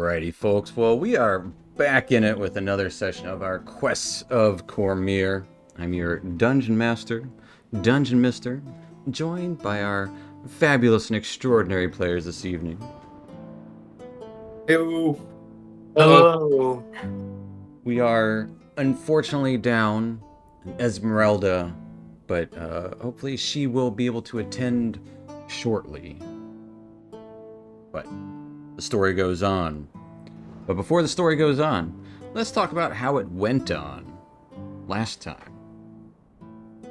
Alrighty, folks. Well, we are back in it with another session of our Quests of Cormyr. I'm your Dungeon Master, Dungeon Mister, joined by our fabulous and extraordinary players this evening. Hello. Hello. We are unfortunately down Esmeralda, but hopefully she will be able to attend shortly. But the story goes on. But before the story goes on, let's talk about how it went on last time.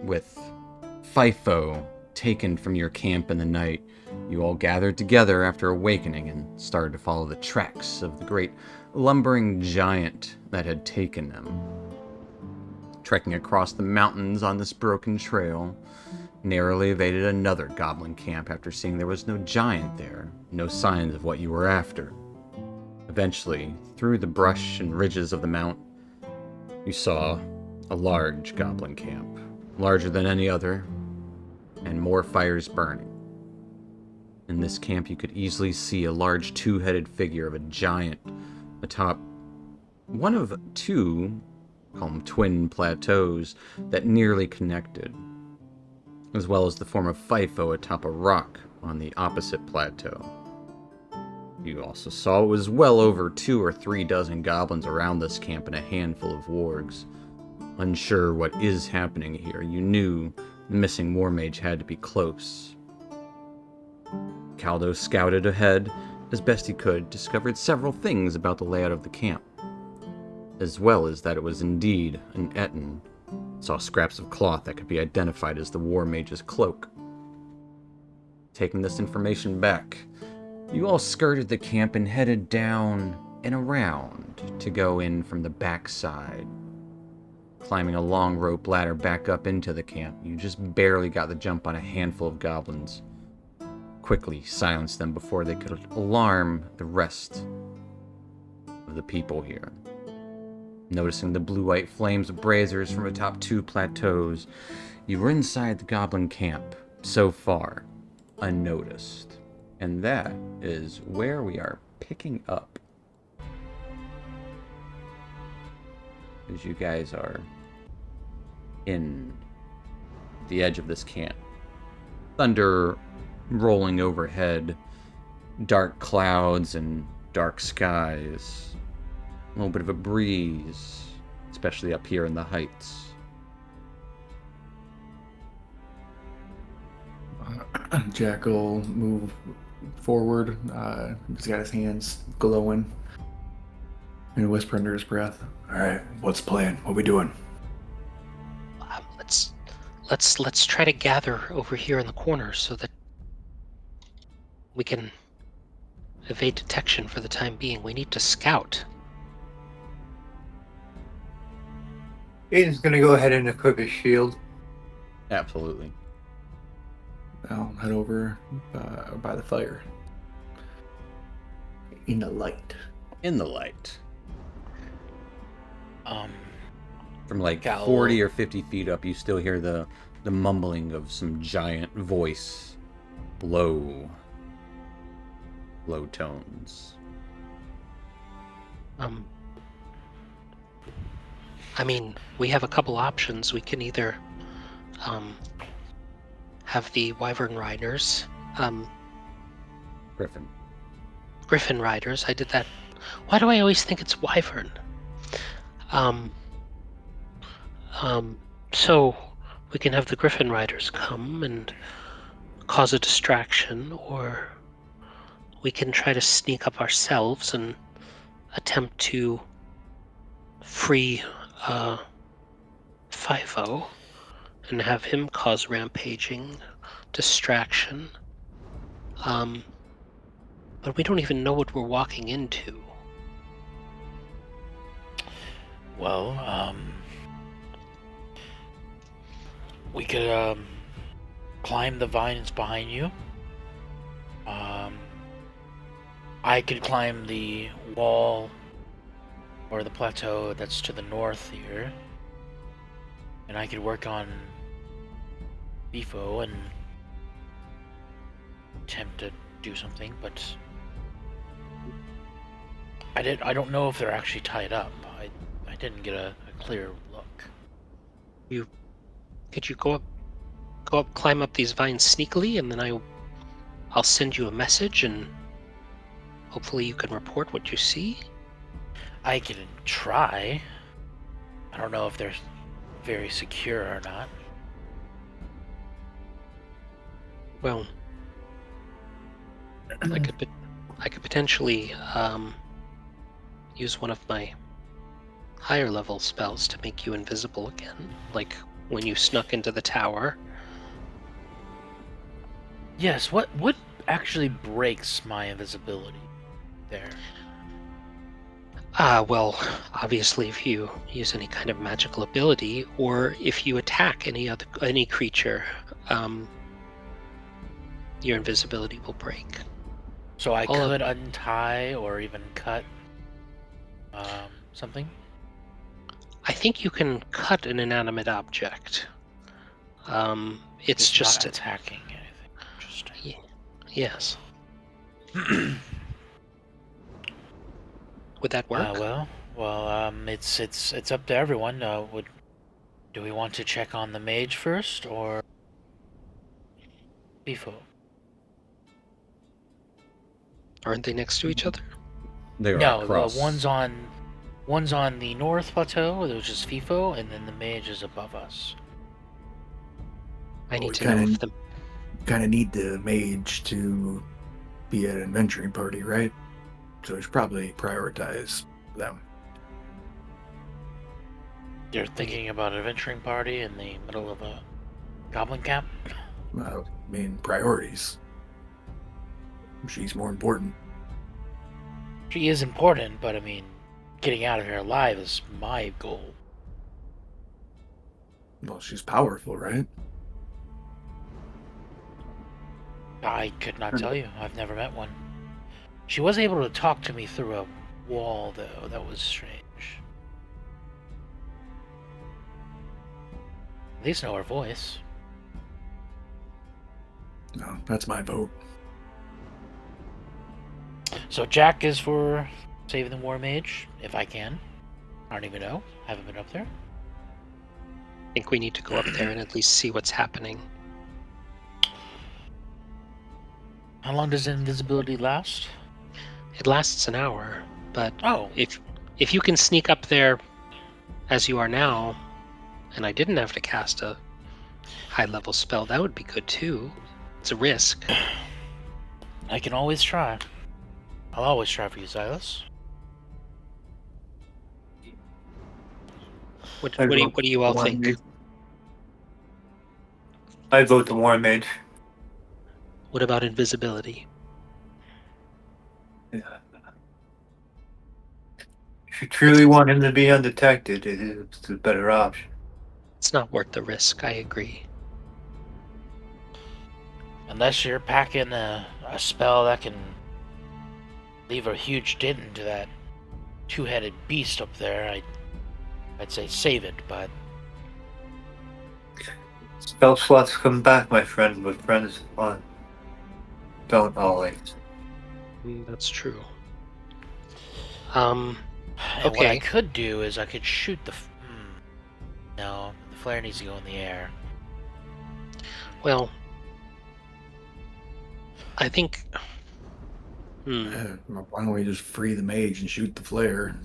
With FIFO taken from your camp in the night, you all gathered together after awakening and started to follow the tracks of the great lumbering giant that had taken them. Trekking across the mountains on this broken trail, narrowly evaded another goblin camp after seeing there was no giant there, no signs of what you were after. Eventually, through the brush and ridges of the mount, you saw a large goblin camp, larger than any other, and more fires burning. In this camp, you could easily see a large two-headed figure of a giant atop one of two, call them Twin Plateaus, that nearly connected, as well as the form of FIFO atop a rock on the opposite plateau. You also saw it was well over 2 or 3 dozen goblins around this camp and a handful of wargs. Unsure what is happening here, you knew the missing war mage had to be close. Caldo scouted ahead as best he could, discovered several things about the layout of the camp, as well as that it was indeed an Etten. Saw scraps of cloth that could be identified as the war mage's cloak. Taking this information back, you all skirted the camp and headed down and around to go in from the backside. Climbing a long rope ladder back up into the camp, you just barely got the jump on a handful of goblins. Quickly silenced them before they could alarm the rest of the people here. Noticing the blue-white flames of braziers from atop 2 plateaus, you were inside the goblin camp, so far, unnoticed. And that is where we are picking up. As you guys are in the edge of this camp. Thunder rolling overhead, dark clouds and dark skies. A little bit of a breeze, especially up here in the heights. Jack will move forward. He's got his hands glowing and whisper under his breath. All right, what's the plan? What we doing? Let's try to gather over here in the corner so that we can evade detection for the time being. We need to scout. Aiden's gonna go ahead and equip his shield. Absolutely. I'll head over by the fire. In the light. In the light. From like Gal. 40 or 50 feet up, you still hear the mumbling of some giant voice. Low tones. I mean, we have a couple options. We can either have the Wyvern Riders, Griffin Riders. I did that. Why do I always think it's Wyvern? So we can have the Griffin Riders come and cause a distraction, or we can try to sneak up ourselves and attempt to free FIFO and have him cause rampaging, distraction. But we don't even know what we're walking into. Well, we could climb the vines behind you. I could climb the wall or the plateau that's to the north here, and I could work on FIFO and attempt to do something, but I don't know if they're actually tied up. I didn't get a clear look. Could you go up, climb up these vines sneakily, and then I'll send you a message, and hopefully you can report what you see? I can try. I don't know if they're very secure or not. Well, I could potentially use one of my higher level spells to make you invisible again, like when you snuck into the tower. Yes, what actually breaks my invisibility there? Well, obviously if you use any kind of magical ability, or if you attack any creature, your invisibility will break. So I All of- could untie or even cut something? I think you can cut an inanimate object. It's just not attacking anything. Interesting. Yes. Would that work? It's up to everyone. Do we want to check on the mage first or Bifo? Aren't they next to each other? They are No, across. one's on the north plateau, which is FIFO, and then the mage is above us. I need we to know if the kind of need the mage to be at an adventuring party, right? So we should probably prioritize them. You're thinking about an adventuring party in the middle of a goblin camp? I mean, priorities. She's more important. She is important, but I mean, getting out of here alive is my goal. Well, she's powerful, right? I could not tell you. I've never met one. She was able to talk to me through a wall, though. That was strange. At least know her voice. No, that's my vote. So Jack is for saving the War Mage, if I can. I don't even know. Haven't been up there. I think we need to go up there and at least see what's happening. How long does invisibility last? It lasts an hour, but Oh, if you can sneak up there as you are now, and I didn't have to cast a high-level spell, that would be good too. It's a risk. I can always try. I'll always try for you, Silas. What do you all think? I vote the War Mage. What about invisibility? Yeah. If you truly want him to be undetected, it's the better option. It's not worth the risk, I agree. Unless you're packing a spell that can leave a huge dent into that two-headed beast up there, I'd say save it, but Spell slots come back, my friend, but friends don't always. That's true. and what I Okay. could do is I could shoot the... No, the flare needs to go in the air. Well, I think... Why don't we just free the mage and shoot the flare?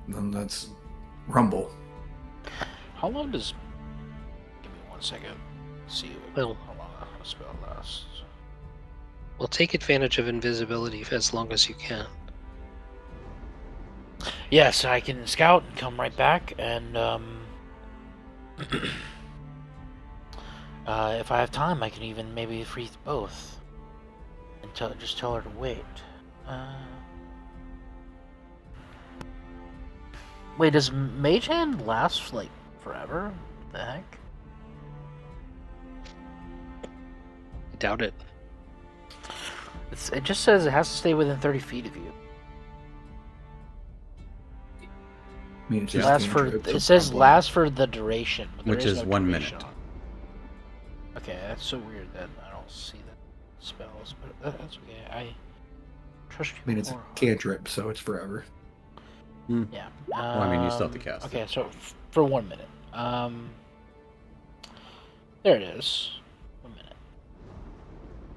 Then that's rumble. How long does... Give me 1 second. See how long a spell lasts. We'll take advantage of invisibility for as long as you can. Yes, I can scout and come right back, and if I have time, I can even maybe freeze both, and just tell her to wait. Wait, does Mage Hand last like forever? What the heck? I doubt it. It just says it has to stay within 30 feet of you. I mean, it's just Last for cantrips, it so says probably- last for the duration, but there Which is is no 1 duration minute. on it. Okay, that's so weird that I don't see the spells, but that's okay. Trust you I mean, it's a more. cantrip, so it's forever. Yeah. Well, I mean, you still have to cast Okay, it. so for 1 minute. There it is. 1 minute.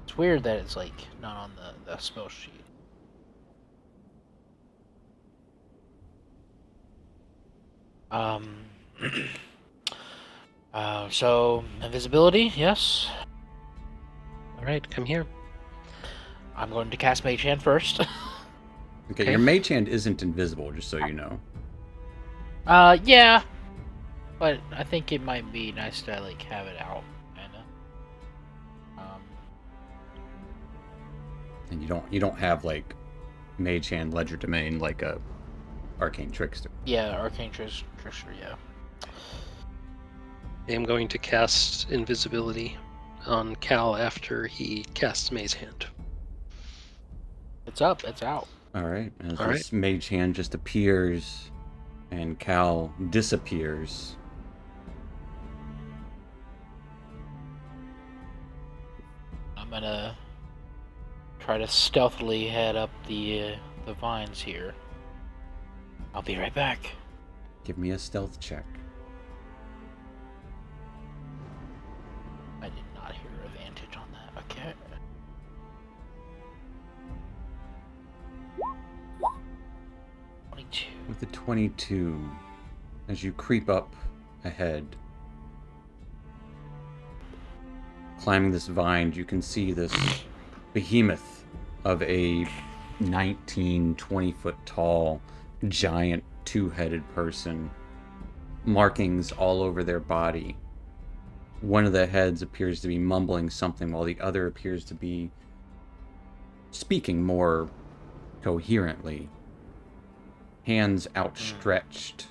It's weird that it's like not on the spell sheet. Um. So invisibility, yes. All right, come here. I'm going to cast Mage Hand first. Okay, Okay. your mage hand isn't invisible, just so you know. Yeah, but I think it might be nice to like have it out, kinda. And you don't have like mage hand ledger domain like a arcane trickster. Yeah, Arcane Trickster, yeah. I am going to cast invisibility on Cal after he casts Maze Hand. It's up, it's out. All right, as All this mage hand just appears and Cal disappears. I'm gonna try to stealthily head up the vines here. I'll be right back. Give me a stealth check. I did not hear advantage on that. Okay. With a 22, as you creep up ahead, climbing this vine, you can see this behemoth of a 19, 20 foot tall, giant two-headed person, markings all over their body. One of the heads appears to be mumbling something while the other appears to be speaking more coherently. Hands outstretched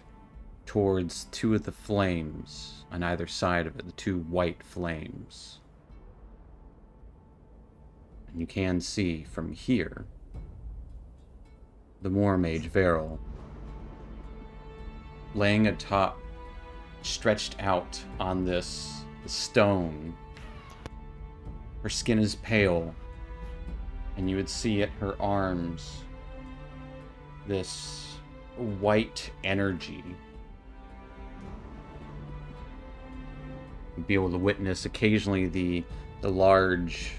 towards two of the flames on either side of it, the two white flames. And you can see from here the War Mage Veril laying atop, stretched out on this stone. Her skin is pale, and you would see at her arms this white energy. You'd be able to witness occasionally the large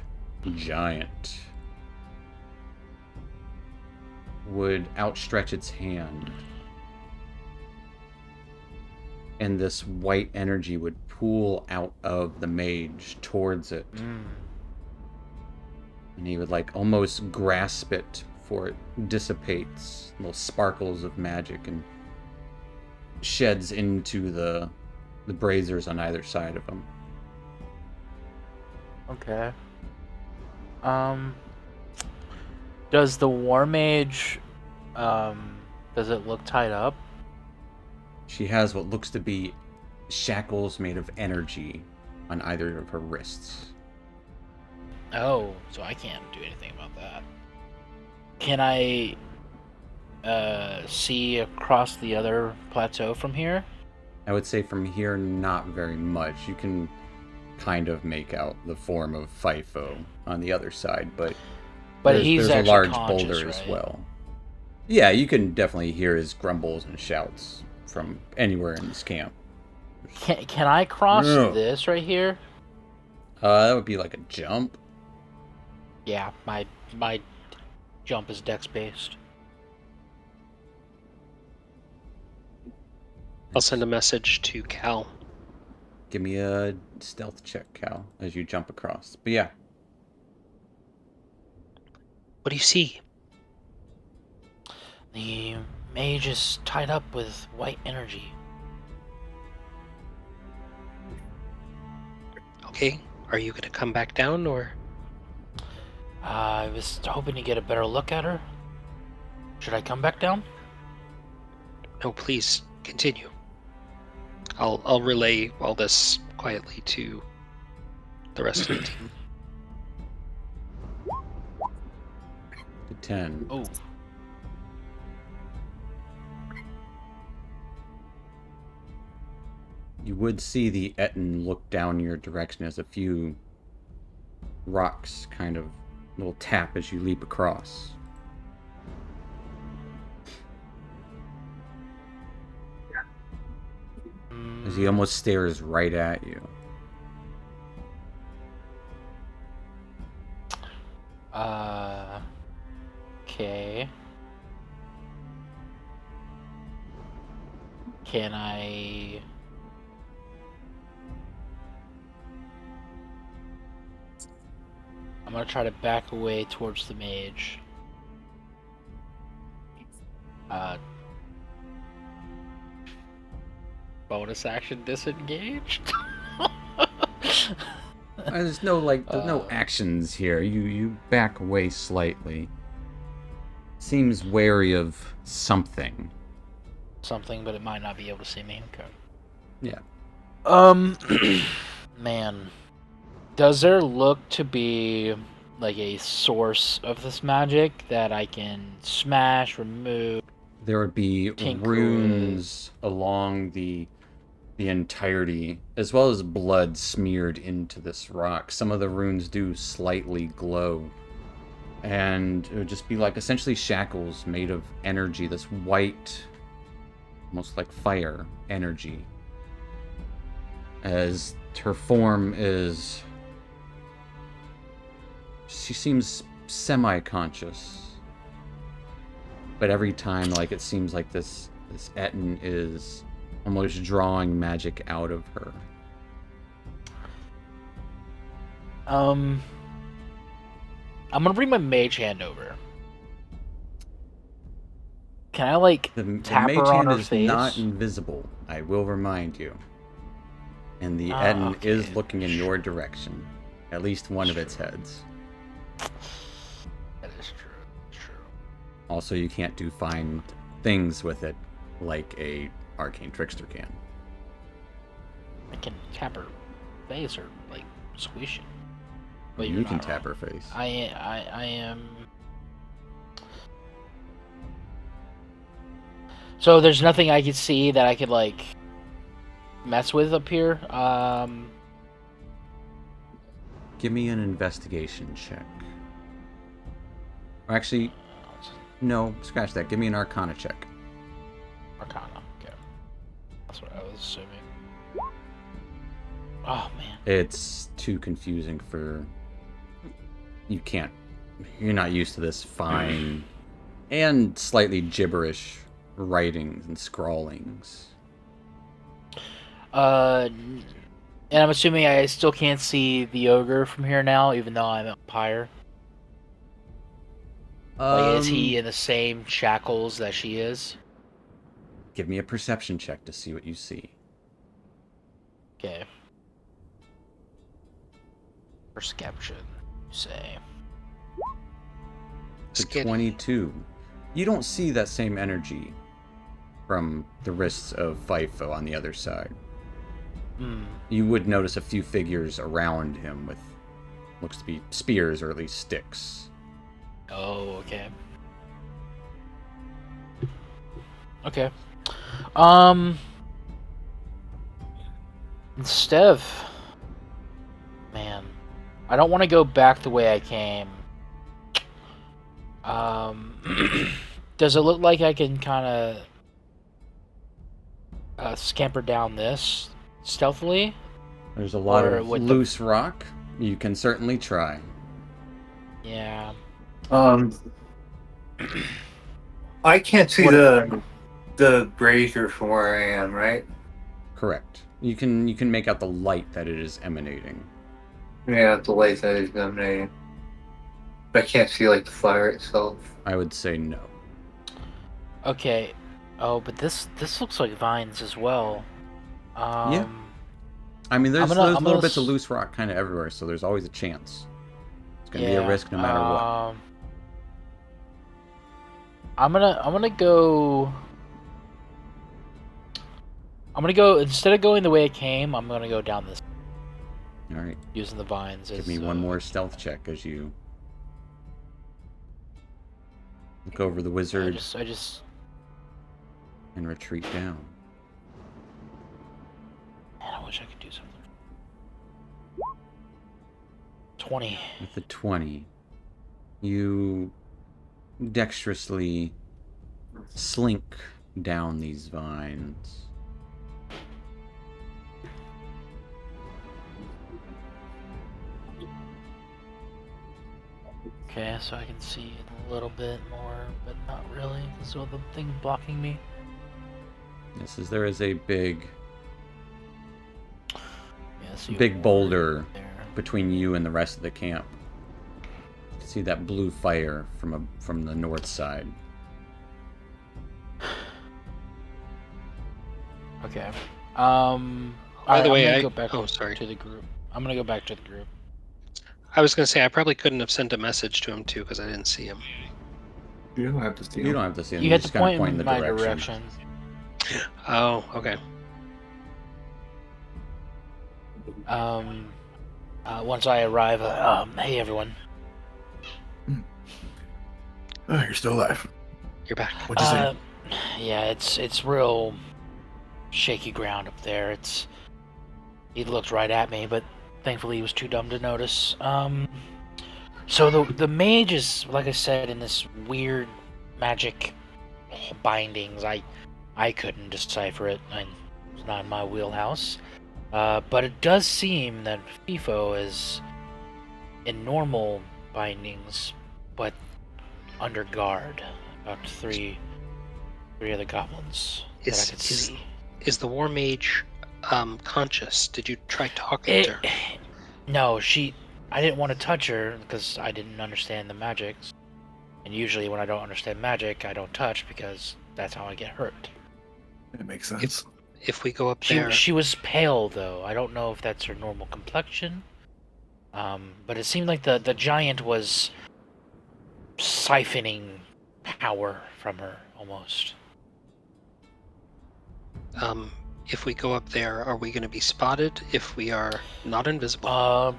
giant would outstretch its hand, and this white energy would pool out of the mage towards it. And he would like almost grasp it before it dissipates, little sparkles of magic, and sheds into the braziers on either side of him. Okay. Does the War Mage, does it look tied up? She has what looks to be shackles made of energy on either of her wrists. Oh, so I can't do anything about that. Can I see across the other plateau from here? I would say from here, not very much. You can kind of make out the form of FIFO on the other side, but he's there's a actually large conscious, boulder as right? well. Yeah, you can definitely hear his grumbles and shouts from anywhere in this camp. Can I cross this right here? That would be like a jump. Yeah, my jump is dex based. I'll send a message to Cal. Give me a stealth check, Cal, as you jump across. But yeah. What do you see? The mage is tied up with white energy. Okay, are you going to come back down, or? I was hoping to get a better look at her. Should I come back down? No, please, continue. I'll relay all this quietly to the rest of the team. 10. Oh. You would see the Etten look down your direction as a few rocks kind of little tap as you leap across. He almost stares right at you. Okay. Can I... I'm gonna try to back away towards the mage. Bonus action disengaged? There's no actions here. You back away slightly. Seems wary of something. Something, but it might not be able to see me. Okay. Yeah. Man. Does there look to be like a source of this magic that I can smash, remove? There would be tinker runes along the entirety, as well as blood smeared into this rock. Some of the runes do slightly glow. And it would just be like essentially shackles made of energy, this white, almost like fire energy. As her form is... She seems semi-conscious. But every time, like, it seems like this Etten is almost drawing magic out of her. I'm gonna bring my mage hand over. Can I, like, The tap mage her on hand her is face? not invisible, I will remind you. And the Etten Okay. is looking in your direction. At least one of its heads. That is true. True. Also, you can't do fine things with it like a arcane trickster can. I can tap her face or, like, squish it. But You you're can not tap wrong. her face. I am... So there's nothing I could see that I could, like, mess with up here? Give me an investigation check. Or actually, no, scratch that. Give me an arcana check. Arcana, okay. That's what I was assuming. Oh, man. It's too confusing for... You can't... You're not used to this fine and slightly gibberish writings and scrawlings. And I'm assuming I still can't see the ogre from here now, even though I'm up higher. Like, is he in the same shackles that she is? Give me a perception check to see what you see. Okay. Perception, you say. To Skitty. 22. You don't see that same energy from the wrists of FIFO on the other side. Hmm. You would notice a few figures around him with looks to be spears or at least sticks. Oh, okay. Okay. Instead of... Man. I don't want to go back the way I came. Does it look like I can kind of scamper down this stealthily? There's a lot Or of with the- loose rock. You can certainly try. Yeah. I can't see What- the brazier from where I am, right? Correct. You can make out the light that it is emanating. Yeah, the light that is emanating. But I can't see like the fire itself. I would say no. Okay. Oh, but this looks like vines as well. Yeah. I mean, there's I'm gonna little bits of s- loose rock kind of everywhere, so there's always a chance. It's gonna be a Yeah, risk no matter what. I'm gonna go. Instead of going the way I came. I'm gonna go down this All right. using the vines. Give as, me one more stealth check as you look over the wizard I just. and retreat down. Man, I wish I could do something. 20. With the 20, you dexterously slink down these vines. Okay, so I can see a little bit more, but not really. So the thing blocking me. There is a big Yeah, so you big have boulder there. between you and the rest of the camp. You see that blue fire from the north side. Okay. By Alright, the I'm way, gonna go back sorry. to the group. I'm gonna go back to the group. I was going to say I probably couldn't have sent a message to him too because I didn't see him. You don't have to steal. You don't have to see them. You You had to just kind of point point in in the my direction. Oh, okay. Once I arrive, hey everyone. Oh, you're still alive. You're back. What'd you say? Yeah, it's real shaky ground up there. He looked right at me, but thankfully he was too dumb to notice. So the mage is, like I said, in this weird magic bindings. I couldn't decipher it. It's not in my wheelhouse. But it does seem that FIFO is in normal bindings, but under guard. About three other goblins that I can see. Is the war mage conscious? Did you try talking to her? No, I didn't want to touch her because I didn't understand the magics. And usually when I don't understand magic, I don't touch because that's how I get hurt. It makes sense. If we go up there, She was pale though. I don't know if that's her normal complexion. But it seemed like the giant was siphoning power from her almost. if we go up there, are we going to be spotted if we are not invisible?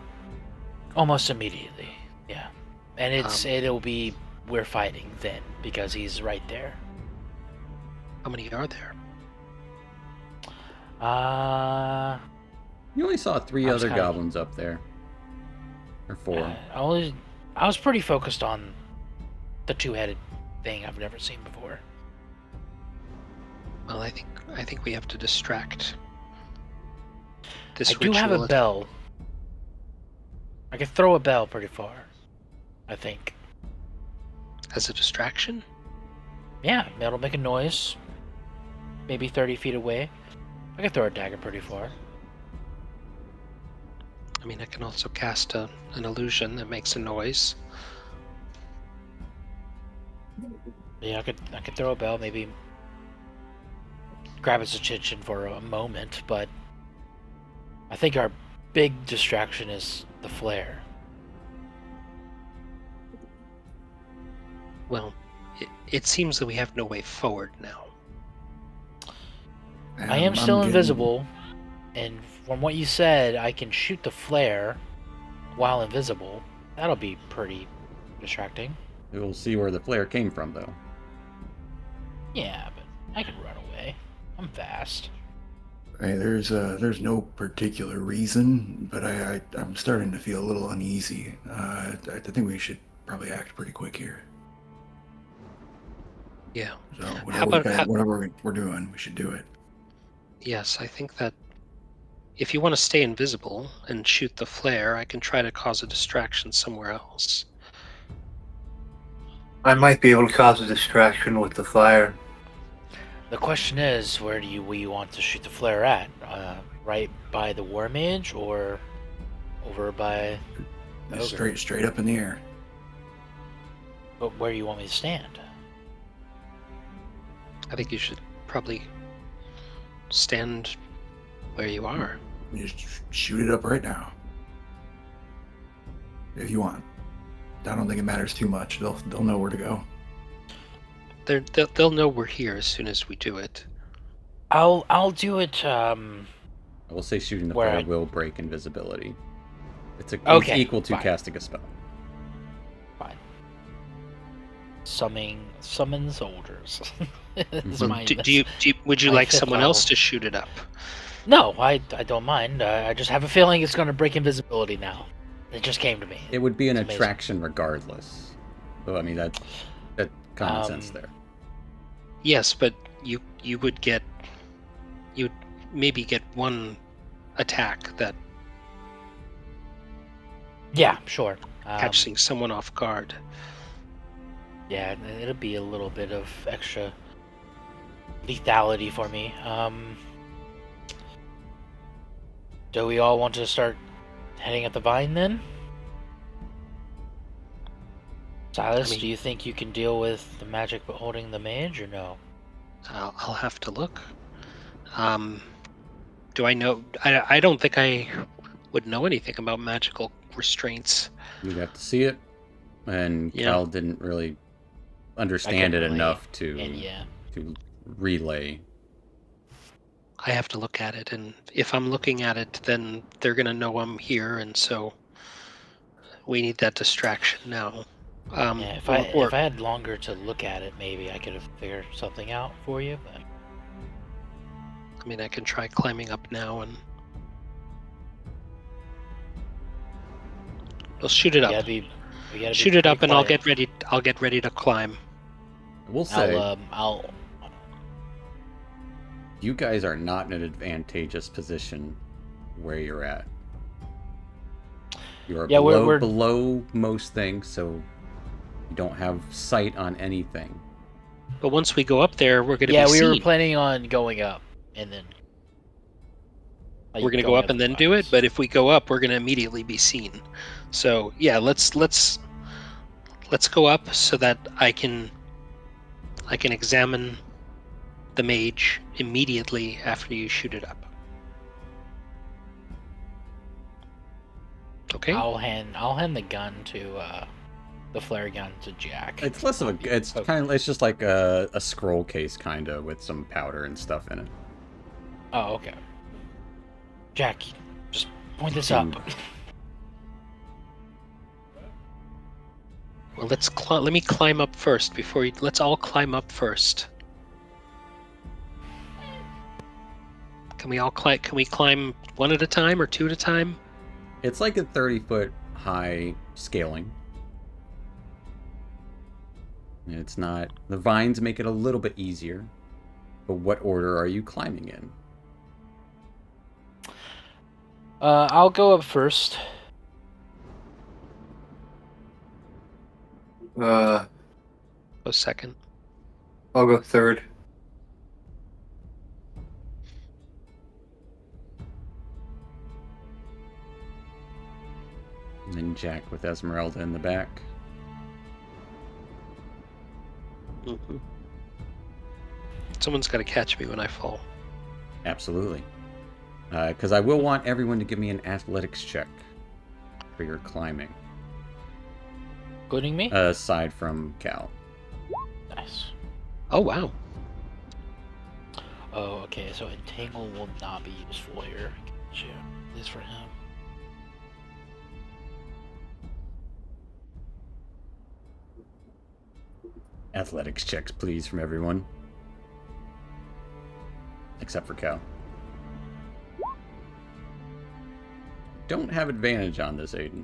Almost immediately, yeah. And it'll be we're fighting then because he's right there. How many are there? You only saw three I was other kinda- goblins up there. Or four. I was pretty focused on the two-headed thing I've never seen before. Well, I think we have to distract this I do have a ritual. bell. I could throw a bell pretty far, I think. As a distraction? Yeah, it'll make a noise. Maybe 30 feet away. I could throw a dagger pretty far. I mean, I can also cast an illusion that makes a noise. Yeah, I could throw a bell, maybe grab its attention for a moment, but I think our big distraction is the flare. Well, it seems that we have no way forward now. I am still invisible, and from what you said, I can shoot the flare while invisible. That'll be pretty distracting. We'll see where the flare came from, though. Yeah, but I can run away. I'm fast. Hey, there's no particular reason, but I'm starting to feel a little uneasy. I think we should probably act pretty quick here. Yeah. So How about- whatever we're doing, we should do it. Yes, I think that if you want to stay invisible and shoot the flare, I can try to cause a distraction somewhere else. I might be able to cause a distraction with the fire. The question is, where do you want to shoot the flare at? Right by the war mage, or over by the ogre? Straight up in the air. But where do you want me to stand? I think you should probably stand where you are. Just shoot it up right now, if you want. I don't think it matters too much. They'll know where to go. They'll know we're here as soon as we do it. I'll do it. I will say shooting the Where flare I- will break invisibility. It's Okay, equal to fine. casting a spell. Fine. Summon soldiers. Is Well, my- would you my like fifth someone level. else to shoot it up? No, I don't mind. I just have a feeling it's going to break invisibility now. It just came to me. It would be an It's amazing. attraction regardless. So I mean that common sense there. Yes, but you would maybe get one attack that. Yeah, sure. Catching someone off guard. Yeah, it'll be a little bit of extra lethality for me. Do we all want to start heading at the vine then? Silas, do you think you can deal with the magic but holding the mage, or no? I'll have to look. Do I know? I don't think I would know anything about magical restraints. You'd have to see it, and Yeah. Cal didn't really understand it relate, enough to yeah. to relay. I have to look at it, and if I'm looking at it, then they're gonna know I'm here, and so we need that distraction now. Yeah, if I had longer to look at it, maybe I could have figured something out for you. But I mean, I can try climbing up now, and we'll shoot it up. we gotta Shoot be it up, pretty and I'll quiet. get ready. I'll get ready to climb. I will say, I'll you guys are not in an advantageous position where you're at. You are we're below most things, so you don't have sight on anything. But once we go up there, we're gonna be seen. we were planning on going up and then. We're gonna go up and then do it. But if we go up, we're gonna immediately be seen. So yeah, let's go up so that I can examine the mage immediately after you shoot it up. Okay. I'll hand the gun to the flare gun to Jack. It's less of a. It's just like a scroll case, kind of, with some powder and stuff in it. Oh, okay. Jack, just point this up. Well, let me climb up first before you. Let's all climb up first. Can we all climb? Can we climb one at a time or two at a time? It's like a 30-foot high scaling. It's not. The vines make it a little bit easier. But what order are you climbing in? I'll go up first. Go second. I'll go third. And then Jack with Esmeralda in the back. Mm-hmm. Someone's got to catch me when I fall. Absolutely. Because I will want everyone to give me an athletics check for your climbing. Including me? Aside from Cal. Nice. Oh wow. Oh, okay, so Entangle will not be useful here. Gotcha. At least for him. Athletics checks, please, from everyone. Except for Cal. Don't have advantage on this, Aiden.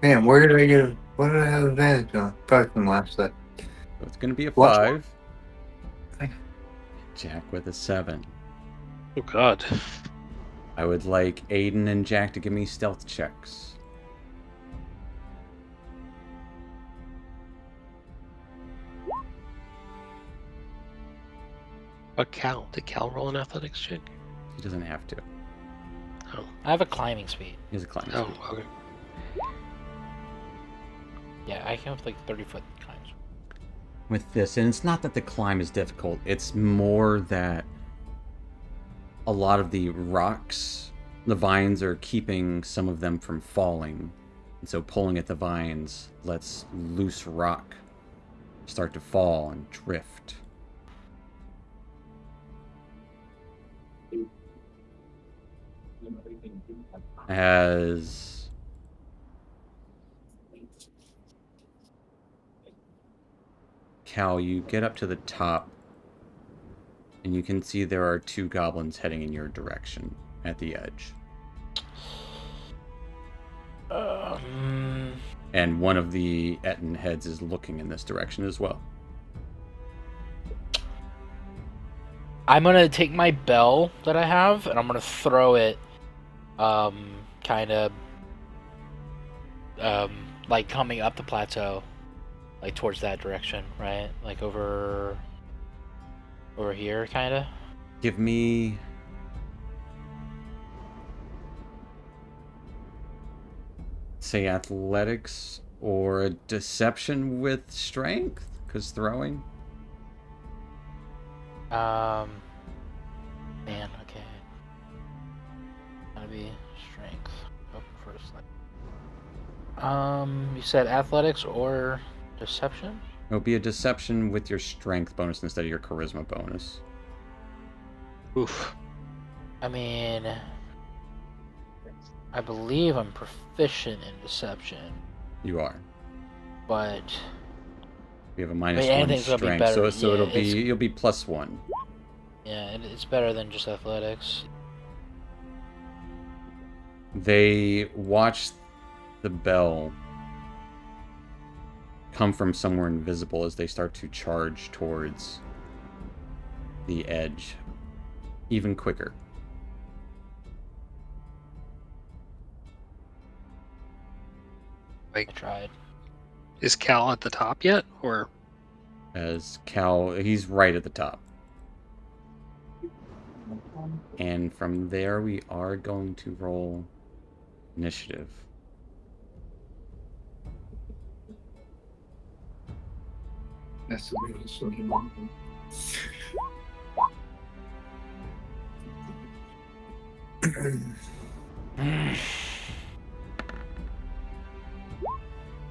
Man, where did I get? What did I have advantage on? Probably from last set. So it's going to be a Watch 5. Thank- Jack with a 7. Oh god. I would like Aiden and Jack to give me stealth checks. But Cal, did Cal roll an athletics check? He doesn't have to. Oh. I have a climbing speed. He has a climbing Oh, speed. okay. Yeah, I can have like 30-foot climbs. With this, and it's not that the climb is difficult, it's more that a lot of the rocks, the vines are keeping some of them from falling. And so pulling at the vines lets loose rock start to fall and drift. As Cal, you get up to the top, and you can see there are 2 goblins heading in your direction at the edge. And one of the Etten heads is looking in this direction as well. I'm gonna take my bell that I have, and I'm gonna throw it, kind of like coming up the plateau, like towards that direction, right? Like over here, kind of. Give me... say athletics or a deception with strength, because throwing. Man, okay. Gotta be strength. Up first. You said athletics or deception? It'll be a deception with your strength bonus instead of your charisma bonus. Oof. I mean, I believe I'm proficient in deception, You are. but We have a minus I mean, one anything's gonna be strength, better. so Yeah, it'll be you'll be +1. yeah, it's better than just athletics. They watch the bell come from somewhere invisible as they start to charge towards the edge even quicker. Like, I tried. is Cal at the top yet, or? As Cal, he's right at the top. And from there, we are going to roll initiative. That's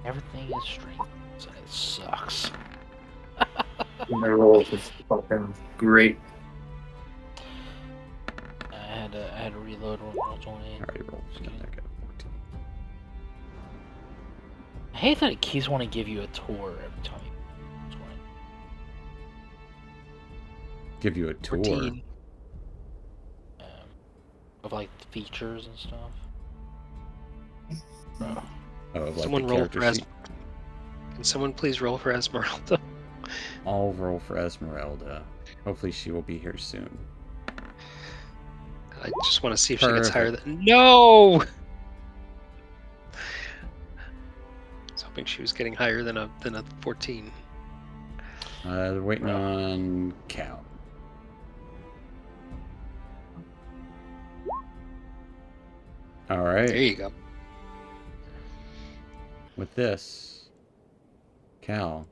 Everything is strength, so it sucks. My roll is fucking great. I had to reload roll 20. I already rolled. So I got 14. I hate that it keeps wanting to give you a tour every time you roll 20. Give you a tour. 14. Of like the features and stuff. Bro. Oh, like Someone the roll character for sheet. Can someone please roll for Esmeralda? I'll roll for Esmeralda. Hopefully she will be here soon. I just want to see if she gets higher Perfect. than. No! I was hoping she was getting higher than a 14. They're waiting Right. on Cal. All right. There you go. With this, Cal,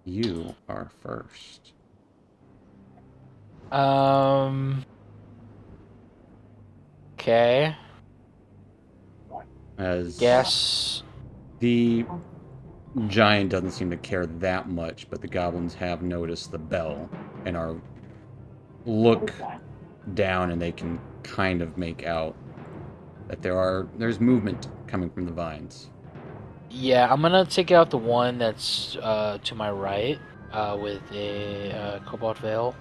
you are first. Okay. As Guess. the giant doesn't seem to care that much, but the goblins have noticed the bell and are look down, and they can kind of make out that there's movement coming from the vines. Yeah, I'm gonna take out the one that's to my right with a Cobalt Veil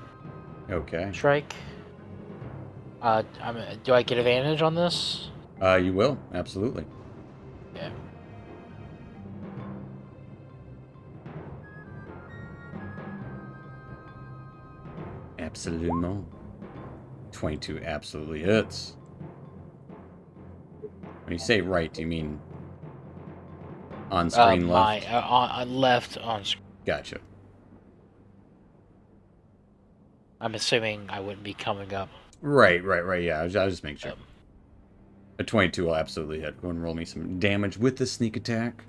Okay. strike. Do I get advantage on this? You will, absolutely. Yeah. Absolument. 22 absolutely hits. When you say right, do you mean on screen left? On left on screen. Gotcha. I'm assuming I wouldn't be coming up. Right. Yeah, I was just making sure. A 22 will absolutely hit. Go and roll me some damage with the sneak attack.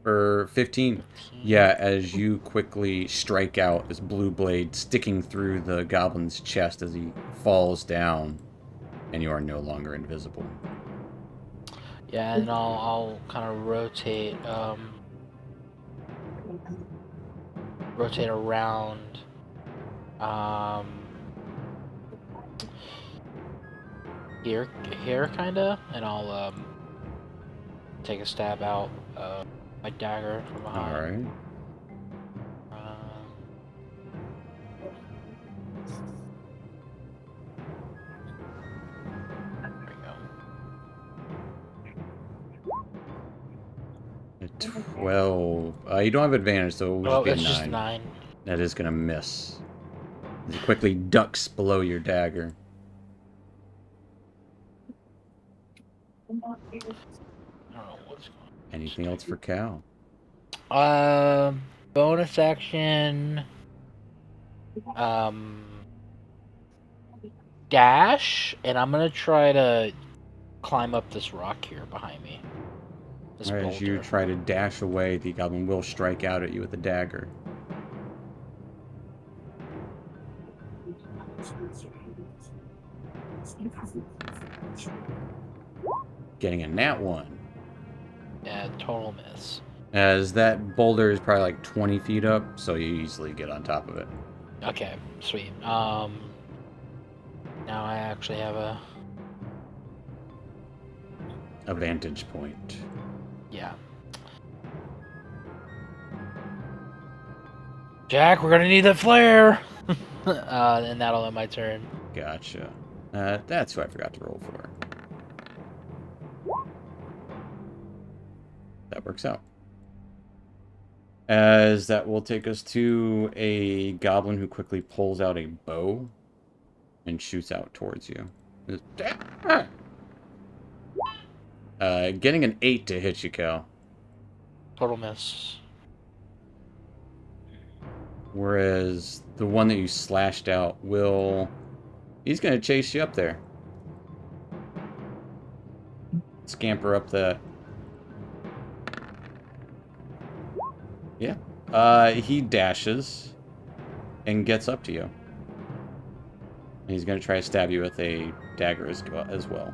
For 15. Yeah, as you quickly strike out this blue blade sticking through the goblin's chest as he falls down, and you are no longer invisible. Yeah, and I'll kind of rotate around here kinda, and I'll take a stab out my dagger from behind. All right. There we go. A 12. You don't have advantage, so it will just be a it's 9. just 9. That is gonna miss. As he quickly ducks below your dagger. don't know what's going Anything else for Cal? on. Bonus action. Dash, and I'm gonna try to climb up this rock here behind me. This Right, as you boulder. try to dash away, the goblin will strike out at you with a dagger. Getting a nat 1. Yeah, total miss. As that boulder is probably like 20 feet up, so you easily get on top of it. Okay, sweet. Now I actually have a vantage point. yeah. Jack, we're gonna need that flare. And that'll end my turn. Gotcha. That's who I forgot to roll for. That works out. As that will take us to a goblin who quickly pulls out a bow and shoots out towards you. Getting an 8 to hit you, Cal. Total miss. Whereas the one that you slashed out will... He's going to chase you up there. Scamper up the... Yeah. He dashes and gets up to you. And he's going to try to stab you with a dagger as well.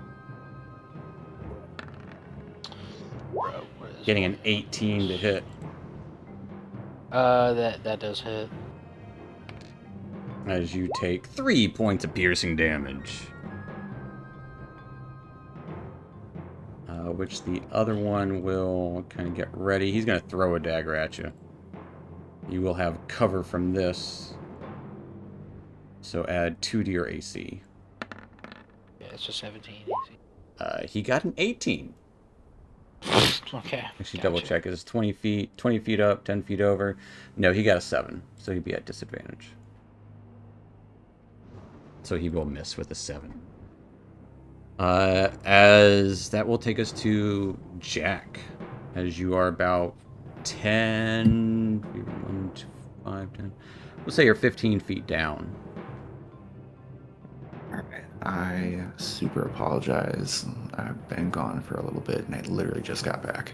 Getting an 18 to hit. That does hit. As you take 3 points of piercing damage. Which the other one will kind of get ready. He's going to throw a dagger at you. You will have cover from this. So add 2 to your AC. Yeah, it's just 17 easy. He got an 18. Okay. Actually, gotcha. double check. It's 20 feet up, 10 feet over. No, he got a 7. So he'd be at disadvantage. So he will miss with a 7. As that will take us to Jack. As you are about 10... 1, 2, 5, 10... We'll say you're 15 feet down. Alright, I super apologize. I've been gone for a little bit and I literally just got back.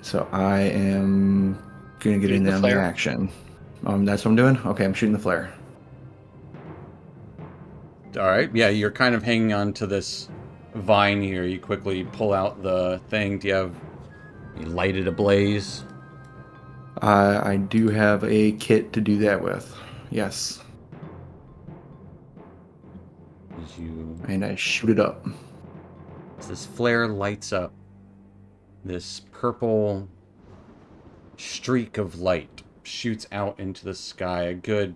So I am gonna get in on the action. That's what I'm doing? Okay, I'm shooting the flare. Alright, yeah, you're kind of hanging on to this vine here. You quickly pull out the thing. You light it ablaze? I do have a kit to do that with. Yes. And I shoot it up. As this flare lights up, this purple streak of light shoots out into the sky a good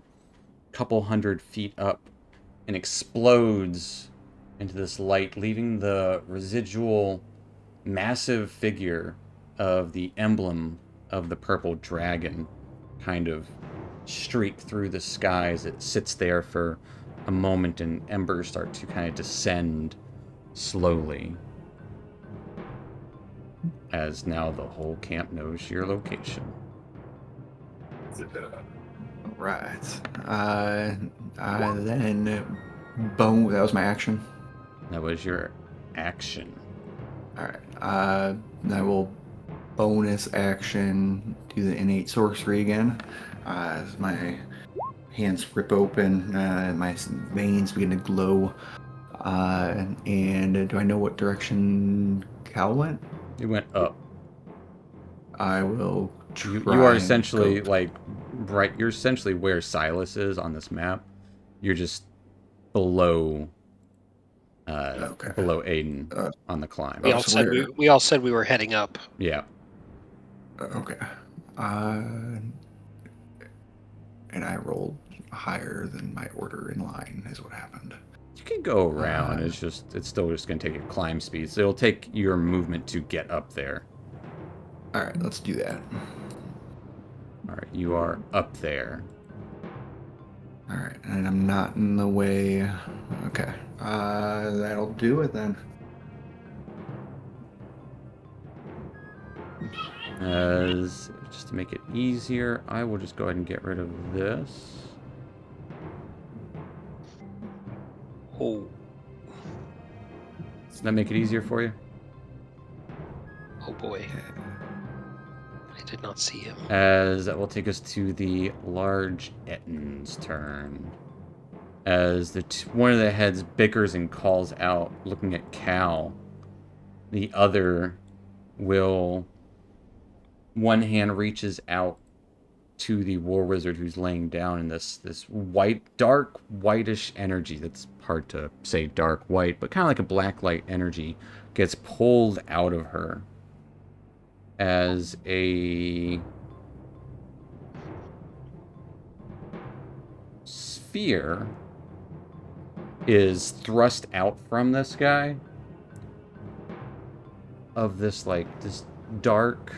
couple 100 feet up and explodes into this light, leaving the residual massive figure of the emblem of the purple dragon kind of streak through the skies. It sits there for a moment and embers start to kind of descend slowly. As now the whole camp knows your location. Right. I then bone. That was my action. That was your action. Alright. I will bonus action do the innate sorcery again. As my hands rip open, my veins begin to glow. And do I know what direction Cal went? It went up. I will You try are and essentially go- like right. You're essentially where Silas is on this map. You're just below. Okay. Below Aiden on the climb. We all said we were heading up. Yeah. Okay. And I rolled higher than my order in line is what happened. You can go around. It's still just gonna take your climb speed. So it'll take your movement to get up there. All right, let's do that. All right, you are up there. All right, and I'm not in the way. Okay, that'll do it then. As just to make it easier, I will just go ahead and get rid of this. Oh. Does that make it easier for you? Oh boy. I did not see him. As that will take us to the large Ettin's turn. As one of the heads bickers and calls out, looking at Cal. The other will... One hand reaches out to the war wizard who's laying down in this white, dark, whitish energy. That's hard to say dark white, but kind of like a black light energy gets pulled out of her as a sphere is thrust out from this guy of this dark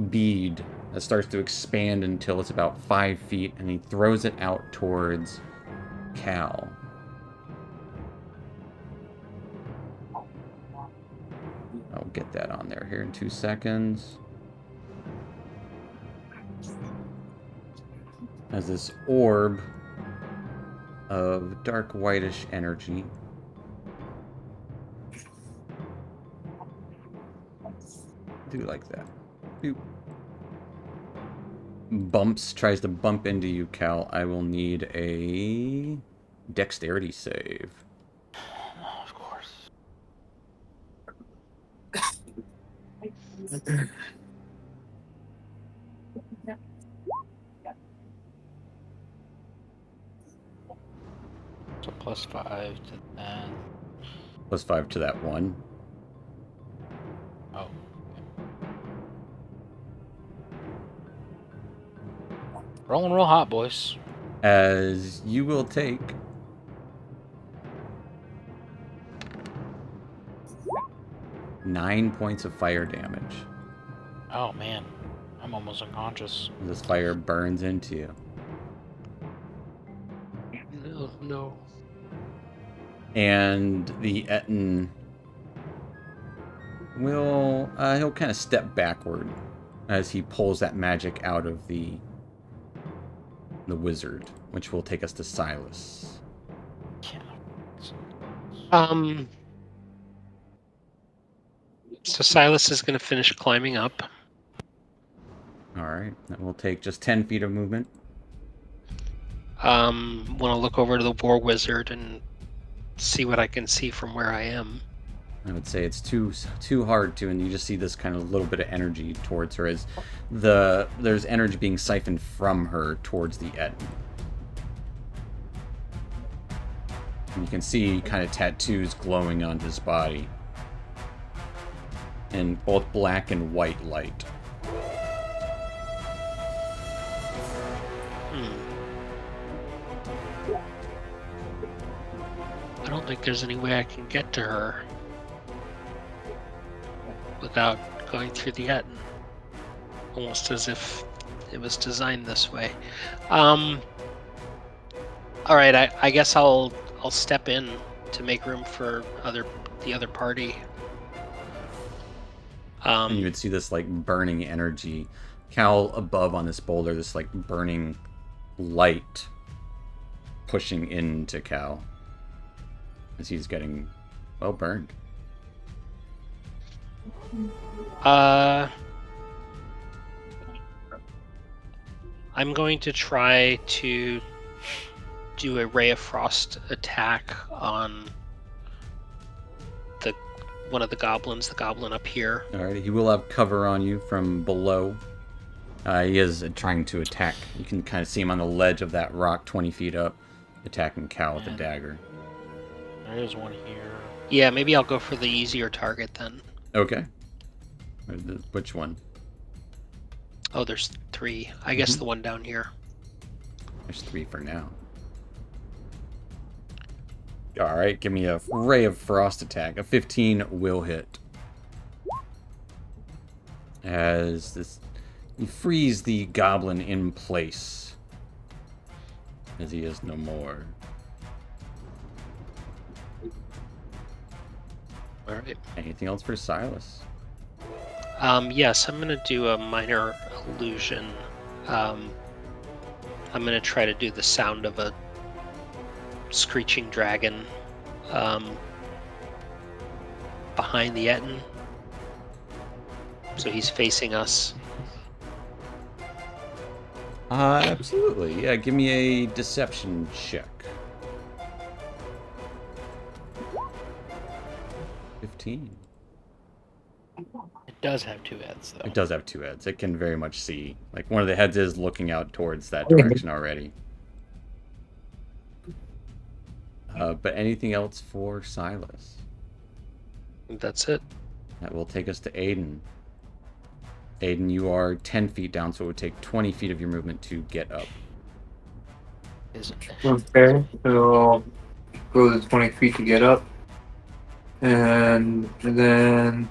bead that starts to expand until it's about 5 feet, and he throws it out towards Cal. I'll get that on there here in 2 seconds. As this orb of dark whitish energy do like that. Boop. Tries to bump into you, Cal. I will need a dexterity save. Of course. So +5 to that. +5 to that one. Oh. Rolling real hot, boys. As you will take 9 points of fire damage. Oh man, I'm almost unconscious. This fire burns into you. No. And the Ettin will... he'll kind of step backward as he pulls that magic out of the wizard, which will take us to Silas. So Silas is going to finish climbing up. Alright, that will take just 10 feet of movement. Want to look over to the war wizard and see what I can see from where I am. I would say it's too hard to, and you just see this kind of little bit of energy towards her as there's energy being siphoned from her towards the Ettin. And you can see kind of tattoos glowing on his body. In both black and white light. I don't think there's any way I can get to her without going through the Ettin. Almost as if it was designed this way. All right, I guess I'll step in to make room for the other party. And you would see this like burning energy. Cal above on this boulder, this like burning light pushing into Cal as he's getting well burned. I'm going to try to do a ray of frost attack on one of the goblins, the goblin up here. Alright, he will have cover on you from below. He is trying to attack. You can kind of see him on the ledge of that rock 20 feet up, attacking Cal with a dagger. There is one here. Yeah, maybe I'll go for the easier target then. Okay. Which one? Oh, there's 3. I guess the one down here. There's 3 for now. Alright, give me a ray of frost attack. A 15 will hit. As this... You freeze the goblin in place. As he is no more. Alright. Anything else for Silas? Yes, I'm gonna do a minor illusion. I'm gonna try to do the sound of a screeching dragon behind the Etten. So he's facing us. Absolutely. Yeah, give me a deception check. 15. It does have two heads, though. It does have two heads. It can very much see. Like, one of the heads is looking out towards that direction already. But anything else for Silas? That's it. That will take us to Aiden. Aiden, you are 10 feet down, so it would take 20 feet of your movement to get up. Isn't it? Okay, so I'll go the 20 feet to get up. And then...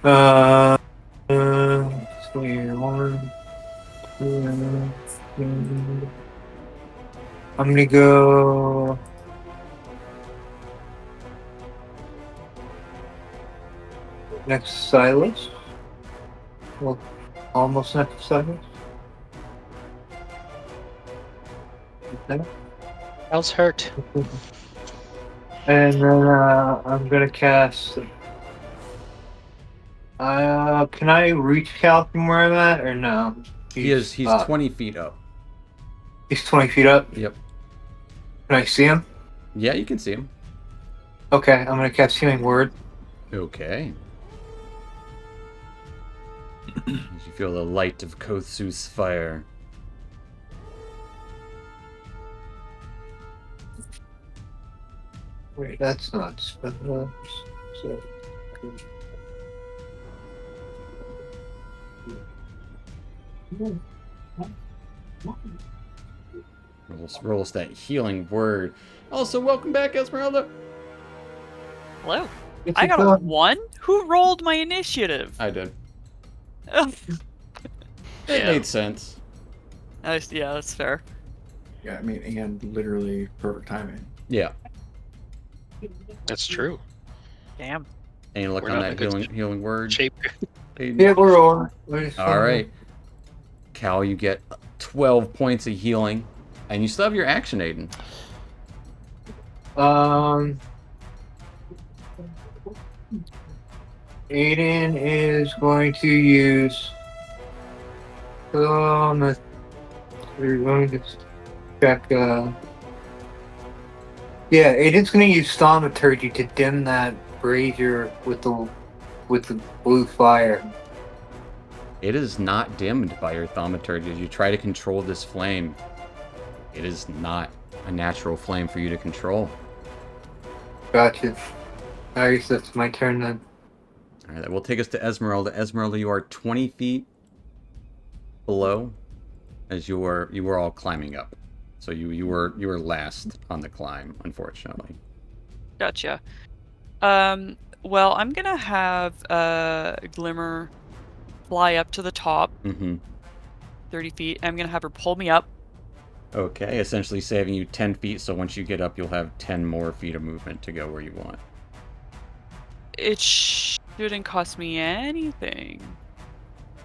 so one, two, three. I'm gonna go... next to Silas. Well, almost next to Silas. Okay. How's hurt? And then I'm gonna cast. Can I reach Cal from where I'm at, or no? He's 20 feet up. He's 20 feet up. Yep. Can I see him? Yeah, you can see him. Okay, I'm gonna cast Healing Word. Okay. As you feel the light of Kotsu's fire. Wait, that's not so. Rolls that healing word. Also, welcome back, Esmeralda. Hello. I got a 1? Who rolled my initiative? I did. Oh, It made sense. yeah, that's fair. Yeah, I mean, and literally perfect timing. Yeah. That's true. Damn. Any look We're on not in that a good healing word? Shape. Aiden? Yeah, we're on. All right. Cal, you get 12 points of healing. And you still have your action, Aiden. Aiden is going to use. We're going to check. Yeah, Aiden's going to use Thaumaturgy to dim that brazier with the blue fire. It is not dimmed by your thaumaturgy. As you try to control this flame, it is not a natural flame for you to control. Gotcha. Alright, so that's my turn then. All right, that will take us to Esmeralda. Esmeralda, you are 20 feet below, as you were all climbing up. So you were last on the climb, unfortunately. Gotcha. Well, I'm gonna have Glimmer fly up to the top. 30 feet. I'm gonna have her pull me up. Okay, essentially saving you 10 feet, so once you get up, you'll have 10 more feet of movement to go where you want. It shouldn't cost me anything.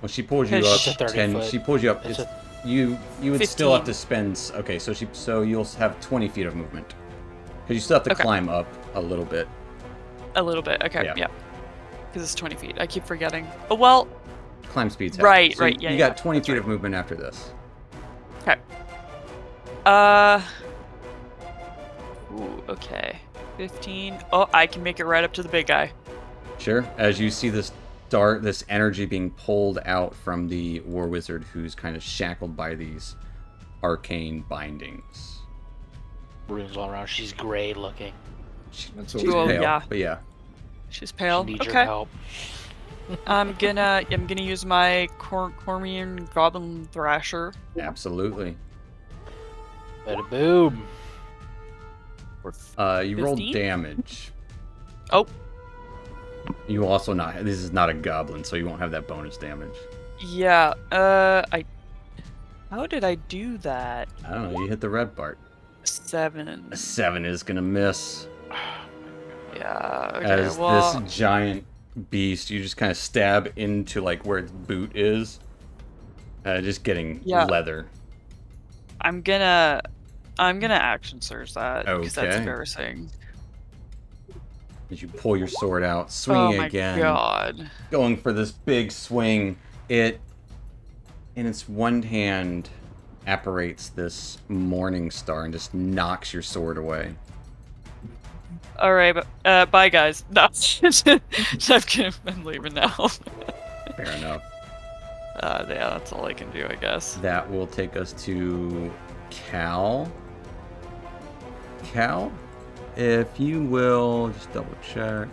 Well, she pulls you up It's a 30 10. foot. She pulls you up. It's You would still have 15. to spend. Okay, so you'll have 20 feet of movement because you still have to Okay. climb up a little bit. A little bit. Okay. Yeah. Yeah. Because it's 20 feet. I keep forgetting. Oh well. Climb speed's Right, So right, yeah, You yeah, got 20 that's feet right. of movement after this. Okay. Ooh, okay. 15. Oh, I can make it right up to the big guy. Sure. As you see this energy being pulled out from the war wizard, who's kind of shackled by these arcane bindings. Runes all around. She's gray looking. That's She's Oh, pale, yeah. but yeah. She's pale. She needs your Okay. help. I'm gonna use my Cormyr Goblin Thrasher. Absolutely. Bada boom. You rolled 15? damage. Oh. You also not. This is not a goblin, so you won't have that bonus damage. Yeah. How did I do that? I don't know. You hit the red part. 7. A 7 is gonna miss. Yeah. Okay. As well. this giant beast. You just kind of stab into like where its boot is, just getting Yeah. leather. I'm gonna action surge that because that's Okay. embarrassing. As you pull your sword out, Oh swinging my again, god. going for this big swing. It, in its one hand, apparates this morning star and just knocks your sword away. All right, but bye guys. No, I'm leaving now. Fair enough. Yeah, that's all I can do, I guess. That will take us to Cal. Cal, if you will just double check.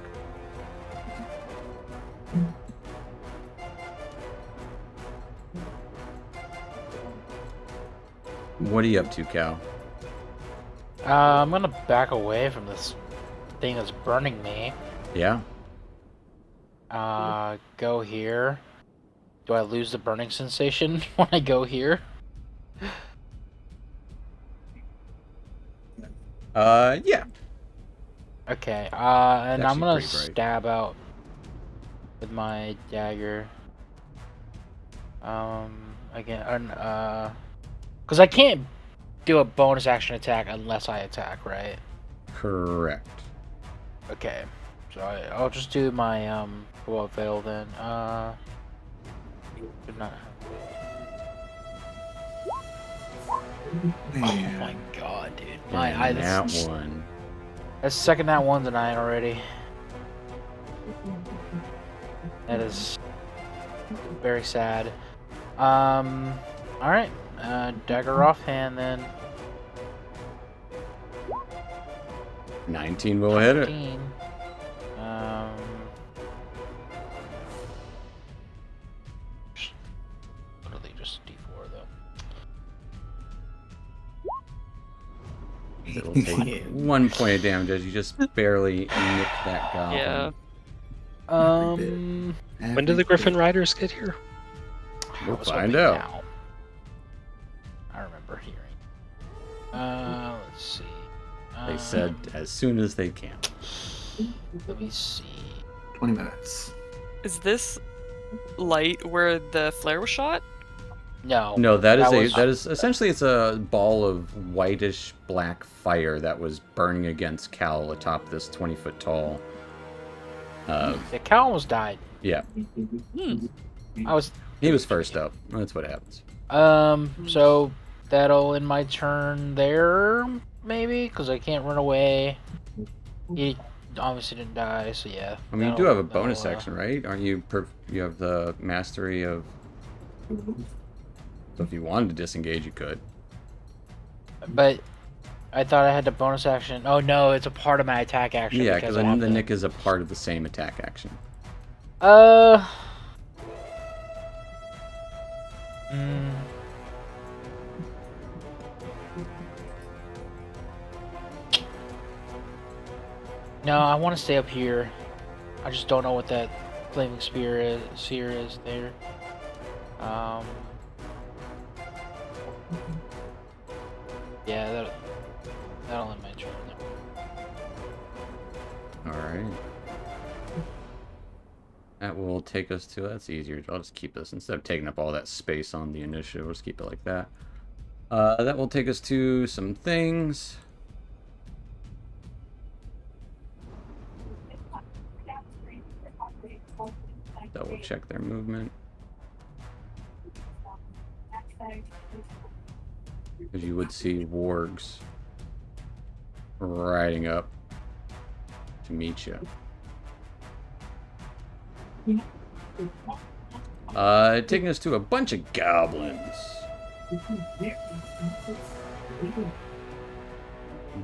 What are you up to, Cal? I'm gonna back away from this thing that's burning me. Yeah. Go here. Do I lose the burning sensation when I go here? Yeah. Okay, and It's I'm gonna actually pretty bright. stab out with my dagger. Again, because I can't do a bonus action attack unless I attack, right? Correct. Okay, so I'll just do my well veil then. Did not. Oh my god, dude! And that one. That's the second that one tonight already. That is very sad. Alright. Dagger offhand then. 19 will hit it. 19. Literally just D4 though. It'll take 1 point of damage as you just barely nick that goblin. Yeah. When do the Griffin Riders get here? We'll I was find hoping out. now. I remember hearing. Let's see. They said as soon as they can. Let me see. 20 minutes. Is this light where the flare was shot? No. No, that was- is essentially it's a ball of whitish black fire that was burning against Cal atop this 20-foot tall. The cow almost died. Yeah, I was. he was first up. That's what happens. So that'll end my turn there, maybe, because I can't run away. He obviously didn't die, so yeah. I mean, you do have a that'll, bonus action, right? Aren't you? You have the mastery of. So if you wanted to disengage, you could. But I thought I had the bonus action. Oh no, it's a part of my attack action. Yeah, because I have the nick is a part of the same attack action. No, I want to stay up here. I just don't know what that flaming spear is there. Yeah, that'll end my turn. All right. That will take us to. That's easier. I'll just keep this instead of taking up all that space on the initiative. We'll just keep it like that. That will take us to some things. Double check their movement. Because you would see wargs riding up to meet you. Taking us to a bunch of goblins.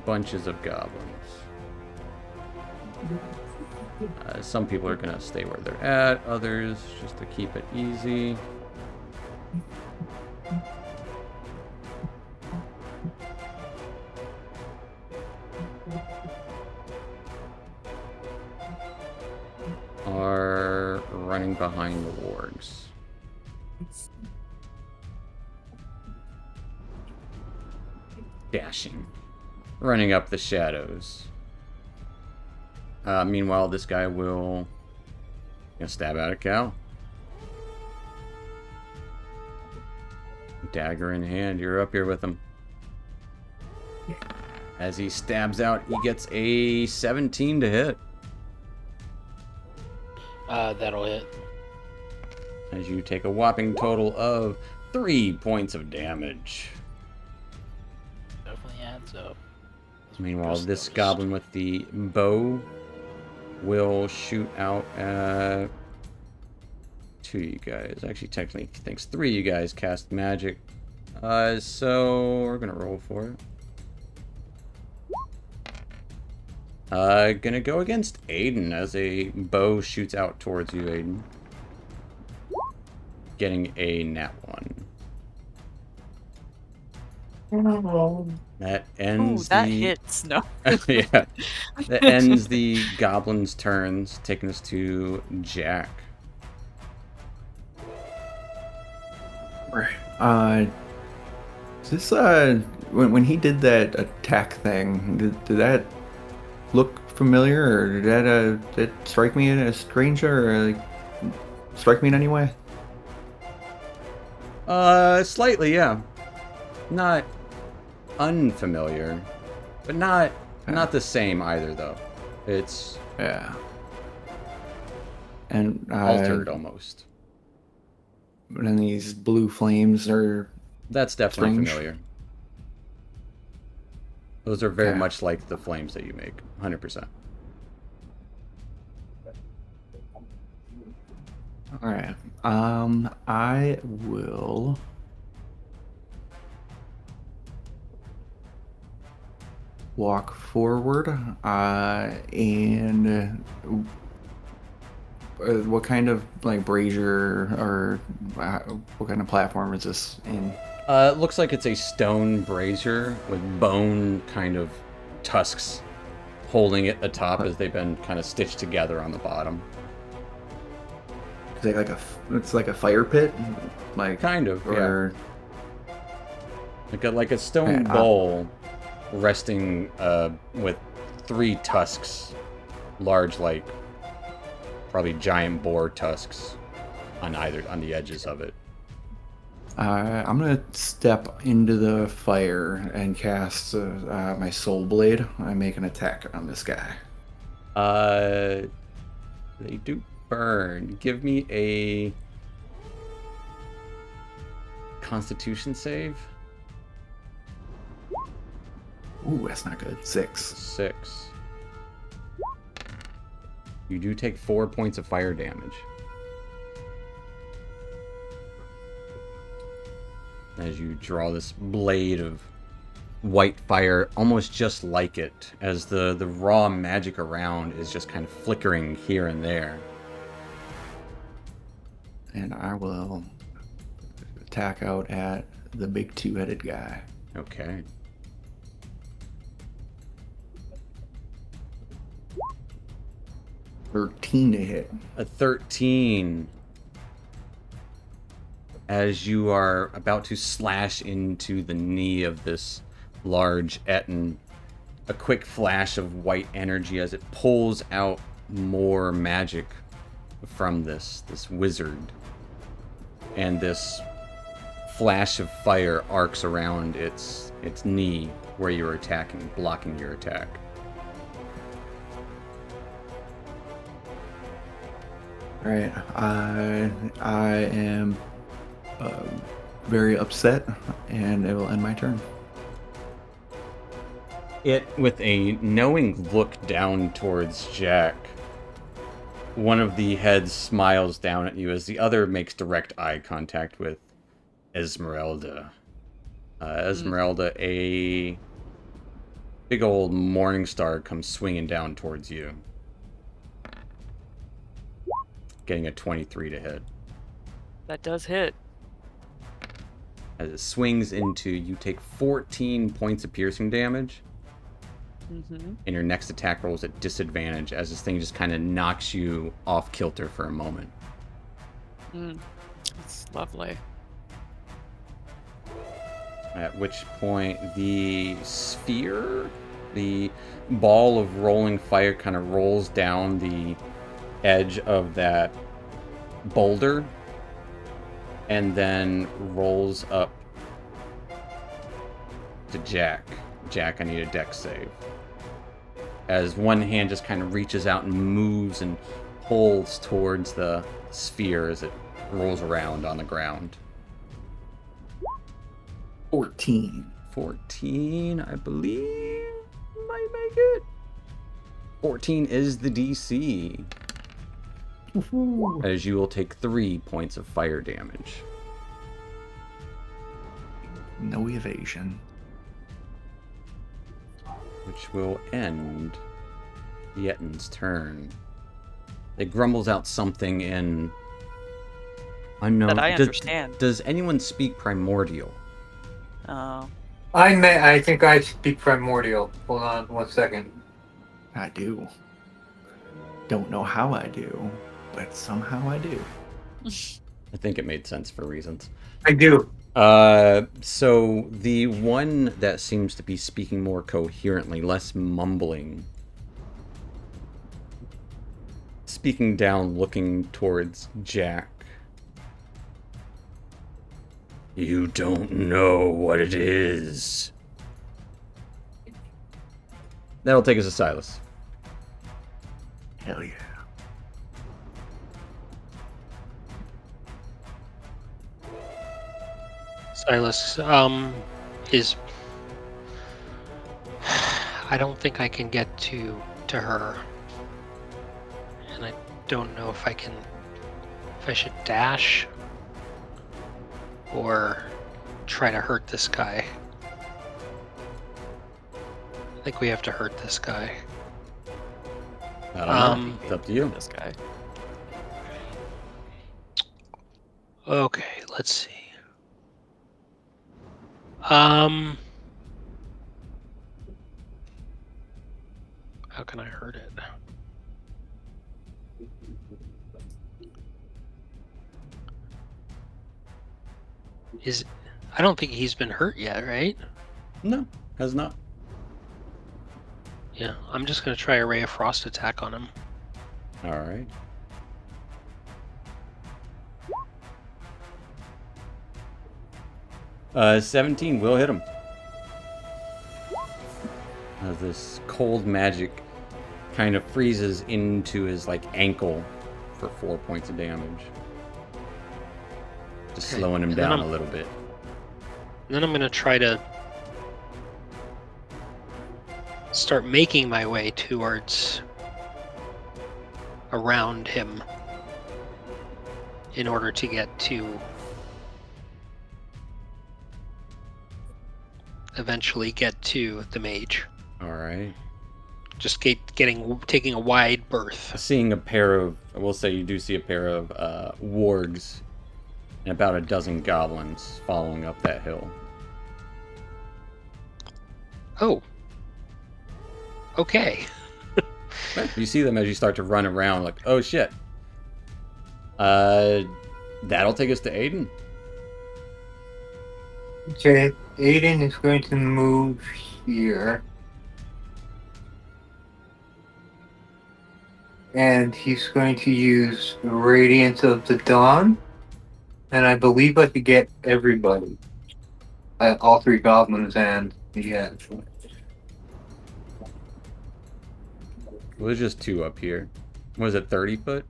Bunches of goblins. Some people are gonna stay where they're at, others just to keep it easy. Are running behind the wargs. Dashing. Running up the shadows. Meanwhile, this guy will Gonna stab out at Cal. Dagger in hand, you're up here with him. As he stabs out, he gets a 17 to hit. That'll hit. As you take a whopping total of 3 points of damage. Definitely adds up. Meanwhile, Just this noticed. goblin with the bow will shoot out at 2 of you guys. Actually, technically, he thinks 3 of you guys cast magic. So we're gonna roll for it. Gonna go against Aiden as a bow shoots out towards you, Aiden. Getting a nat 1. That ends that the... hits. No. yeah. That ends the goblin's turns, taking us to Jack. Right. Is this when he did that attack thing, did that look familiar, or did that strike me as stranger, or like, strike me in any way? Slightly, yeah. Not unfamiliar, but not the same either, though. It's Yeah. And altered almost. And then these blue flames are... That's definitely strange. familiar. Those are very Okay. much like the flames that you make, 100%. All right. I will walk forward. And what kind of like brazier or what kind of platform is this in? It looks like it's a stone brazier with bone kind of tusks holding it atop as they've been kind of stitched together on the bottom. Is it it's like a fire pit, like Kind of, or yeah. Like a stone Okay, bowl resting with 3 tusks, large, like probably giant boar tusks on the edges of it. I'm gonna step into the fire and cast my soul blade. I make an attack on this guy. They do burn. Give me a Constitution save. Ooh, that's not good. 6. 6. You do take 4 points of fire damage. As you draw this blade of white fire, almost just like it, as the raw magic around is just kind of flickering here and there. And I will attack out at the big 2-headed guy. Okay. $13 to hit. A 13. As you are about to slash into the knee of this large Etten, a quick flash of white energy as it pulls out more magic from this wizard. And this flash of fire arcs around its knee where you're attacking, blocking your attack. All right. I am very upset, and it will end my turn. It, with a knowing look down towards Jack, one of the heads smiles down at you as the other makes direct eye contact with Esmeralda. Esmeralda, a big old morning star comes swinging down towards you. Getting a 23 to hit. That does hit. As it swings into, you take 14 points of piercing damage. Mm-hmm. And your next attack rolls at disadvantage as this thing just kind of knocks you off kilter for a moment. That's lovely. At which point the sphere, the ball of rolling fire kind of rolls down the edge of that boulder and then rolls up to Jack. Jack, I need a dex save. As one hand just kind of reaches out and moves and pulls towards the sphere as it rolls around on the ground. 14. 14, I believe, might make it. 14 is the DC. As you will take 3 points of fire damage. No evasion. Which will end Yetin's turn. It grumbles out something in unknown. That I understand. Does anyone speak Primordial? Oh. I think I speak Primordial. Hold on 1 second. I do. Don't know how I do, but somehow I do. I think it made sense for reasons. I do. So the one that seems to be speaking more coherently, less mumbling, speaking down, looking towards Jack. You don't know what it is. That'll take us to Silas. Hell yeah. Silas, is... I don't think I can get to her. And I don't know if I should dash or try to hurt this guy. I think we have to hurt this guy. I don't know. It's up to you. This guy. Okay, let's see. How can I hurt it? I don't think he's been hurt yet, right? No, has not. Yeah, I'm just gonna try a Ray of Frost attack on him. All right. 17 will hit him. As this cold magic kind of freezes into his ankle for 4 points of damage. Just Okay, slowing him and then down a little bit. Then I'm gonna try to start making my way towards around him in order to get to eventually get to the mage. All right. Just taking a wide berth. Seeing a pair of, I will say you do see a pair of wargs and about a dozen goblins following up that hill. Oh. Okay. You see them as you start to run around like, oh shit. That'll take us to Aiden. Okay, Aiden is going to move here. And he's going to use Radiance of the Dawn. And I believe I could get everybody. All 3 goblins and the edge. Well, there's just 2 up here. Was it 30 foot?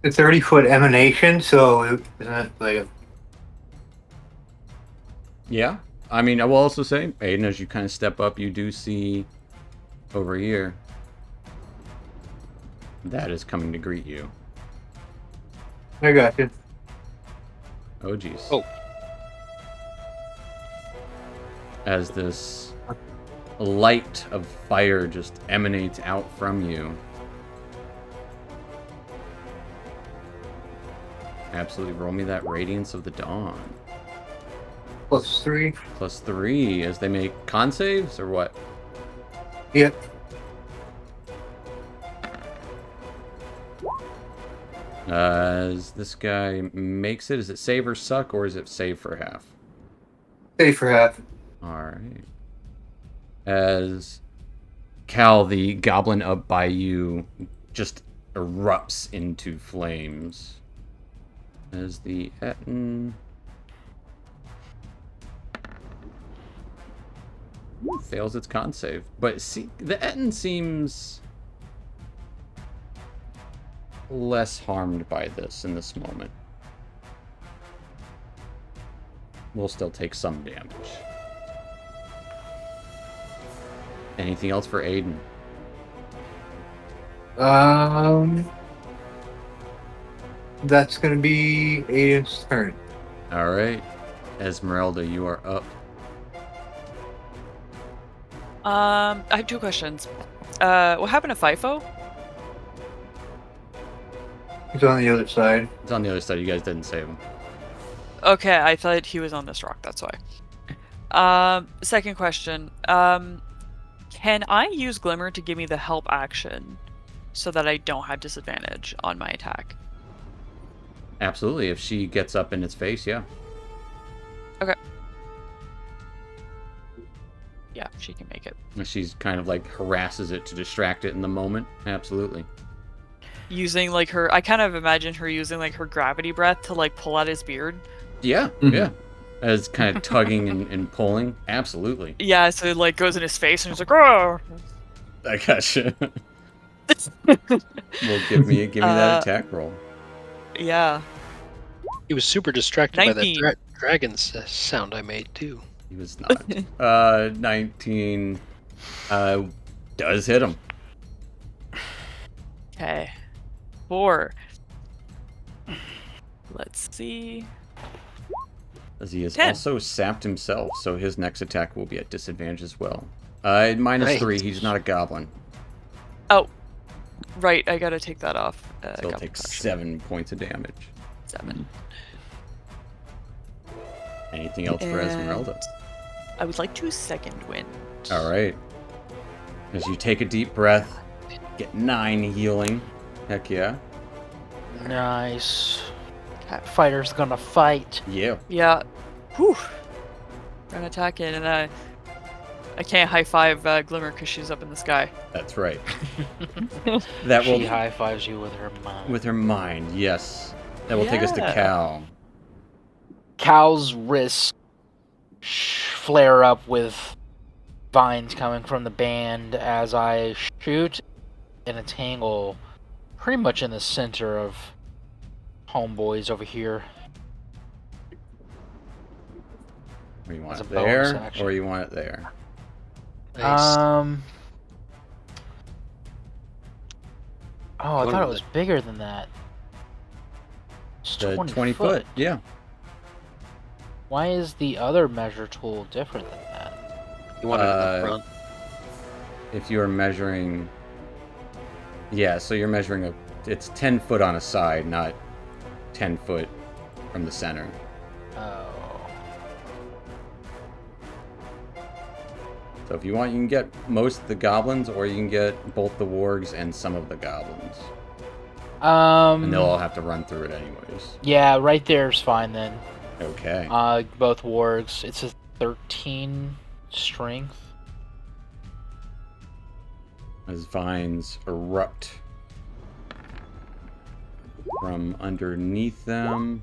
The 30-foot emanation, so isn't it like Yeah. I mean, I will also say, Aiden, as you kind of step up, you do see over here that is coming to greet you. I got you. Oh, jeez. Oh. As this light of fire just emanates out from you. Absolutely. Roll me that Radiance of the Dawn. +3. +3 as they make con saves or what? Yep. As this guy makes it, is it save or suck, or is it save for half? Save for half. Alright. As Cal, the goblin up by you, just erupts into flames. As the Etten fails its con save. But see, the Etten seems less harmed by this in this moment. We'll still take some damage. Anything else for Aiden? That's gonna be Aiden's turn. All right, Esmeralda, you are up. I have 2 questions. What happened to FIFO? He's on the other side. It's on the other side. You guys didn't save him. Okay, I thought he was on this rock, that's why. Second question. Can I use Glimmer to give me the help action so that I don't have disadvantage on my attack? Absolutely. If she gets up in its face, yeah. Okay. Yeah, she can make it. She's kind of like harasses it to distract it in the moment. Absolutely. Using like her, I kind of imagine her using like her gravity breath to like pull out his beard. Yeah, yeah. As kind of tugging and pulling. Absolutely. Yeah, so it like goes in his face and he's like, oh! I gotcha. Well, give me that attack roll. Yeah. He was super distracted 19. by that dragon's sound I made too. He was not. 19 does hit him. Okay. 4. Let's see. As he has 10. also sapped himself, so his next attack will be at disadvantage as well. -3, Nice. he's not a goblin. Oh, right, I gotta take that off. So he'll goblin take protection. 7 points of damage. 7. Anything else for And Esmeralda? I would like to second wind. All right. As you take a deep breath, get 9 healing. Heck yeah. Nice. That fighter's gonna fight. Yeah. Yeah. Whew. Gonna attack it, and I can't high five Glimmer because she's up in the sky. That's right. That will She high fives you with her mind. with her mind. Yes. That will take us to Yeah. Cal. Cal's wrists flare up with vines coming from the band as I shoot in a tangle pretty much in the center of homeboys over here. Or you want As it a bonus there, action. or you want it there. Nice. Oh, I What thought it was was bigger than that. It's The 20 foot. Yeah. Why is the other measure tool different than that? You want it in the front. If you are measuring, yeah, so you're measuring it's 10 foot on a side, not 10 foot from the center. Oh. So if you want, you can get most of the goblins, or you can get both the wargs and some of the goblins. And they'll all have to run through it anyways. Yeah, right there's fine then. Okay. Both wargs. It's a 13 strength. As vines erupt from underneath them.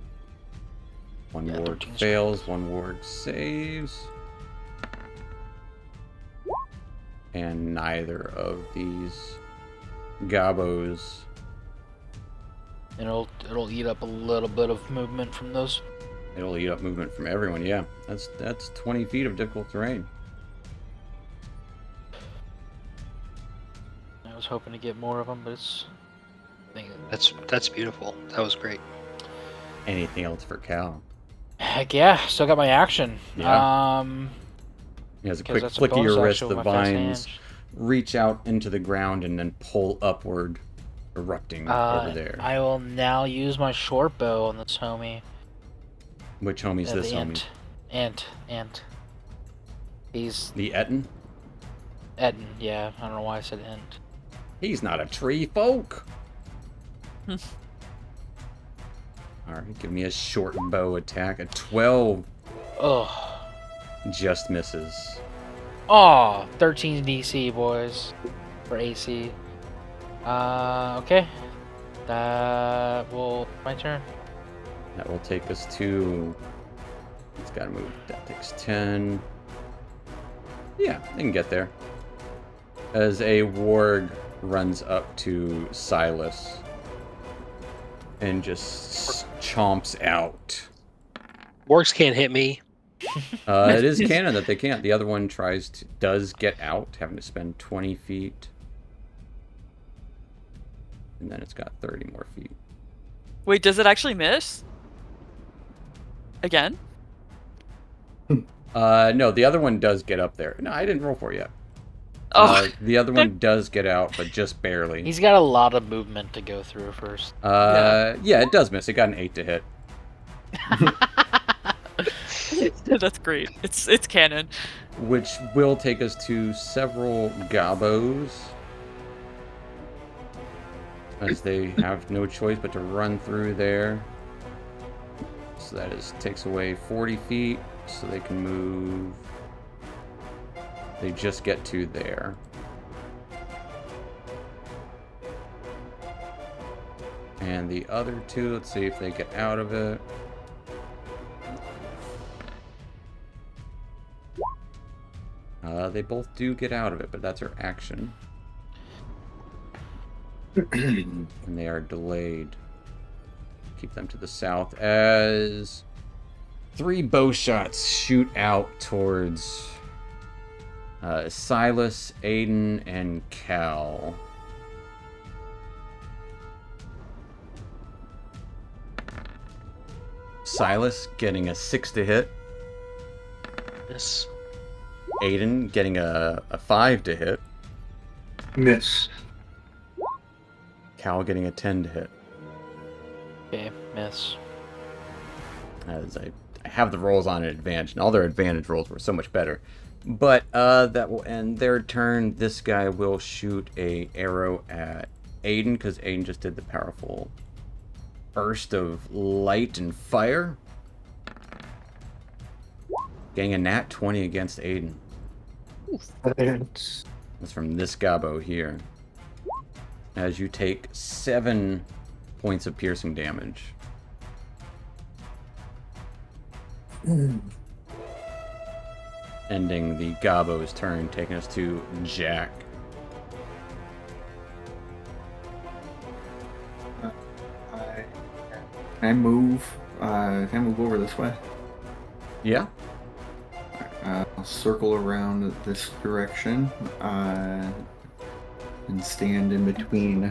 One Yeah, warg 13 fails, one warg saves. And neither of these gobos. And it'll eat up a little bit of movement from those. It'll eat up movement from everyone, yeah. That's 20 feet of difficult terrain. I was hoping to get more of them, but it's. That's beautiful. That was great. Anything else for Cal? Heck yeah! Still got my action. Yeah. He has a 'Cause quick that's a flick of bonus your wrist, action the with my fast vines hand. reach out into the ground and then pull upward, erupting over there. I will now use my short bow on this homie. Which homie's this the homie? Ant. He's The Etten? Etten, yeah. I don't know why I said Ent. He's not a tree folk. Alright, give me a short bow attack. A 12 Ugh. just misses. Oh, 13 DC, boys. For AC. Okay. Well, my turn. That will take us to... It's got to move. That takes 10. Yeah, they can get there. As a warg runs up to Silas and just chomps out. Wargs can't hit me. It is canon that they can't. The other one does get out, having to spend 20 feet. And then it's got 30 more feet. Wait, does it actually miss? Again? No, the other one does get up there. No, I didn't roll for it yet. Oh, The other one does get out, but just barely. He's got a lot of movement to go through first. Yeah, it does miss. It got an 8 to hit. that's great. It's canon. Which will take us to several gobos. As they have no choice but to run through there. So that takes away 40 feet, so they can move. They just get to there. And the other two, let's see if they get out of it. They both do get out of it, but that's their action. And they are delayed. Keep them to the south as 3 bow shots shoot out towards Silas, Aiden, and Cal. Silas getting a 6 to hit. Miss. Aiden getting a 5 to hit. Miss. Cal getting a 10 to hit. Okay, miss. As I have the rolls on an advantage, and all their advantage rolls were so much better. But that will end their turn. This guy will shoot a arrow at Aiden, because Aiden just did the powerful burst of light and fire. Getting a nat 20 against Aiden. That's That's from this gobbo here. As you take 7 points of piercing damage. Ending the gobbo's turn, taking us to Jack. Can I move over this way? Yeah? I'll circle around this direction and stand in between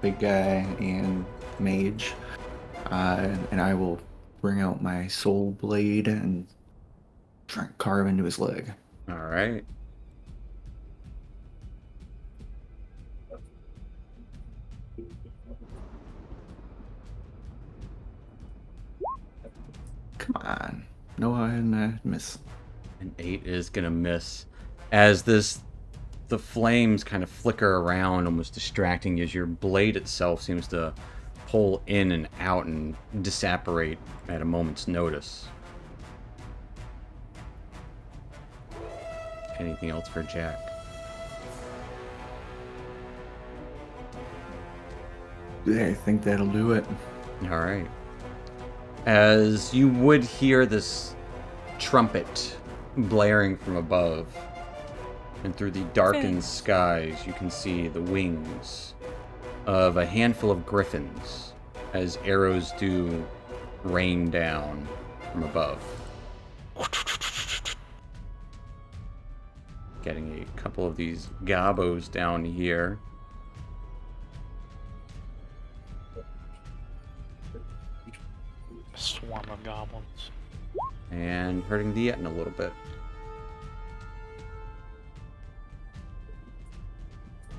big guy and mage, and I will bring out my soul blade and try and carve into his leg. All right. Come on. No, I miss. An 8 is gonna miss. As the flames kind of flicker around, almost distracting you, as your blade itself seems to pull in and out and disapparate at a moment's notice. Anything else for Jack? I think that'll do it. All right. As you would hear this trumpet blaring from above, and through the darkened skies, you can see the wings of a handful of griffins as arrows do rain down from above. Getting a couple of these gobos down here. Swarm of goblins. And hurting the Yetin a little bit.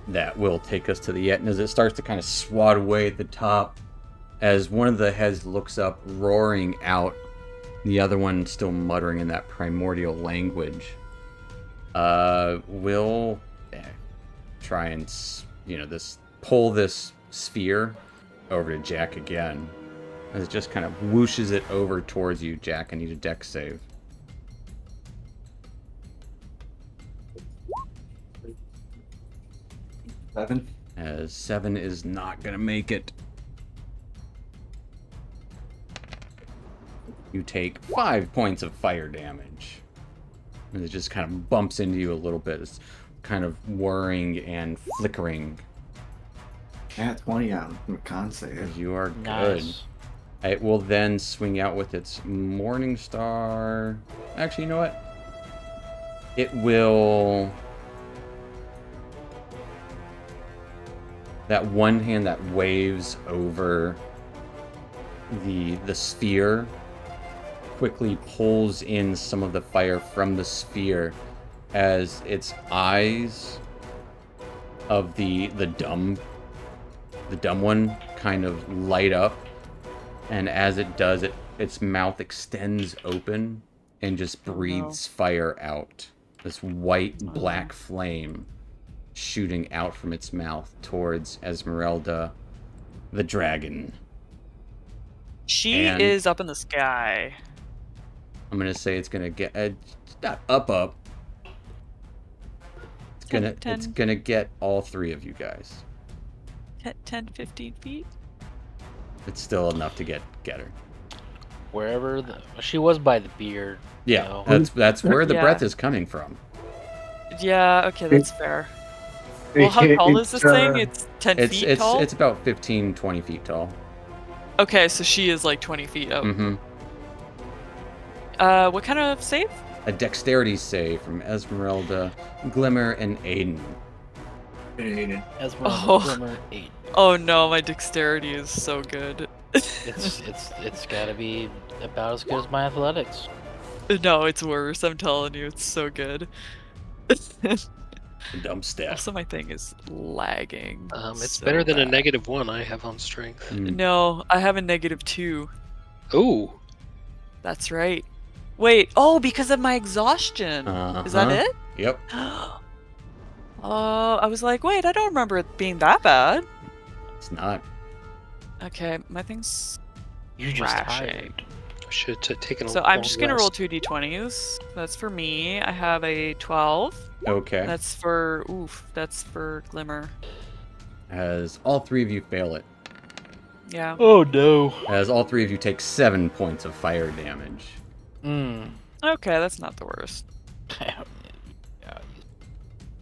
That will take us to the Yetin as it starts to kind of swat away at the top. As one of the heads looks up, roaring out. The other one still muttering in that primordial language. Will try and, pull this sphere over to Jack again. As it just kind of whooshes it over towards you, Jack. I need a dex save. As 7 is not gonna make it. You take 5 points of fire damage. And it just kind of bumps into you a little bit. It's kind of whirring and flickering. At 20 on con save. You are good. Nice. It will then swing out with its Morning Star. Actually, you know what? It will... That one hand that waves over the sphere quickly pulls in some of the fire from the sphere as its eyes of the dumb one kind of light up, and as it does, its mouth extends open and just breathes fire out. This white black flame shooting out from its mouth towards Esmeralda, the dragon. She And- is up in the sky. I'm gonna say it's gonna get not up. It's gonna get all 3 of you guys. 10, 15 feet? It's still enough to get her. Wherever she was by the beard. Yeah, you know. that's where the Yeah. breath is coming from. Yeah, okay, that's fair. Well, how tall is this thing? It's 10 feet tall? It's about 15, 20 feet tall. Okay, so she is like 20 feet up. Mm-hmm. What kind of save? A dexterity save from Esmeralda, Glimmer, and Aiden. Esmeralda, Oh. Glimmer, 8. Oh no, my dexterity is so good. It's gotta be about as good as my athletics. No, it's worse. I'm telling you, it's so good. Dumb stat. Also, my thing is lagging. It's so better than a bad. -1 I have on strength. Mm. No, I have a -2. Ooh. That's right. Wait, oh, because of my exhaustion. Is that Uh-huh. it? Yep. Oh, I was like, wait, I don't remember it being that bad. It's not. Okay, my thing's You're just crashing. tired. I should have taken a So I'm long just gonna roll rest. 2 d20s. That's for me. I have a 12. Okay. That's for Glimmer. As all 3 of you fail it. Yeah. Oh no. As all 3 of you take 7 points of fire damage. Okay, that's not the worst. Yeah,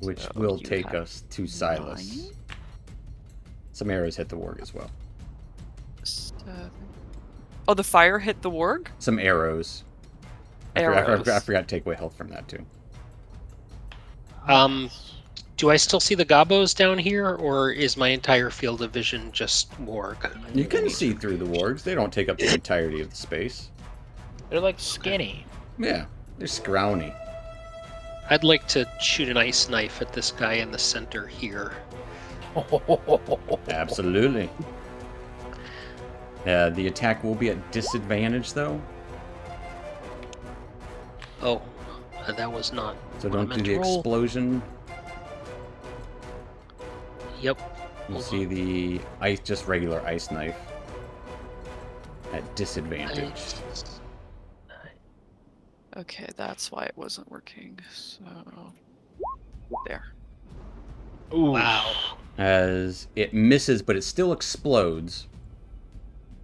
Which So will you take have us to Silas. 9. Some arrows hit the warg as well. 7. Oh, the fire hit the warg? Some arrows. Arrows. I forgot to take away health from that too. Do I still see the gobos down here, or is my entire field of vision just warg? You can see through the wargs. They don't take up the entirety of the space. They're like skinny. Yeah, they're scrawny. I'd like to shoot an ice knife at this guy in the center here. Absolutely. The attack will be at disadvantage though, Oh, that was not. so what I don't do meant the to roll. explosion. Yep. You Hold see on. the ice, just regular ice knife at disadvantage. Nice. Okay, that's why it wasn't working. So there. Ooh. Wow. As it misses, but it still explodes.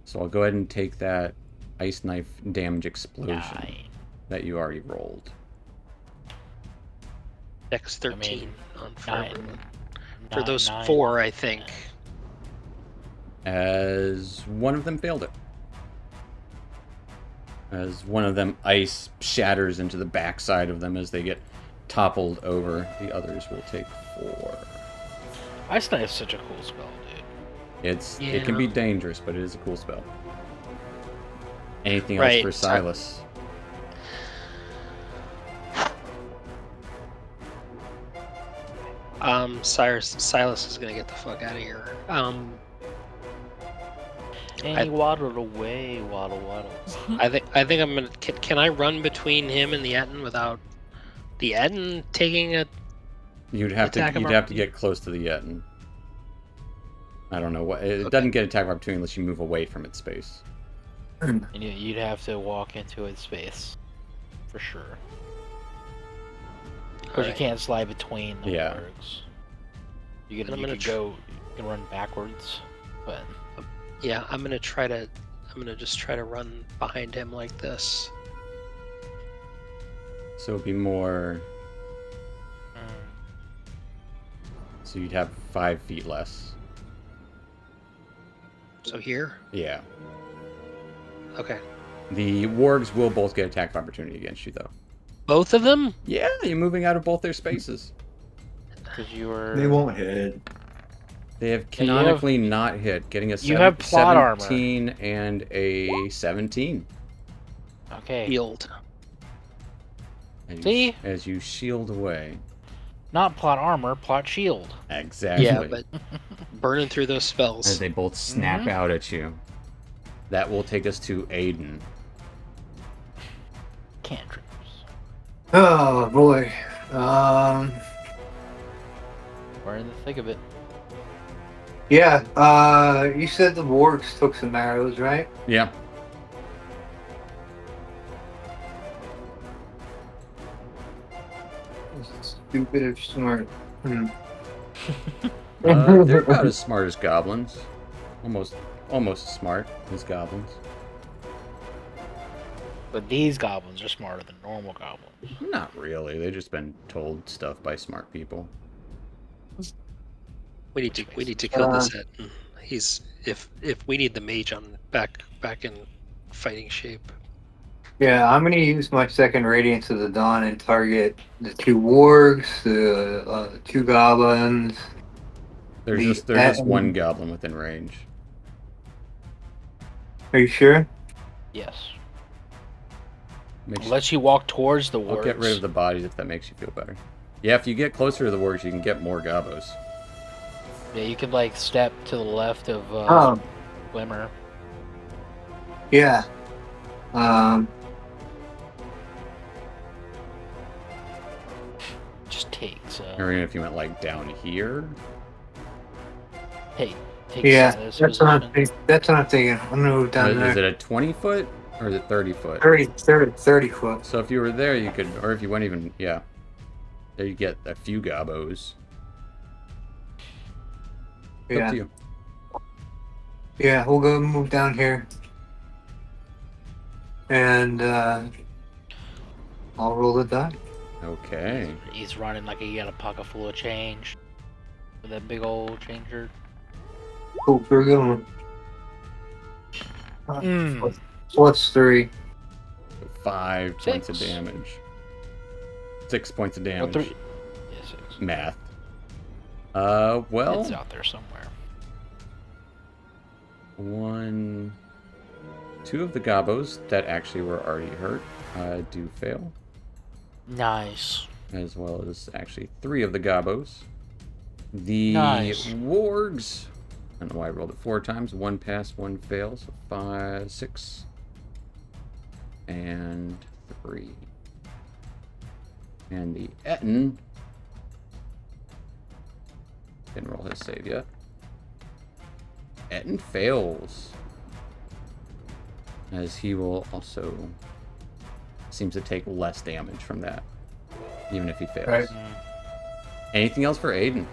So I'll go ahead and take that ice knife damage explosion 9. that you already rolled. Dex 13 on for everyone. For those 9. 4, I think. As one of them failed it. As one of them ice shatters into the backside of them as they get toppled over, the others will take 4. Ice Knife is such a cool spell, dude. It can be Yeah. dangerous, but it is a cool spell. Anything else Right. for Silas? Silas is gonna get the fuck out of here. And I- he waddled away, waddle. I think I'm gonna. Can I run between him and the Etten without the Etten taking a? You'd have Attack to of get close to the Yetin. I don't know what it Okay. doesn't get attack of opportunity unless you move away from its space. And you'd have to walk into its space. For sure. Because you Alright. can't slide between the Yeah. orgs. You And I'm could gonna go can run backwards, but Yeah, I'm gonna just try to run behind him like this. So it'd be more. So you'd have 5 feet less. So here? Yeah. Okay. The wargs will both get attack of opportunity against you, though. Both of them? Yeah, you're moving out of both their spaces. because you were. They won't hit. They have Yeah, canonically not hit, getting a you have plot armor. 17 and a 17. Okay. Healed. See? As you shield away. Not plot armor, plot shield. Exactly. Yeah, but burning through those spells. As they both snap out at you. That will take us to Aiden. Cantrips. Oh boy. We're in the thick of it. Yeah. You said the wargs took some arrows, right? Yeah. Stupid or smart? They're about as smart as goblins. Almost as smart as goblins. But these goblins are smarter than normal goblins. Not really. They've just been told stuff by smart people. We need to kill this hit. He's if we need the mage on back in fighting shape. Yeah, I'm gonna use my second Radiance of the Dawn and target the 2 wargs, the 2 goblins. There's just one goblin within range. Are you sure? Yes. Makes- Unless you walk towards the wargs. I'll get rid of the bodies if that makes you feel better. Yeah, if you get closer to the wargs, you can get more gobos. Yeah, you could like step to the left of Glimmer. Yeah. Just takes. Or even if you went like down here. Takes Yeah. this That's what I'm position. thinking. That's what I'm thinking. I'm gonna move down Is there. it a 20 foot or is it 30 foot? 30 foot. So if you were there, you could, or if you went even, yeah. There you get a few gobos. Up Yeah. to you. Yeah, we'll go move down here. And I'll roll the die. Okay. He's running like he got a pocket full of change. With that big old changer. Cool, we're going. What's 3? 5 points of 6. damage. 6 points of Oh, damage. 3. Yeah, 6. Math. Well, It's out there somewhere. 2 of the gobos that actually were already hurt do fail, Nice. as well as actually 3 of the gobos. The Nice. wargs, I don't know why I rolled it 4 times. 1 pass, 1 fail, so 5, 6, and 3. And the Etten didn't roll his save yet. Etten fails, as he will also seems to take less damage from that, even if he fails. Right. Anything else for Aiden?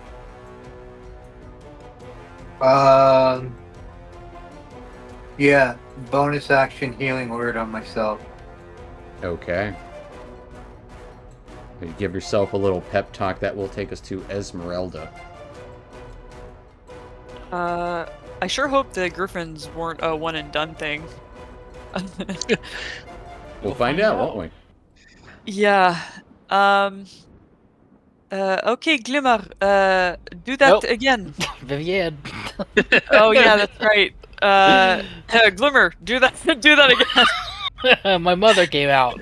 Yeah, bonus action healing word on myself. Okay. You give yourself a little pep talk. That will take us to Esmeralda. I sure hope the griffins weren't a one and done thing. We'll find out, won't we? Yeah. Okay, Glimmer. Do that Nope. again. Vivian. Oh yeah, that's right. Glimmer, do that. Do that again. My mother came out.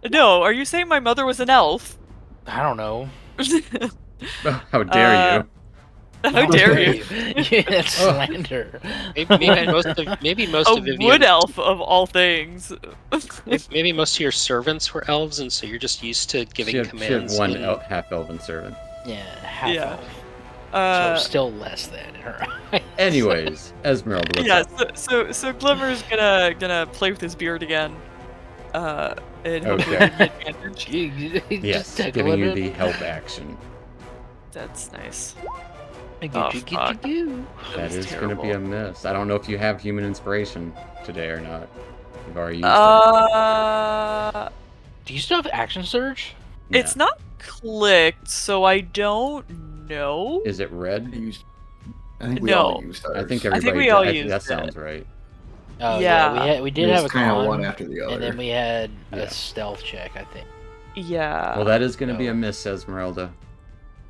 No, are you saying my mother was an elf? I don't know. How dare you? How dare you? Yeah, that's slander. Maybe most A of Vivian, wood elf of all things. maybe most of your servants were elves, and so you're just used to giving She had commands. one in- half-elven servant. Yeah, half Yeah. elf. So still less than in her eyes. Anyways, Esmeralda, what's Yeah, up? so Glimmer's gonna play with his beard again. And hopefully Okay. give me advantage. You Yes, just take a giving you little the bit. help action. That's nice. That That was is going to be a terrible. miss. I don't know if you have human inspiration today or not. You've already used Do you still have action surge? it. It's not clicked, so I don't know. Is it red? I think we all No. used ours. I think think everybody we all did. used that it. sounds right. Oh Yeah. we did It was have a kind of con, one after the other. and then we had Yeah. a stealth check, I think. Yeah. Well, that is going to be a no. miss, Esmeralda.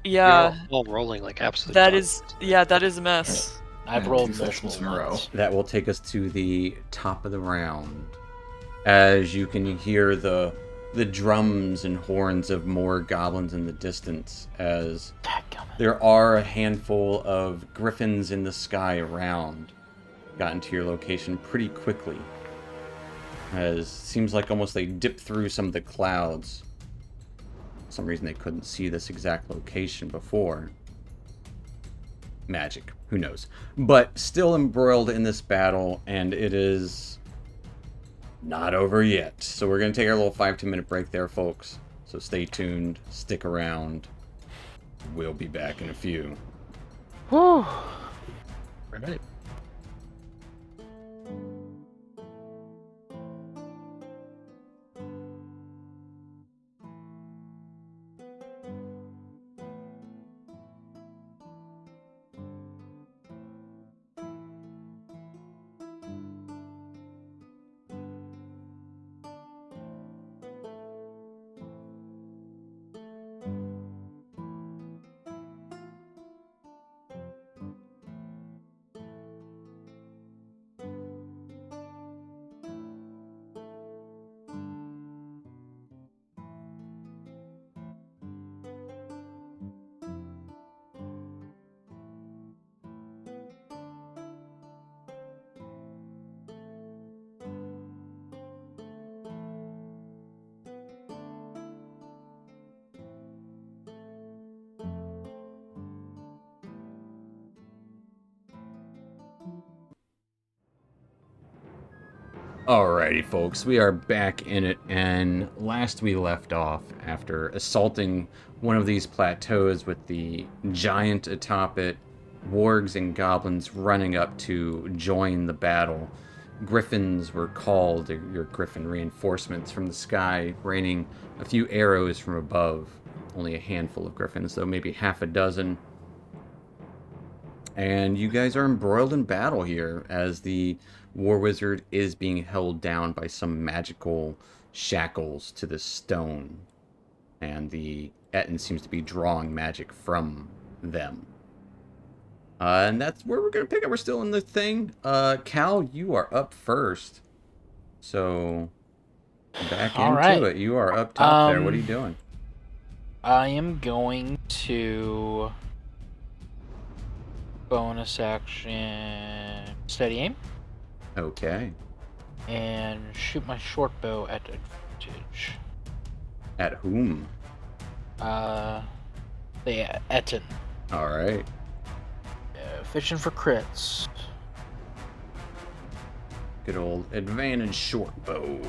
Yeah. You're all rolling like absolute. That dogs. is. Yeah, that is a miss. I've Yeah, rolled 2 sessions multiple in a row. ones. That will take us to the top of the round. As you can hear the drums and horns of more goblins in the distance, as there are a handful of griffins in the sky around. Got into your location pretty quickly. As seems like almost they dipped through some of the clouds. For some reason they couldn't see this exact location before. Magic, who knows? But still embroiled in this battle, and it is not over yet. So we're going to take our little 5-10 minute break there, folks. So stay tuned, stick around. We'll be back in a few. Whew. Right. Alrighty, folks, we are back in it, and last we left off, after assaulting one of these plateaus with the giant atop it, wargs and goblins running up to join the battle, griffins were called, your griffin reinforcements from the sky, raining a few arrows from above. Only a handful of griffins, though maybe half a dozen. And you guys are embroiled in battle here, as the War Wizard is being held down by some magical shackles to the stone. And the Etten seems to be drawing magic from them. And that's where we're going to pick up. We're still in the thing. Cal, you are up first. So, back All into right. it. You are up top there. What are you doing? I am going to bonus action steady aim Okay. and shoot my short bow at advantage. At whom? The Etten. Alright. Fishing for crits. Good old advantage short bow.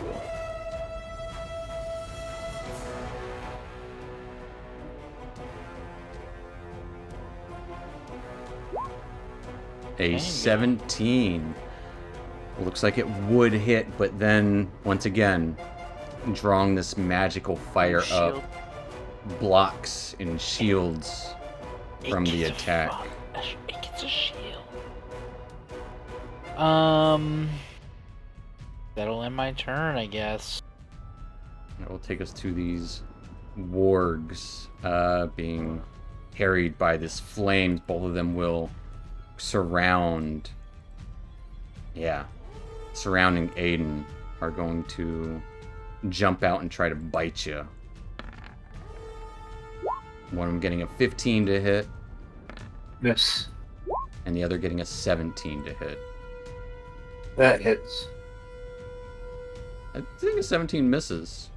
A 17. Looks like it would hit, but then, once again, drawing this magical fire up, blocks and shields from the attack. It gets a shield. That'll end my turn, I guess. That will take us to these wargs being harried by this flames. Both of them will surrounding Aiden, are going to jump out and try to bite you. One of them getting a 15 to hit, Miss. and the other getting a 17 to hit. That hits. I think a 17 misses.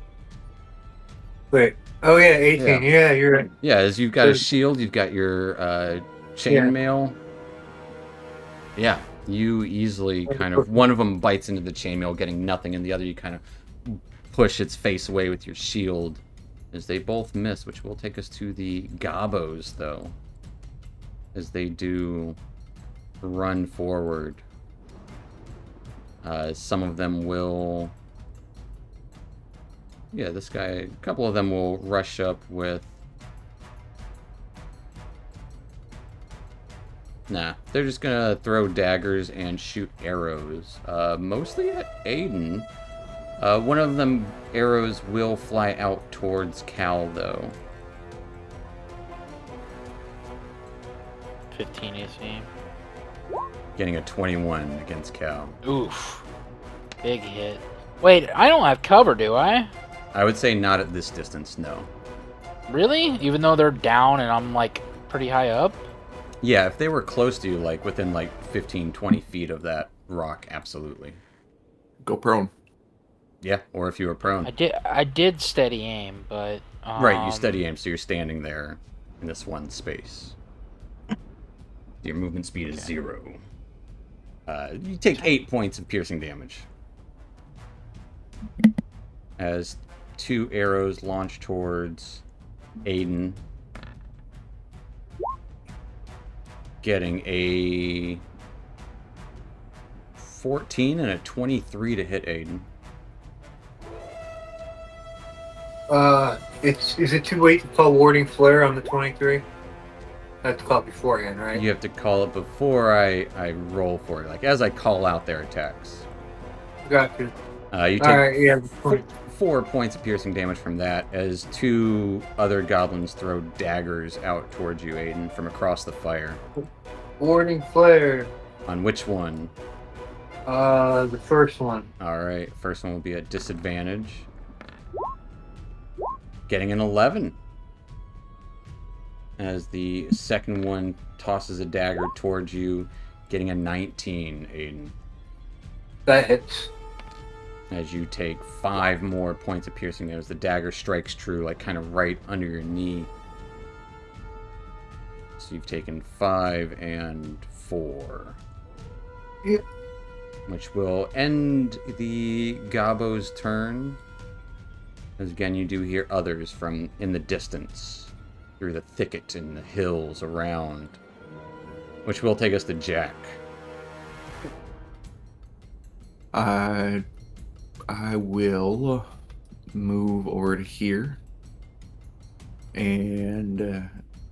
Wait. Oh yeah, 18. Yeah, you're right. Yeah, as you've got a So- shield, you've got your chainmail. Yeah, you easily kind of, one of them bites into the chainmail, getting nothing, and the other you kind of push its face away with your shield. as they both miss, which will take us to the Gobos, though, as they do run forward. Some of them will... Yeah, this guy... A couple of them will rush up with... Nah, they're just gonna throw daggers and shoot arrows. Mostly at Aiden. One of them arrows will fly out towards Cal, though. 15, you see. Getting a 21 against Cal. Oof. Big hit. Wait, I don't have cover, do I? I would say not at this distance, no. Really? Even though they're down and I'm, like, pretty high up? Yeah, if they were close to you, like within like 15, 20 feet of that rock, absolutely. Go prone. Yeah, or if you were prone. I did steady aim, but... Right, you steady aim, so you're standing there in this one space. Your movement speed is 0. You take 8 points of piercing damage. As 2 arrows launch towards Aiden. Getting a 14 and a 23 to hit Aiden. Is it too late to call Warding Flare on the 23? I have to call it beforehand, right? You have to call it before I roll for it. Like, as I call out their attacks. Got you. You take Alright, yeah. 4 points of piercing damage from that, as 2 other goblins throw daggers out towards you, Aiden, from across the fire. Warding Flare. On which one? The first one. Alright, first one will be at disadvantage. Getting an 11. As the second one tosses a dagger towards you, getting a 19, Aiden. That hits. As you take 5 more points of piercing damage, the dagger strikes true, like kind of right under your knee. So you've taken 5 and 4. Yep. Which will end the Gabo's turn. As again, you do hear others from in the distance, through the thicket and the hills around. Which will take us to Jack. I will move over to here. And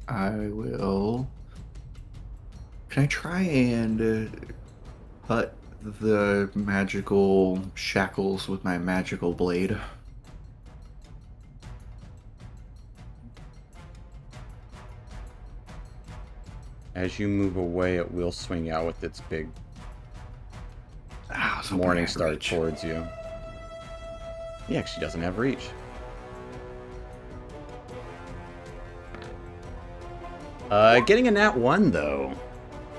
I will... Can I try and cut the magical shackles with my magical blade? As you move away, it will swing out with its big morning star towards you. He actually doesn't have reach. Getting a nat 1, though.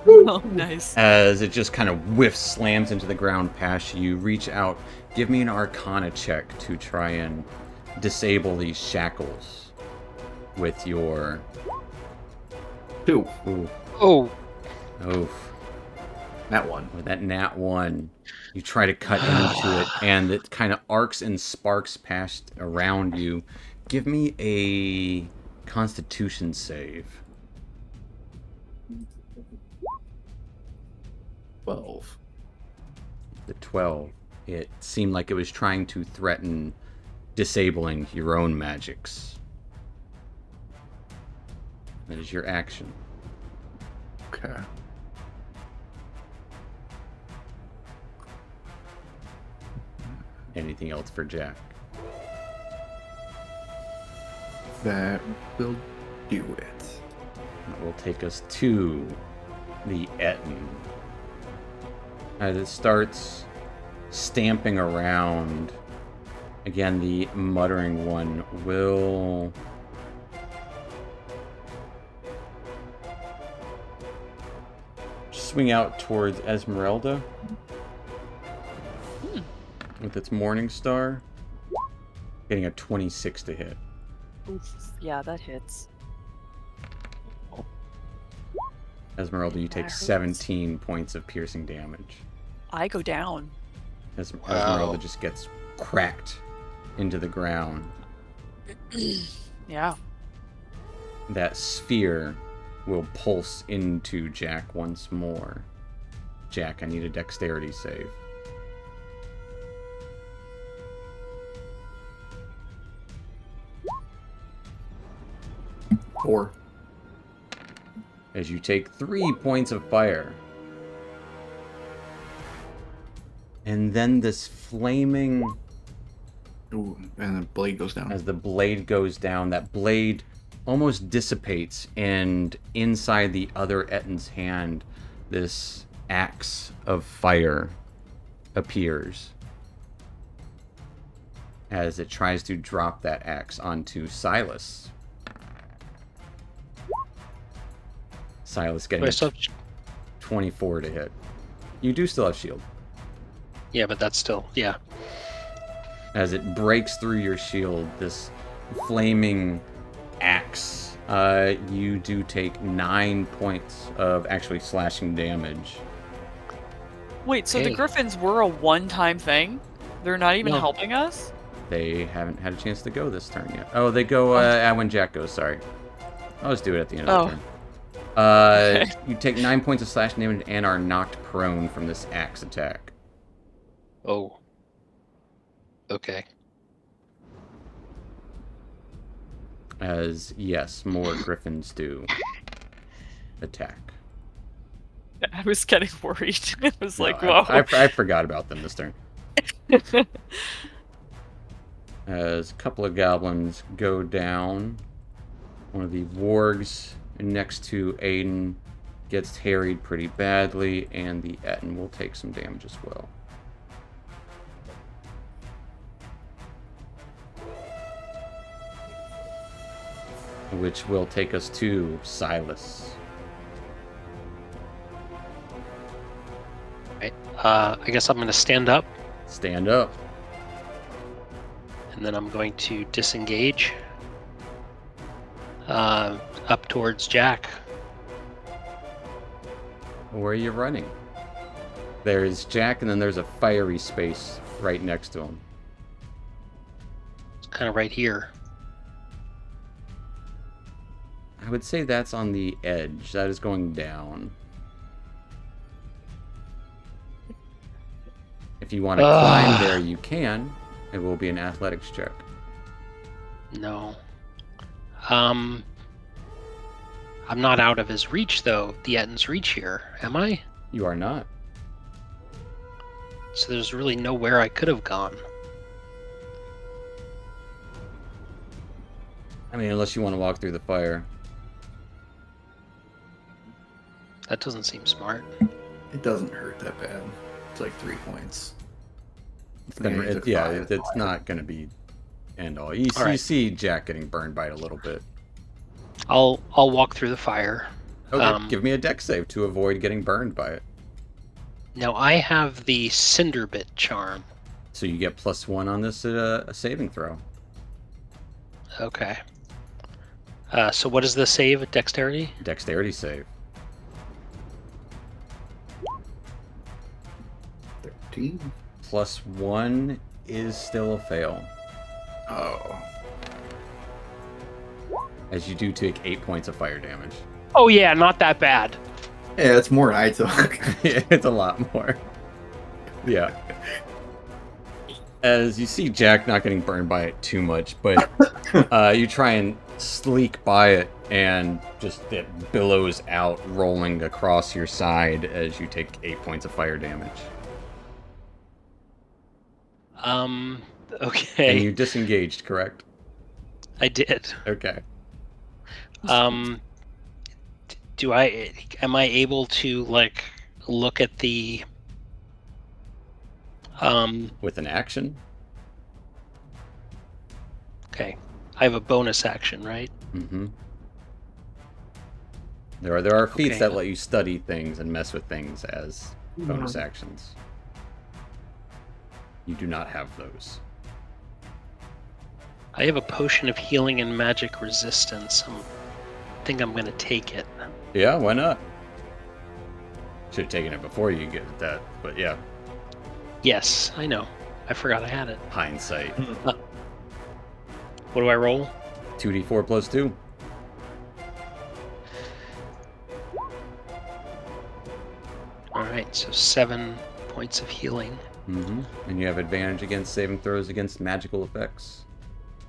Oh, nice. As it just kind of whiffs, slams into the ground past you. Reach out. Give me an Arcana check to try and disable these shackles with your... 2. Ooh. Oh. Oof. That one. With that nat 1, you try to cut into it, and it kind of arcs and sparks past around you. Give me a Constitution save. 12. The 12. It seemed like it was trying to threaten disabling your own magics. That is your action. Okay. Anything else for Jack? That will do it. That will take us to the Etten. As it starts stamping around, again, the muttering one will... swing out towards Esmeralda with its Morning Star, getting a 26 to hit. Oof. Yeah, that hits. Esmeralda, you take That hurts. 17 points of piercing damage. I go down. Esmeralda just gets cracked into the ground. Yeah. That sphere will pulse into Jack once more. Jack, I need a dexterity save. Four. As you take 3 points of fire. And then this flaming... Ooh, and the blade goes down. As the blade goes down, that blade almost dissipates, and inside the other Ettin's hand, this axe of fire appears. As it tries to drop that axe onto Silas. Silas getting 24 to hit. You do still have shield. Yeah, but that's still, yeah. As it breaks through your shield, this flaming axe, you do take 9 points of actually slashing damage. Wait, so the Hey. griffins were a one-time thing? They're not even No. helping us? They haven't had a chance to go this turn yet. Oh, they go when Jack goes, sorry. I'll just do it at the end of the turn. Okay. You take 9 points of slashing damage and are knocked prone from this axe attack. Oh. Okay. As, yes, more griffins do attack. I was getting worried. I was like, No, whoa. I forgot about them this turn. As a couple of goblins go down, one of the wargs next to Aiden gets harried pretty badly, and the Ettin will take some damage as well. Which will take us to Silas. Right. I guess I'm going to stand up, Stand up. and then I'm going to disengage up towards Jack. Where are you running? There's Jack, and then there's a fiery space right next to him. It's kind of right here. I would say that's on the edge. That is going down. If you want to climb there, you can. It will be an athletics check. No. I'm not out of his reach, though. The Ettin's reach here, am I? You are not. So there's really nowhere I could have gone. I mean, unless you want to walk through the fire. That doesn't seem smart. It doesn't hurt that bad. It's like 3 points. It's gonna, Yeah, you took yeah, five. it's not going to be end all. You, All right. you see Jack getting burned by it a little bit. I'll walk through the fire. Okay, give me a dex save to avoid getting burned by it. Now I have the Cinderbit charm. So you get +1 on this a saving throw. Okay. So what is the save? Dexterity? Dexterity save. 13. +1 is still a fail. Oh. As you do take 8 points of fire damage. Oh yeah, not that bad. Yeah, that's more than I took. It's a lot more. Yeah. As you see Jack not getting burned by it too much, but you try and sleek by it, and just it billows out, rolling across your side as you take 8 points of fire damage. Okay. And you disengaged, correct? I did. Okay. Am I able to like look at the With an action? okay. I have a bonus action, right? Mm-hmm. There are feats Okay. that let you study things and mess with things as bonus actions. You do not have those. I have a potion of healing and magic resistance. I think I'm gonna take it. Yeah, why not? Should have taken it before you get that, but yeah, Yes, I know. I forgot I had it. hindsight. What do I roll? 2d4 plus 2. Alright, so 7 points of healing. Mm-hmm. And you have advantage against saving throws against magical effects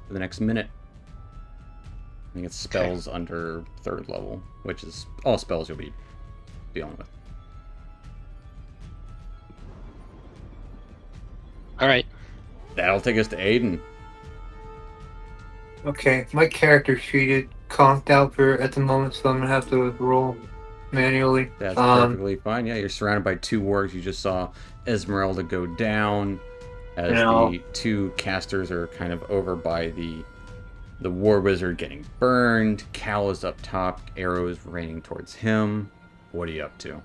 for the next minute. I think it's spells under 3rd level, which is all spells you'll be dealing with. Alright. That'll take us to Aiden. Okay, my character sheet conked out for at the moment, so I'm gonna have to roll manually. That's perfectly fine. Yeah, you're surrounded by 2 wargs. You just saw Esmeralda go down as the 2 casters are kind of over by the war wizard getting burned. Cal is up top, arrows raining towards him. What are you up to?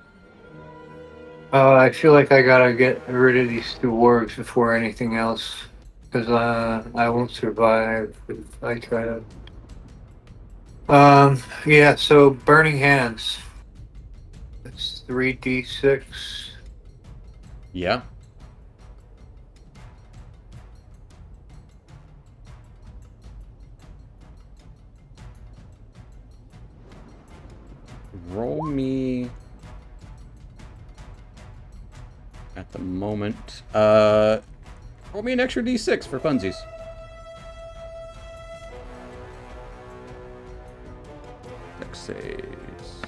I feel like I gotta get rid of these 2 wargs before anything else, because I won't survive if I try to. Yeah. So burning hands. It's 3d6. Yeah. Roll me at the moment. Roll me an extra d6 for funsies. Dex saves.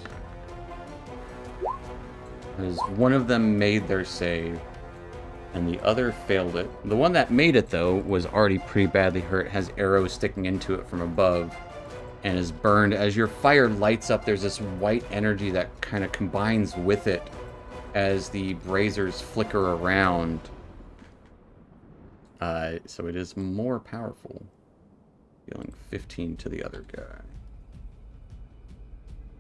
As one of them made their save, and the other failed it. The one that made it, though, was already pretty badly hurt, has arrows sticking into it from above, and is burned. As your fire lights up, there's this white energy that kind of combines with it as the braziers flicker around. So it is more powerful. Dealing 15 to the other guy.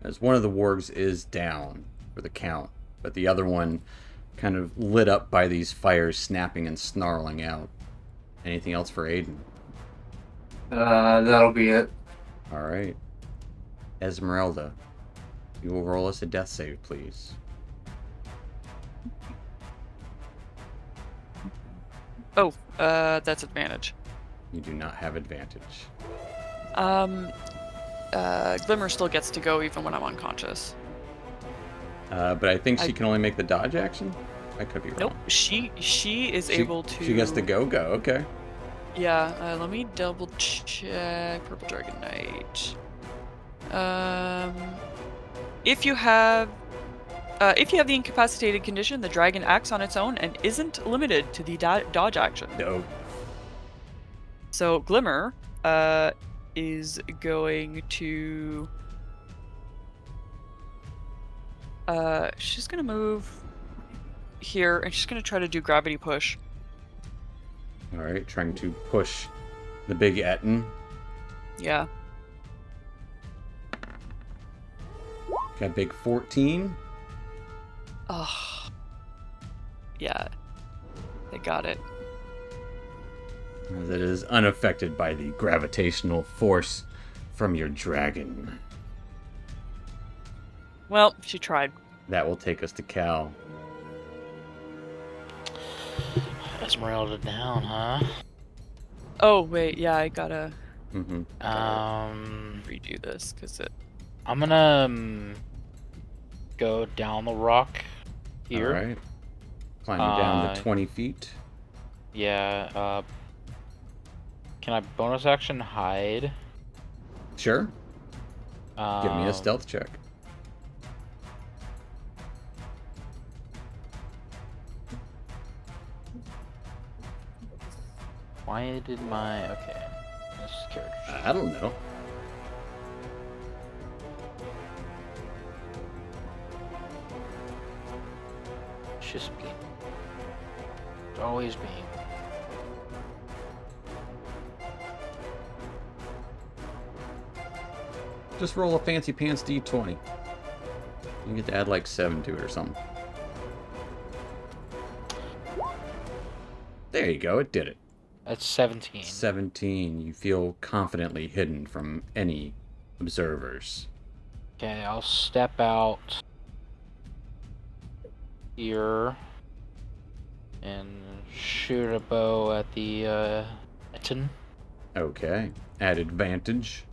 As one of the wargs is down for the count, but the other one kind of lit up by these fires snapping and snarling out. Anything else for Aiden? That'll be it. Alright. Esmeralda, you will roll us a death save, please. Oh, that's advantage. You do not have advantage. Glimmer still gets to go even when I'm unconscious. But I think she can only make the dodge action? I could be wrong. Nope, she is able to... She gets to go, okay. Yeah, let me double check Purple Dragon Knight. If you have the incapacitated condition, the dragon acts on its own and isn't limited to the dodge action. No. So Glimmer is going to... she's gonna move here, and she's gonna try to do gravity push. Alright, trying to push the big Etten. Yeah. Got big 14. Oh. Yeah. They got it. As it is unaffected by the gravitational force from your dragon. Well, she tried. That will take us to Cal. Esmeralda down, huh? Oh, wait, yeah, I gotta Um, redo this, because it... I'm gonna go down the rock here. Alright. Climbing down to 20 feet. Yeah, can I bonus action hide? Sure. Give me a stealth check. Why did my... Okay. This character... I don't know. It's just me. It's always me. Just roll a fancy pants d20. You get to add like 7 to it or something. There you go, it did it. That's 17. 17. You feel confidently hidden from any observers. Okay, I'll step out here and shoot a bow at the Etten. Okay. At advantage.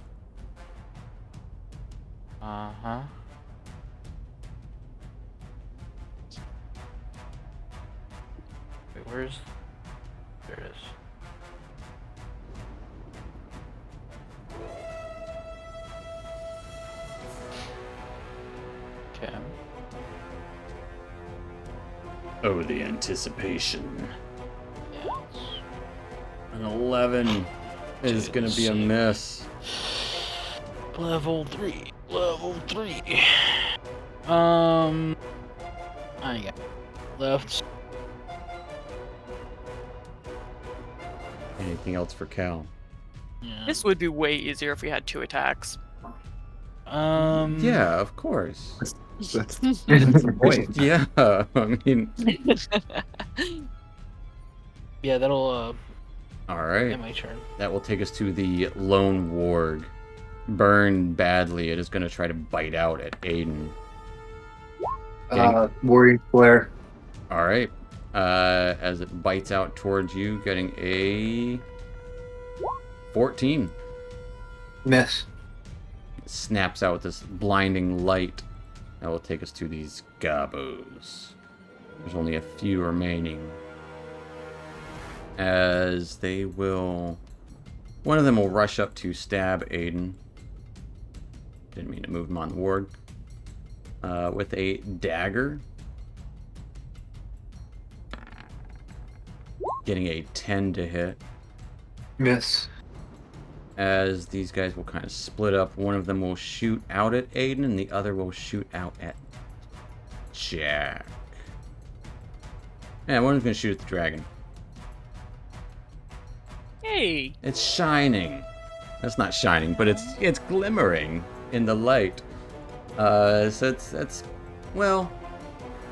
Uh-huh. Wait, where's... There it is. Okay. Oh, the anticipation. Yeah. An 11 is going to be a miss. Level 3. Level 3. I got left. Anything else for Cal? Yeah. This would be way easier if we had 2 attacks. Yeah, of course. That's the point. Yeah, I mean... Yeah, that'll Alright. end my turn. That will take us to the lone warg. Burned badly. It is going to try to bite out at Aiden. Warrior Flare. Alright. As it bites out towards you, getting a 14. Miss. It snaps out with this blinding light. That will take us to these gobos. There's only a few remaining. As they will... One of them will rush up to stab Aiden. Didn't mean to move him on the ward. With a dagger. Getting a 10 to hit. Miss. As these guys will kind of split up. One of them will shoot out at Aiden, and the other will shoot out at Jack. And one is going to shoot at the dragon. Hey! It's shining. That's not shining, but it's glimmering in the light. So it's well,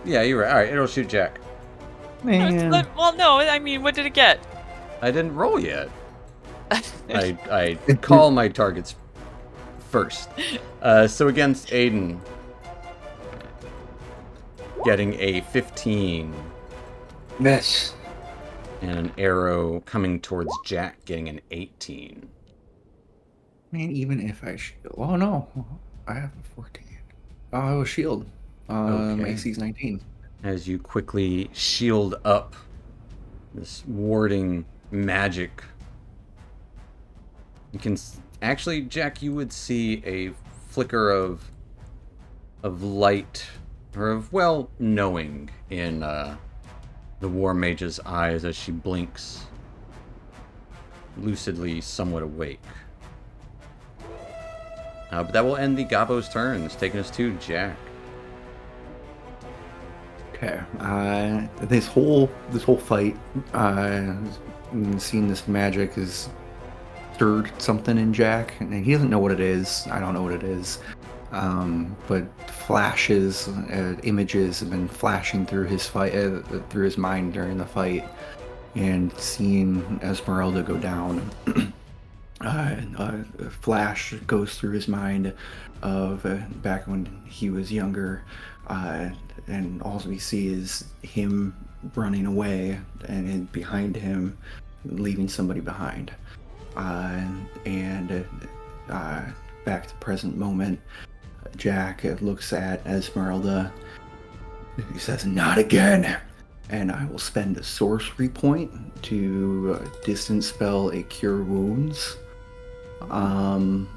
yeah, you're right. All right, it'll shoot Jack. Man. Well, no, I mean, what did it get? I didn't roll yet. I call my targets first. So against Aiden, getting a 15. Miss. And an arrow coming towards Jack, getting an 18. Man, even if I shield. Oh, no. I have a 14. Oh, I was shield. My Okay. AC's 19. As you quickly shield up this warding magic. You can actually, Jack, you would see a flicker of light, or of, well, knowing in the War Mage's eyes as she blinks, lucidly somewhat awake. But that will end the Gabo's turn. It's taking us to Jack. Okay. This whole fight, seeing this magic has stirred something in Jack, and he doesn't know what it is. I don't know what it is. But flashes, images have been flashing through his fight, through his mind during the fight, and seeing Esmeralda go down. A flash goes through his mind of back when he was younger, and all we see is him running away, and behind him, leaving somebody behind. And back to present moment, Jack looks at Esmeralda. He says, "Not again!" And I will spend a sorcery point to distance spell a Cure Wounds. And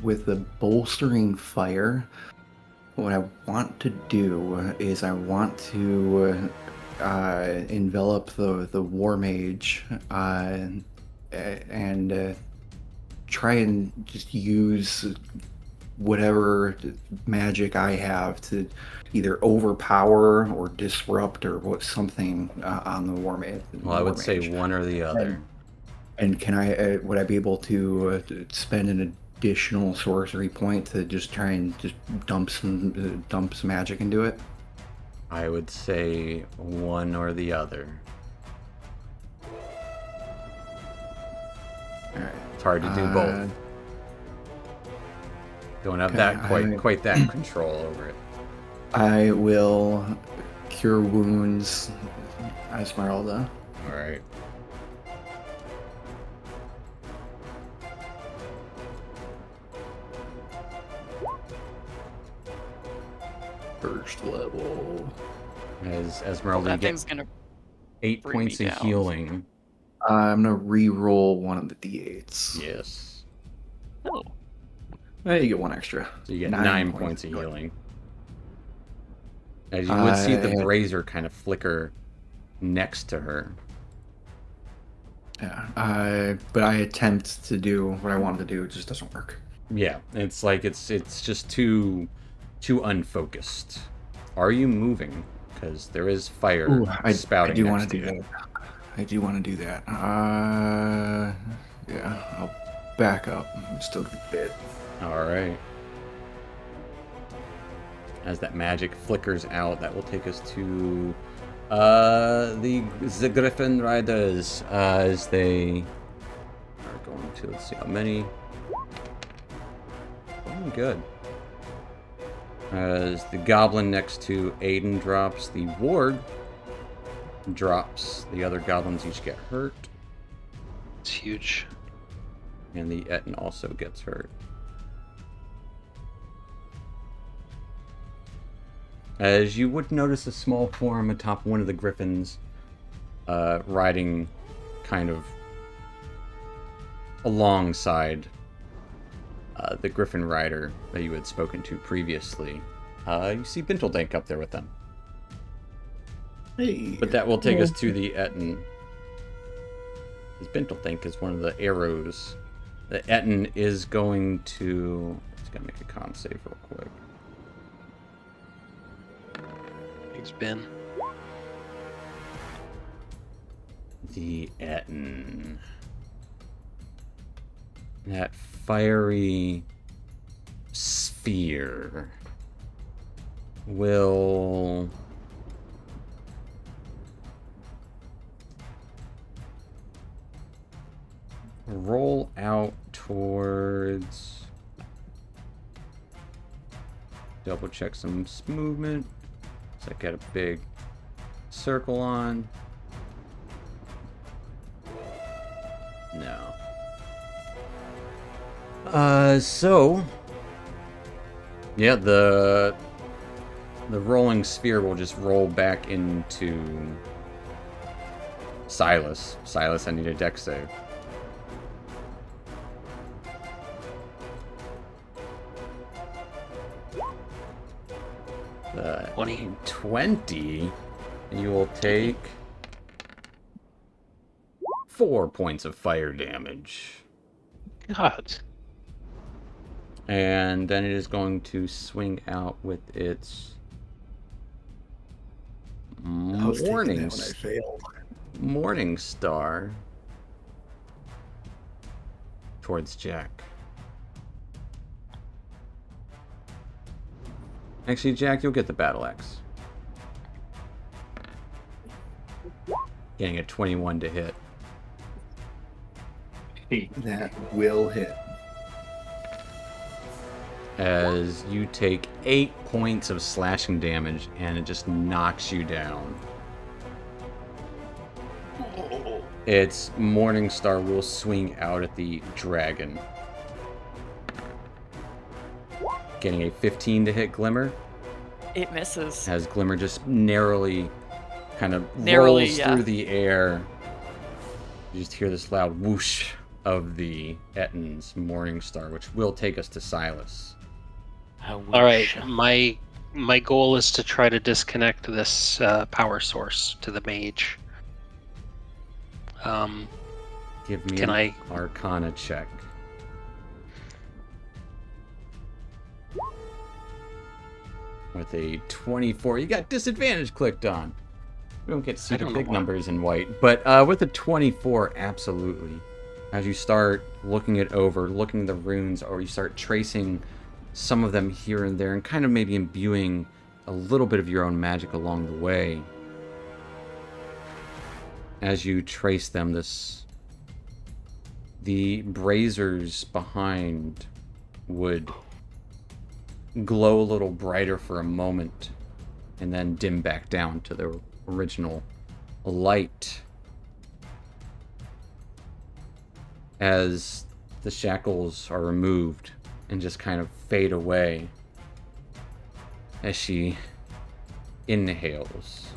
with the bolstering fire, what I want to do is I want to envelop the War Mage and try and just use whatever magic I have to either overpower or disrupt or something on the War Mage. Well, I would say one or the other. And can I would I be able to spend an additional sorcery point to just try and just dump some magic into it? I would say one or the other. All right. It's hard to do both. Don't have that quite that control over it. I will Cure Wounds Esmeralda. All right. first level. As Oh, Esmeralda, you that get thing's gonna 8 bring me points of down. healing. I'm gonna re-roll one of the d8s. Yes. Oh. Hey, you get one extra. So you get 9 points of healing. As you would see the I- brazier kind of flicker next to her. Yeah, but I attempt to do what I wanted to do. It just doesn't work. Yeah, it's like it's just too unfocused. Are you moving? Because there is fire Ooh, I spouting do next want to to do you. that. I do want to do that. Yeah, I'll back up. I'm still a bit. All right. As that magic flickers out, that will take us to the Griffin Riders as they are going to, let's see how many. Oh, good. As the goblin next to Aiden drops, the ward drops. The other goblins each get hurt, It's huge. and the Etten also gets hurt. As you would notice a small form atop one of the griffins, riding kind of alongside the griffin rider that you had spoken to previously. You see Binteldank up there with them. Hey. But that will take us to the Etten. Because Binteldank is one of the arrows. The Etten is going to... It's going to make a con save real quick. Thanks, Ben. The Etten. That fiery sphere will roll out towards... Double check some movement. So I got a big circle on. No. So yeah, the rolling sphere will just roll back into Silas. Silas, I need a dex save. Uh, 20. You will take 4 points of fire damage. God. And then it is going to swing out with its I was taking that when I failed. Morning Star towards Jack. Actually, Jack, you'll get the battle axe. Getting a 21 to hit. That will hit. As you take 8 points of slashing damage, and it just knocks you down. Its Morning Star will swing out at the dragon. Getting a 15 to hit Glimmer. It misses. As Glimmer just narrowly kind of rolls through the air. You just hear this loud whoosh of the Etten's Morning Star, which will take us to Silas. All right, my goal is to try to disconnect this power source to the mage. Give me Can an I- Arcana check. With a 24, you got disadvantage clicked on. We don't get to see I the don't know big why. numbers in white, but with a 24, absolutely. As you start looking it over, looking at the runes, or you start tracing some of them here and there, and kind of maybe imbuing a little bit of your own magic along the way. As you trace them, the braziers behind would glow a little brighter for a moment, and then dim back down to their original light. As the shackles are removed and just kind of fade away, as she inhales.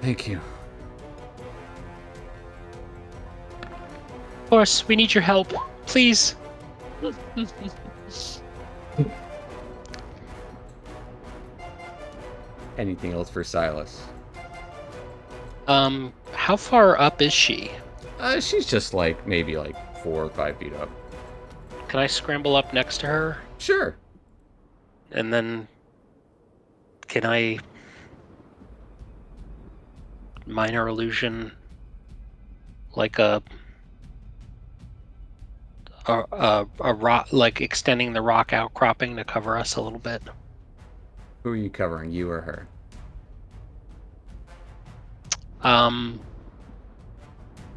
Thank you. Of course, we need your help. Please. Anything else for Silas? How far up is she? She's just like maybe like 4 or 5 feet up. Can I scramble up next to her? Sure. And then can I minor illusion like a rock, like extending the rock outcropping to cover us a little bit? Who are you covering, you or her?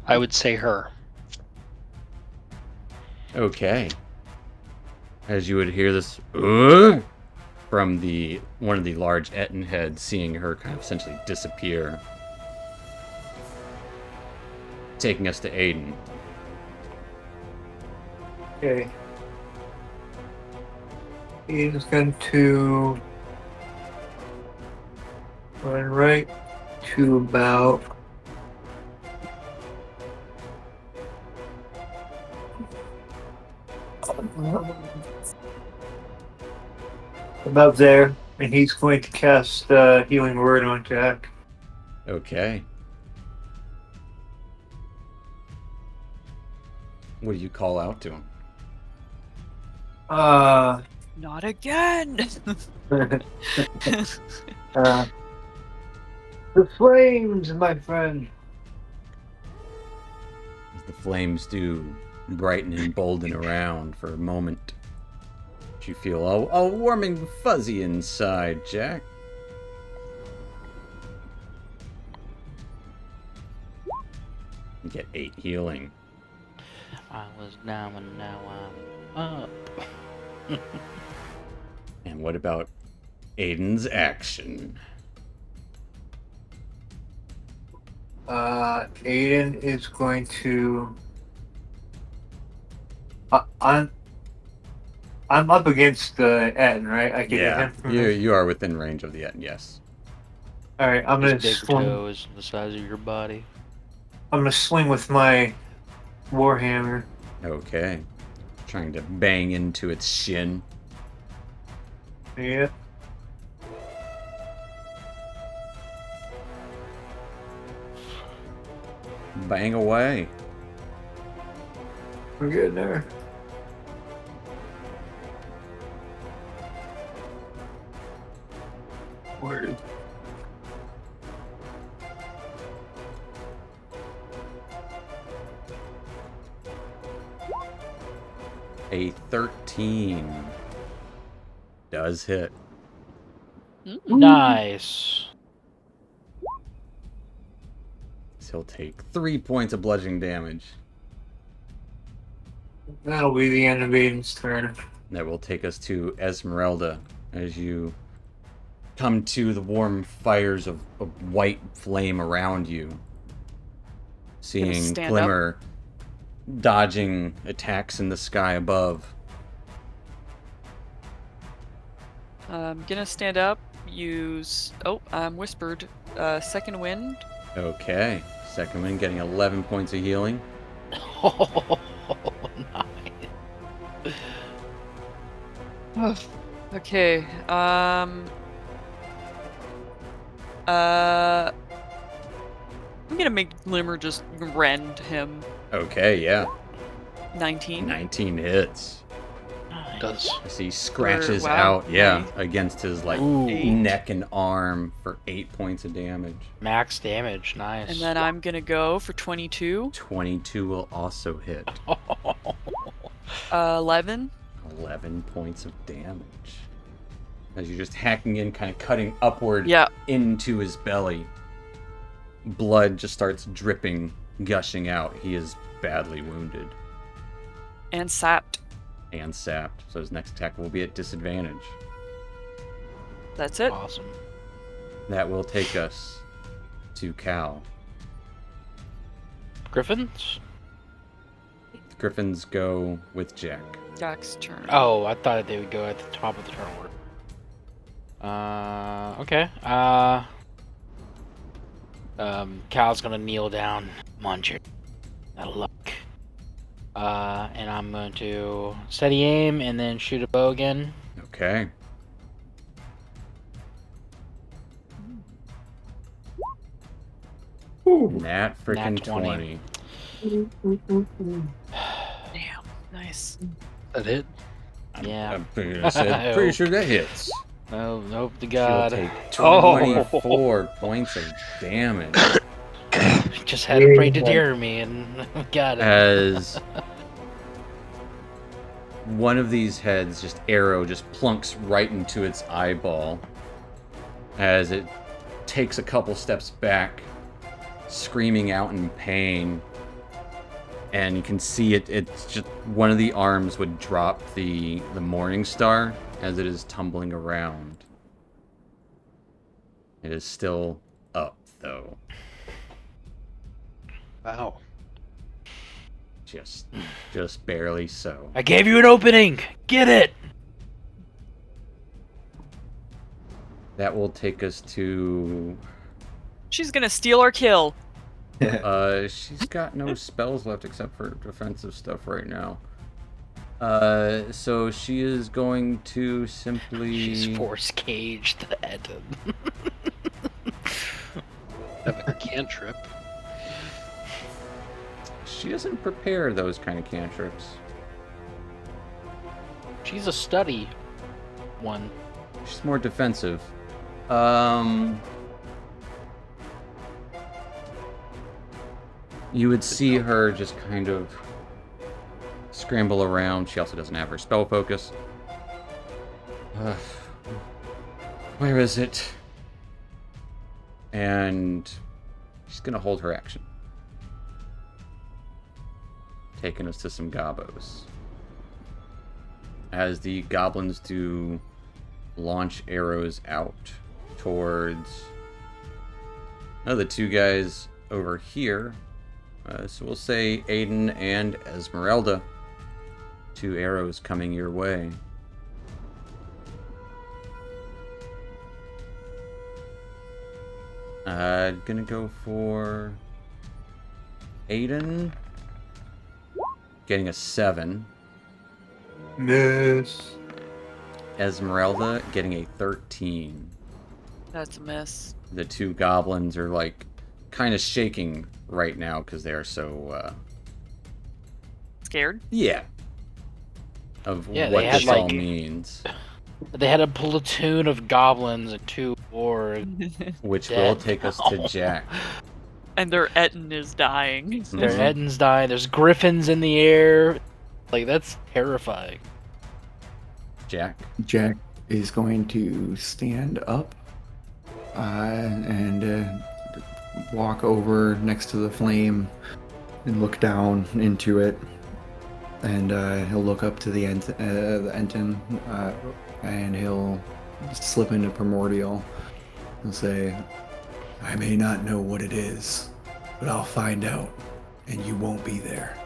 I would say her. Okay. As you would hear this from one of the large Etten heads, seeing her kind of essentially disappear. Taking us to Aiden. Okay. He's going to run right to about there, and he's going to cast Healing Word on Jack. Okay. What do you call out to him? Not again! The flames, my friend. As the flames do brighten and bolden around for a moment, you feel all warm and fuzzy inside, Jack. You get 8 healing. I was down and now I'm up. And what about Aiden's action? Aiden is going to. I'm up against the Etten, right? I can hit him from this. You are within range of the Etten, yes. All right, I'm gonna His big swing. toe is the size of your body. I'm gonna swing with my warhammer. Okay. Trying to bang into its shin. Yeah. Bang away. We're getting there. Word. A 13 does hit. Nice. So he'll take 3 points of bludgeoning damage. That'll be the end of Aiden's turn. That will take us to Esmeralda as you come to the warm fires of white flame around you. Seeing stand Glimmer dodging attacks in the sky above. I'm gonna stand up, use... Oh, I'm whispered. Second wind. Okay. Second wind getting 11 points of healing. Oh, nice. Okay, I'm gonna make Glimmer just rend him. Okay, yeah. 19. 19 hits. Does. As he scratches wow, out, yeah, nice. against his like Ooh. neck and arm for 8 points of damage. Max damage, nice. And then I'm gonna go for 22. 22 will also hit. 11. 11 points of damage. As you're just hacking in, kind of cutting upward Yeah. into his belly. Blood just starts dripping, gushing out. He is badly wounded And sapped. and sapped. So his next attack will be at disadvantage. That's it. Awesome. That will take us to Cal. Griffins? Griffins go with Jack. Jack's turn. Oh, I thought they would go at the top of the turn order. Okay. Cal's gonna kneel down. Come on, Jerry. Out of luck. And I'm going to steady aim and then shoot a bow again. Okay. Nat freaking Nat 20. 20. Damn. Nice. That it? Yeah. I'm pretty sure that hits. Oh, nope, the She'll god. take Oh. 24 points of damage Just had to pray to dare me and got it. as one of these heads, just arrow, just plunks right into its eyeball as it takes a couple steps back, screaming out in pain. And you can see it's just one of the arms would drop the Morning Star as it is tumbling around. It is still up, though. Wow. Just barely so. I gave you an opening! Get it! That will take us to... She's gonna steal our kill. She's got no spells left except for defensive stuff right now. So she is going to simply... She's force caged at him. Have a cantrip. She doesn't prepare those kind of cantrips. She's a study one. She's more defensive. You would see her just kind of scramble around. She also doesn't have her spell focus. Where is it? And she's gonna hold her action. Taking us to some gobos. As the goblins do launch arrows out towards the two guys over here. So we'll say Aiden and Esmeralda. 2 arrows coming your way. Gonna go for Aiden. Getting a 7. Miss. Esmeralda getting a 13. That's a miss. The 2 goblins are like kind of shaking right now because they are so Scared? yeah of Yeah, what they had, this all like- means, They had a platoon of goblins and 2 orcs. which Dead. will take us to Jack. And their Etten is dying. Their Mhm. Eden's dying. There's griffins in the air. Like, that's terrifying. Jack. Jack is going to stand up and walk over next to the flame and look down into it. And he'll look up to the ensign, and he'll slip into primordial and say, "I may not know what it is, but I'll find out, and you won't be there."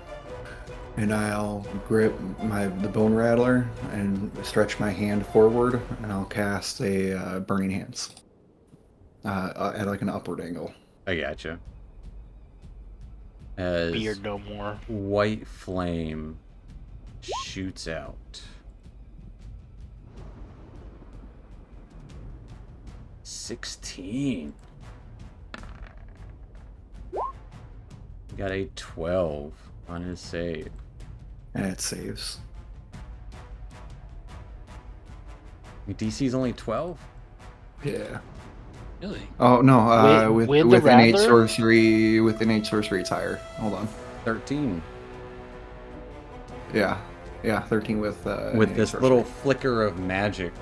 And I'll grip the bone rattler and stretch my hand forward, and I'll cast a burning hands at like an upward angle. I gotcha. As Beard no more. white flame shoots out. 16. Got a 12 on his save. And it saves. Your DC's only 12? Yeah. Really? Oh no, With with the innate Rattler? sorcery, with innate sorcery, it's higher. Hold on. 13. Yeah, 13 with With innate this sorcery. little flicker of magic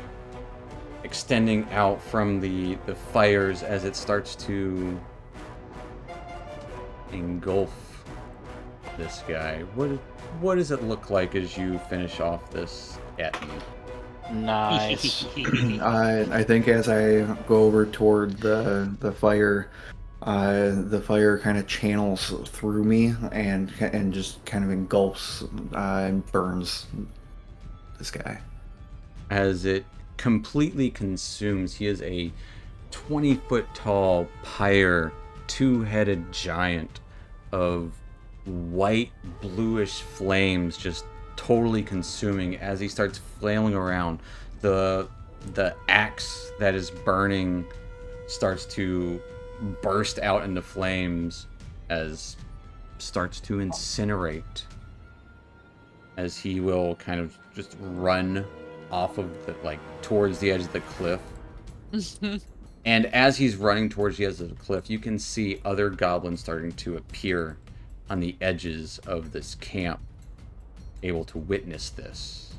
extending out from the fires as it starts to engulf this guy. What does it look like as you finish off this Etten? Nice. I think as I go over toward the fire, The fire kind of channels through me and just kind of engulfs and burns this guy. As it completely consumes, he is a 20-foot tall pyre, two-headed giant of white bluish flames just totally consuming as he starts flailing around. The axe that is burning starts to burst out into flames as starts to incinerate, as he will kind of just run off of the, like, towards the edge of the cliff. And as he's running towards the edge of the cliff, you can see other goblins starting to appear on the edges of this camp, able to witness this.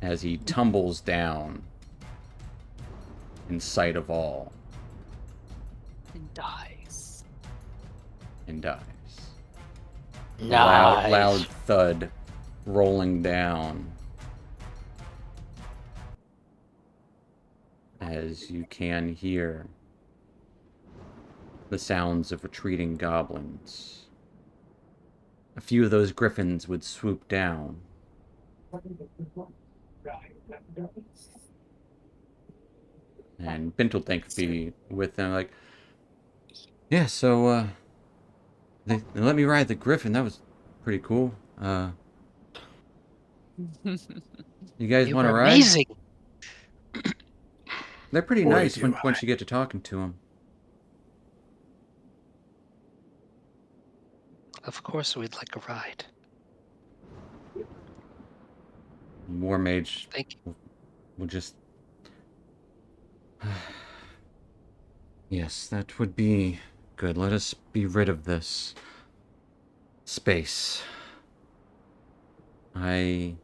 As he tumbles down in sight of all. And dies. And dies. Nice. Loud thud rolling down. As you can hear the sounds of retreating goblins. A few of those griffins would swoop down. And Bint will be with them, like, yeah, so, they let me ride the griffin. That was pretty cool. You guys They want to were ride? amazing. They're pretty Boy, nice do once you get to talking to them. Of course, we'd like a ride. War Mage Thank you. will just... Yes, that would be good. Let us be rid of this space. I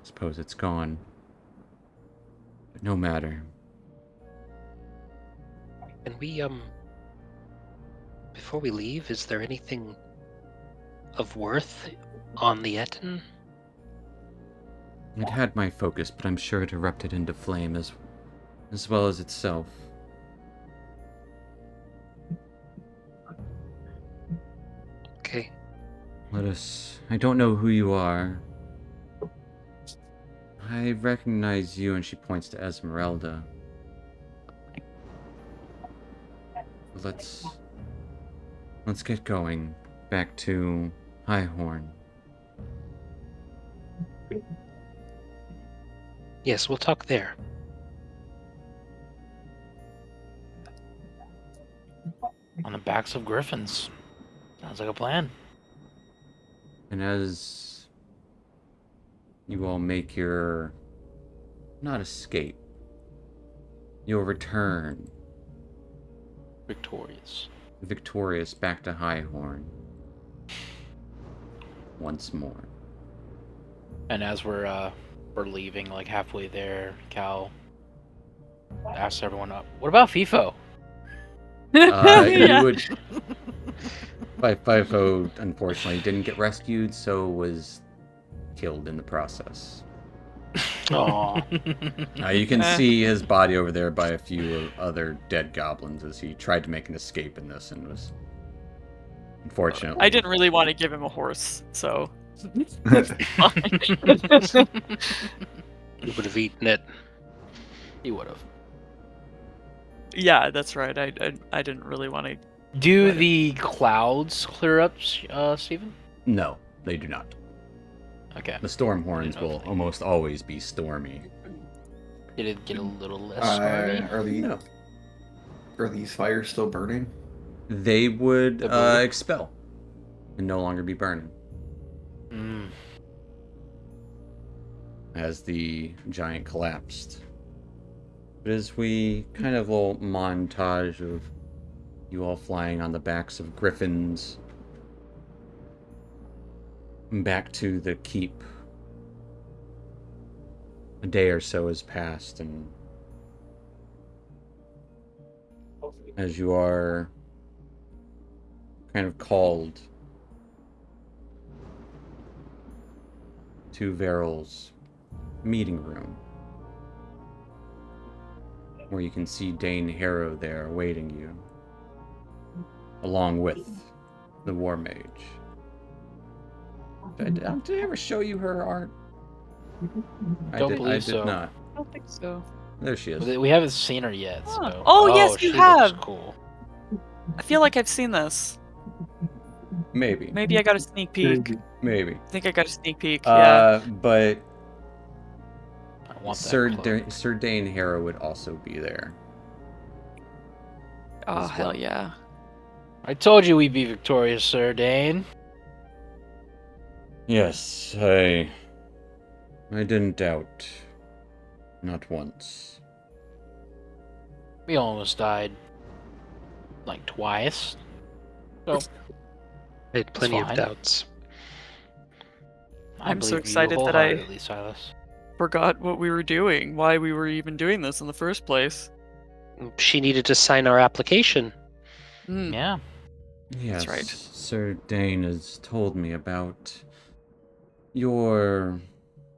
suppose it's gone. But no matter. Can we, before we leave, is there anything of worth on the Etten? It had my focus, but I'm sure it erupted into flame as well as itself. Okay. Let us... I don't know who you are. I recognize you, and she points to Esmeralda. Let's get going. Back to Highhorn. Yes, we'll talk there. On the backs of griffins. Sounds like a plan. And as you all make your... not escape, you'll return victorious back to Highhorn once more. And as we're leaving, like halfway there, Cal asks everyone up, what about FIFO? Yeah. You would... FIFO, unfortunately, didn't get rescued, so was killed in the process. Aww. You can see his body over there by a few other dead goblins as he tried to make an escape in this and was... Unfortunately... I didn't really want to give him a horse, so... You would have eaten it. He would have. Yeah, that's right. I didn't really want to... Do the clouds clear up, Steven? No, they do not. Okay. The storm horns will almost always be stormy. Did it get a little less stormy? Are these fires still burning? They would expel and no longer be burning. As the giant collapsed. But as we kind of a little montage of you all flying on the backs of griffins back to the keep. A day or so has passed, and as you are kind of called to Veryl's meeting room, where you can see Dane Harrow there awaiting you, along with the War Mage. Did I ever show you her art? Don't I believe did so. not. I don't think so. There she is. We haven't seen her yet. Huh. So. Oh, yes, you she have. Looks cool. I feel like I've seen this. Maybe. Maybe I got a sneak peek. Maybe. I think I got a sneak peek. Yeah. But I want Sir that cloak. Sir Dane Harrow would also be there. Oh, as hell well. yeah. I told you we'd be victorious, Sir Dane. Yes, I didn't doubt. Not once. We almost died. Like twice. So, I had plenty of fine. doubts. I'm so believe you excited that I- wholeheartedly, Silas. Forgot what we were doing, why we were even doing this in the first place. She needed to sign our application. Hmm. Yeah. Yes, right. Sir Dane has told me about your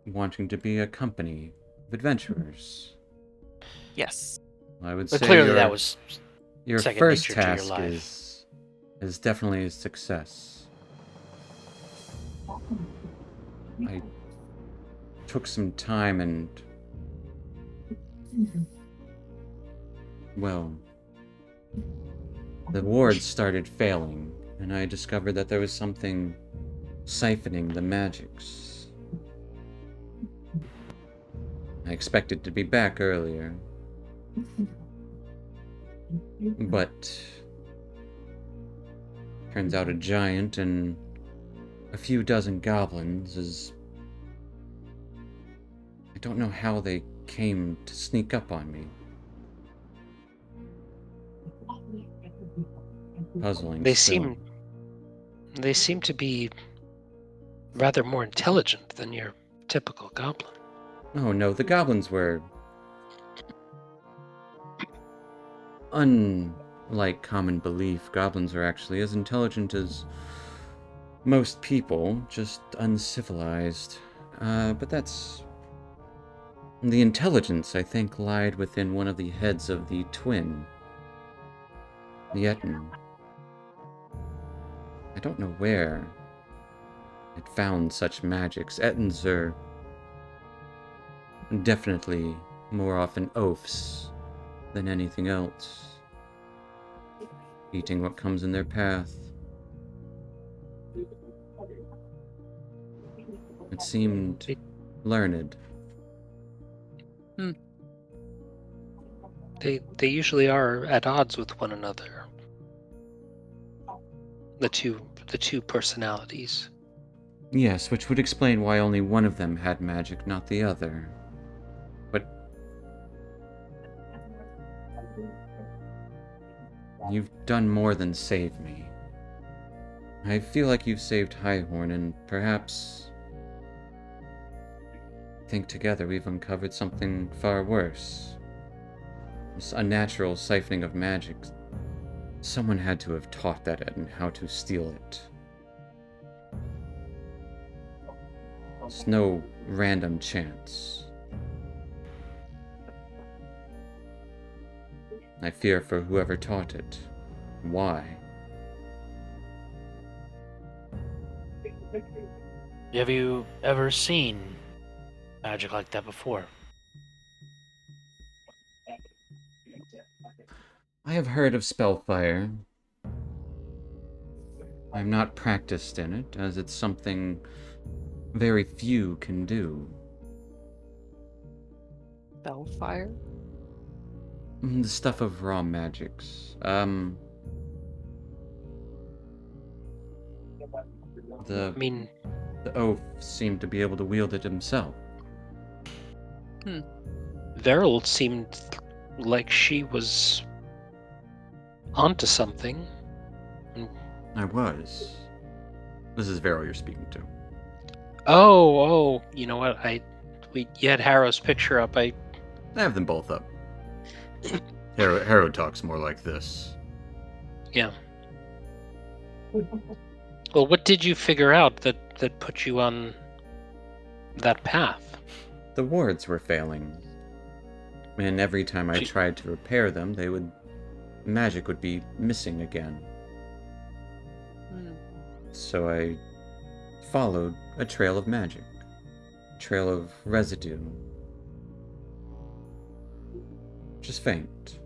wanting to be a company of adventurers. Yes. I would But say clearly that was your second first nature to your task life. is definitely a success. I took some time and, well, the wards started failing, and I discovered that there was something siphoning the magics. I expected to be back earlier, but turns out a giant and a few dozen goblins is... I don't know how they came to sneak up on me. Puzzling. They still. seem to be rather more intelligent than your typical goblin. Oh no, the goblins were... Unlike common belief, goblins are actually as intelligent as most people, just uncivilized. But that's... The intelligence, I think, lied within one of the heads of the twin. The Etten. I don't know where it found such magics. Ettins are definitely more often oafs than anything else, eating what comes in their path. It seemed learned. They usually are at odds with one another. The two personalities. Yes, which would explain why only one of them had magic, not the other. But you've done more than save me. I feel like you've saved Highhorn, and perhaps... I think together we've uncovered something far worse. This unnatural siphoning of magic. Someone had to have taught that Etten how to steal it. It's no random chance. I fear for whoever taught it. Why? Have you ever seen magic like that before? I have heard of Spellfire. I'm not practiced in it, as it's something very few can do. Spellfire? The stuff of raw magics. I mean, The oaf seemed to be able to wield it himself. Veril seemed like she was onto something. I was. This is Vero you're speaking to. Oh, you know what? You had Harrow's picture up. I have them both up. Harrow talks more like this. Yeah. Well, what did you figure out that put you on that path? The wards were failing. And every time I Gee. tried to repair them, magic would be missing again. So I followed a trail of magic, a trail of residue. Just faint.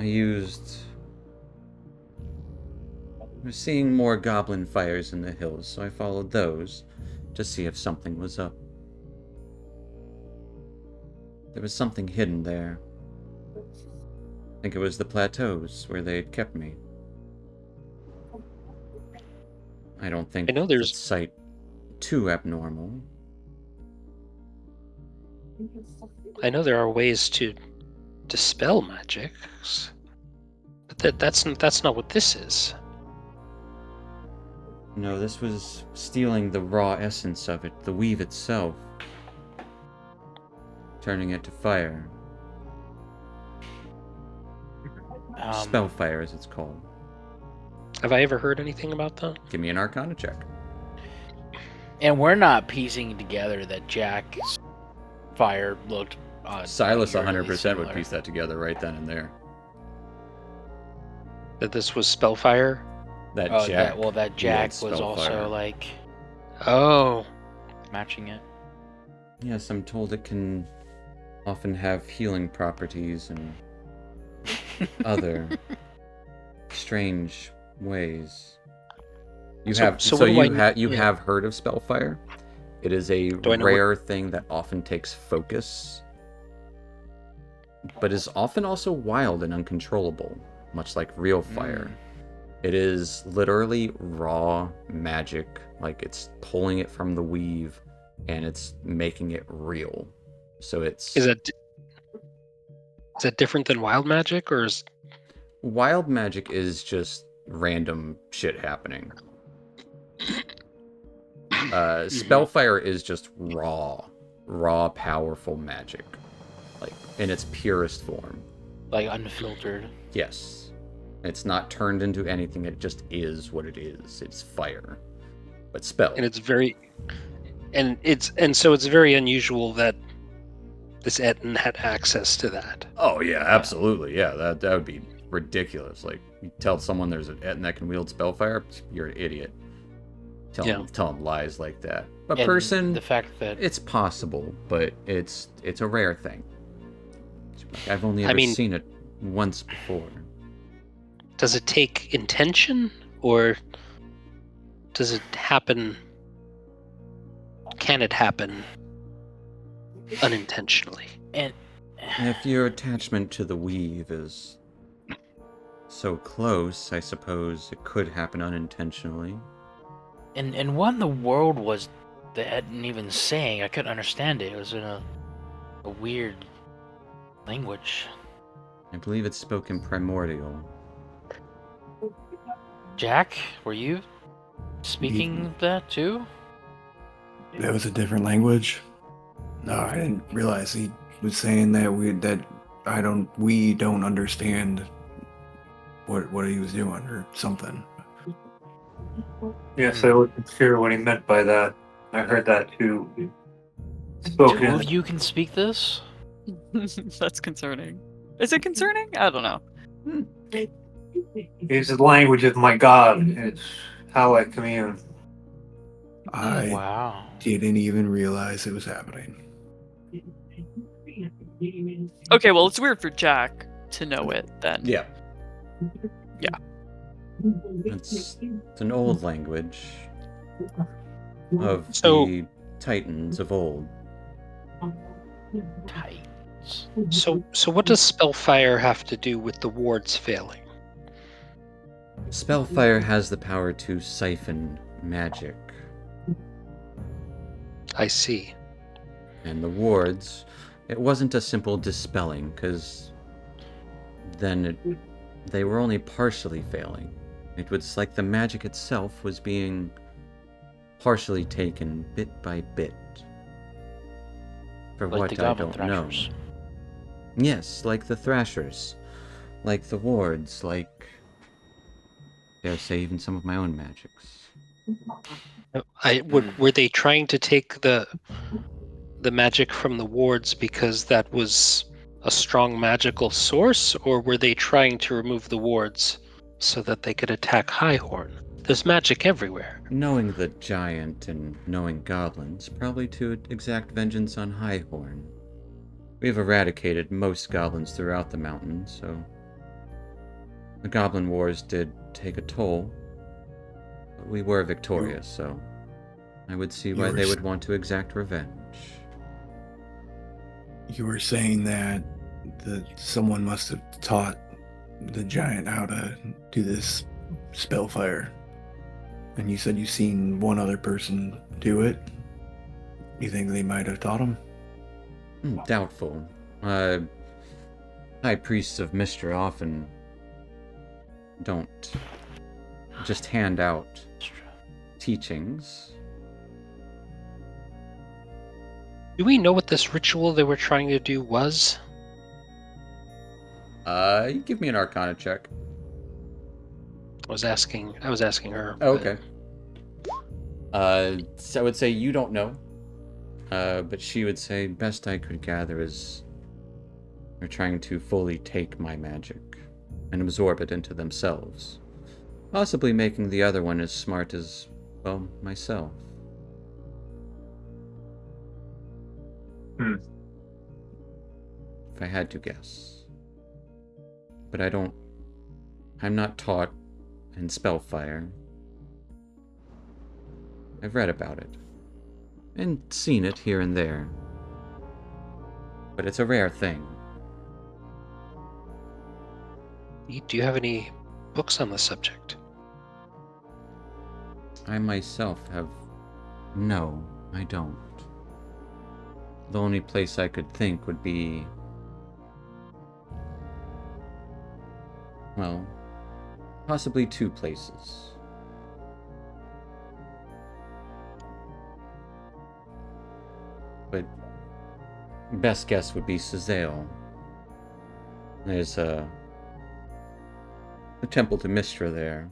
I was seeing more goblin fires in the hills, so I followed those to see if something was up. There was something hidden there. I think it was the plateaus where they had kept me. I don't think I know there's- the sight too abnormal. I know there are ways to dispel magics, but that's not what this is. No, this was stealing the raw essence of it, the weave itself. Turning it to fire. Spellfire, as it's called. Have I ever heard anything about that? Give me an Arcana check. And we're not piecing together that Jack's fire looked. Silas eerily 100% would similar. piece that together right then and there. That this was spellfire? That Oh, Jack. that Jack wields was also Spellfire. like Oh, matching it. Yes, I'm told it can often have healing properties and other strange ways. You So- have so what do you I- have heard of Spellfire? It is a Do I know rare thing that often takes focus, but is often also wild and uncontrollable, much like real fire. It is literally raw magic, like it's pulling it from the weave and it's making it real. So it's is that different than wild magic, or is wild magic is just random shit happening. Spellfire is just raw, powerful magic, like in its purest form. Like unfiltered. Yes, it's not turned into anything. It just is what it is. It's fire, but spell. and it's very so it's very unusual that this Etten had access to that. Oh yeah, absolutely. Yeah, that would be ridiculous. Like you tell someone there's an Etten that can wield Spellfire, you're an idiot. Tell them lies like that. A And person, the fact that it's possible, but it's a rare thing. I've only ever seen it once before. Does it take intention, or does it happen? Can it happen unintentionally? and If your attachment to the weave is so close, I suppose it could happen unintentionally. and what in the world was the Etten even saying? I couldn't understand it. It was in a weird language. I believe it's spoken primordial. Jack, were you speaking that too? That was a different language. No, I didn't realize he was saying that we don't understand what he was doing or something. Yes, I wasn't sure what he meant by that. I heard that too. Two Spoken. of you can speak this? That's concerning. Is it concerning? I don't know. It's the language of my god. It's how I commune. I Wow. didn't even realize it was happening. Okay, well, it's weird for Jack to know it then. Yeah. Yeah. It's an old language of So- the Titans of old. Titans. So what does spellfire have to do with the wards failing? Spellfire has the power to siphon magic, I see. and the wards, it wasn't a simple dispelling, because then they were only partially failing. It was like the magic itself was being partially taken bit by bit. For Like what the I Goblin don't know. Thrashers. Yes, like the Thrashers, like the wards, like, dare say, even some of my own magics. Were they trying to take the the magic from the wards because that was a strong magical source, or were they trying to remove the wards so that they could attack Highhorn? There's magic everywhere. Knowing the giant and knowing goblins, probably to exact vengeance on Highhorn. We've eradicated most goblins throughout the mountains, so the Goblin Wars did take a toll, but we were victorious, so I would see why they would want to exact revenge. You were saying that someone must have taught the giant how to do this spellfire. And you said you've seen one other person do it. You think they might have taught him? Doubtful. High priests of Mystra often don't just hand out teachings. Do we know what this ritual they were trying to do was? You give me an Arcana check. I was asking her. Oh, okay. So I would say you don't know. But she would say, best I could gather is they're trying to fully take my magic and absorb it into themselves. Possibly making the other one as smart as, well, myself. If I had to guess. But I'm not taught in spellfire. I've read about it. And seen it here and there. But it's a rare thing. Do you have any books on the subject? I myself have... No, I don't. The only place I could think would be... Well, possibly two places. But best guess would be Sazale. There's a temple to Mystra there.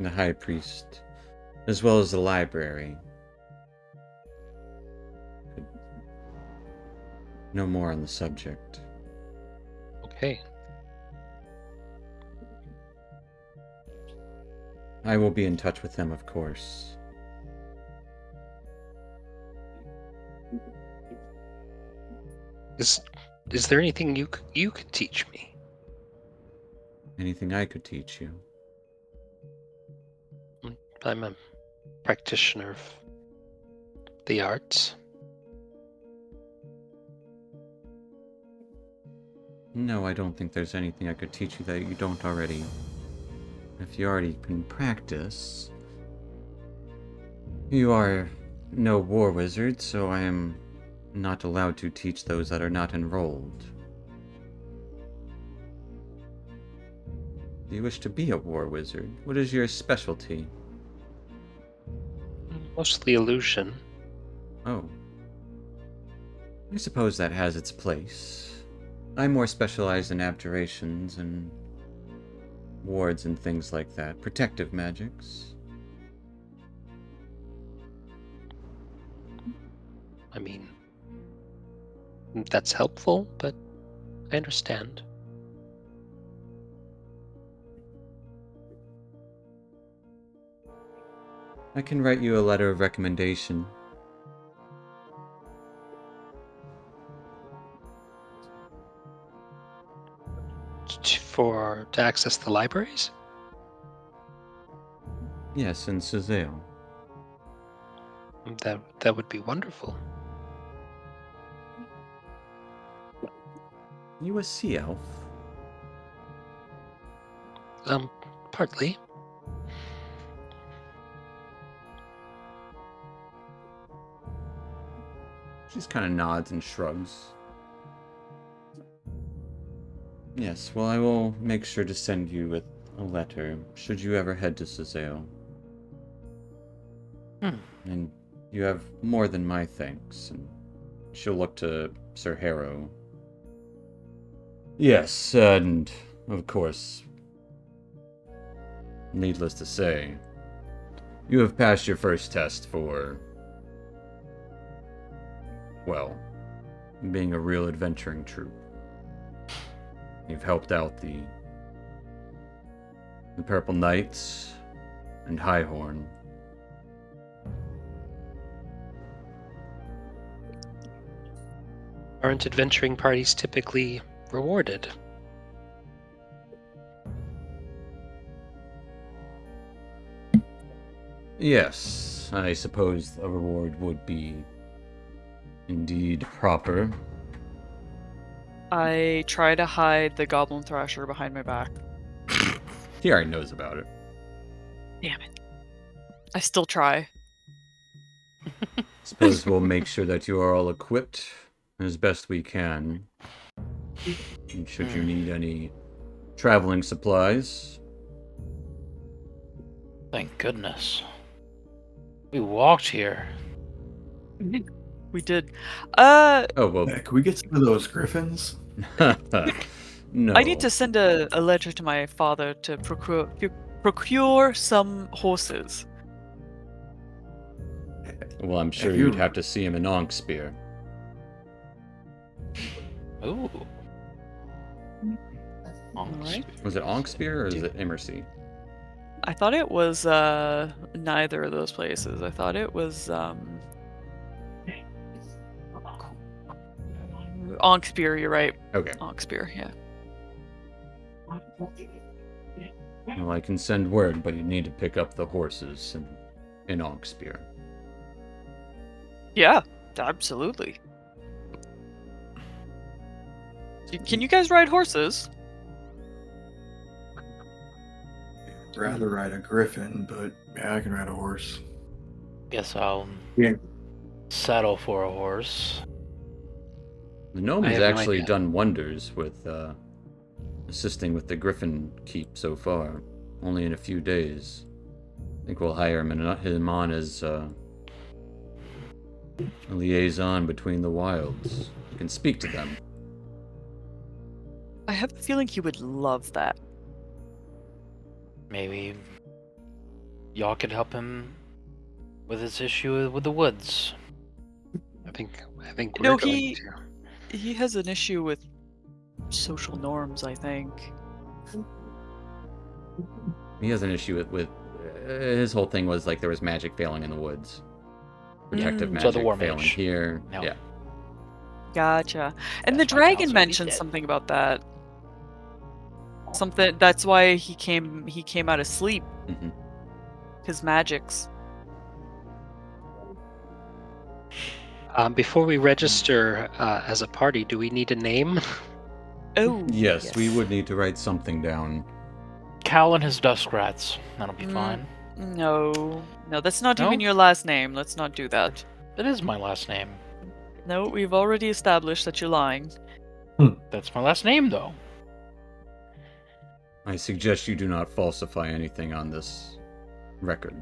The High Priest, as well as the library. Could know more on the subject. Okay. I will be in touch with them, of course. Is there anything you could teach me? Anything I could teach you? I'm a practitioner of the arts. No, I don't think there's anything I could teach you that you don't already. If you already can practice. You are no war wizard, so I am not allowed to teach those that are not enrolled. Do you wish to be a war wizard? What is your specialty? Mostly illusion. Oh. I suppose that has its place. I'm more specialized in abjurations and wards and things like that. Protective magics. I mean, that's helpful, but I understand. I can write you a letter of recommendation. To access the libraries? Yes, in Sazale. That would be wonderful. You a sea elf? Partly. She just kind of nods and shrugs. Yes, well, I will make sure to send you with a letter, should you ever head to Sazale. And you have more than my thanks, and she'll look to Sir Harrow. Yes, and, of course, needless to say, You have passed your first test for, well, being a real adventuring troop. You've helped out the Purple Knights and Highhorn. Aren't adventuring parties typically rewarded? Yes, I suppose a reward would be indeed proper. I try to hide the Goblin Thrasher behind my back. He already knows about it. Damn it. I still try. Suppose we'll make sure that you are all equipped as best we can. And should you need any traveling supplies. Thank goodness. We walked here. We did. Oh, well. Can we get some of those griffins? No. I need to send a letter to my father to procure some horses. Well, I'm sure Have you- you'd have to see him in Onkspear. Ooh. Alright. Was it Onkspear or is it Immersey? I thought it was neither of those places. I thought it was Onkspear, you're right. Okay. Onkspear, yeah. Well, I can send word, but you need to pick up the horses in Onkspear. Yeah, absolutely. Can you guys ride horses? Rather ride a griffin, but yeah, I can ride a horse. Guess I'll Yeah. settle for a horse. The gnome I has have no actually idea. done wonders with assisting with the griffin keep so far. Only in a few days. I think we'll hire him on as a liaison between the wilds. You can speak to them. I have a feeling he would love that. Maybe y'all could help him with his issue with the woods. I think You know, we're going to. He has an issue with social norms, I think. He has an issue with his whole thing was like there was magic failing in the woods. Protective Mm. So the magic war failing mage. here. No. Yeah. Gotcha. And That's the my dragon counselor, mentioned he's dead. something about that. Something that's why he came out of sleep. Mhm. His magics. Before we register as a party, do we need a name? Oh. Yes, we would need to write something down. Cal and his Duskrats. That'll be Mm. fine. No, that's not No? even your last name. Let's not do that. That is my last name. No, we've already established that you're lying. That's my last name, though. I suggest you do not falsify anything on this record.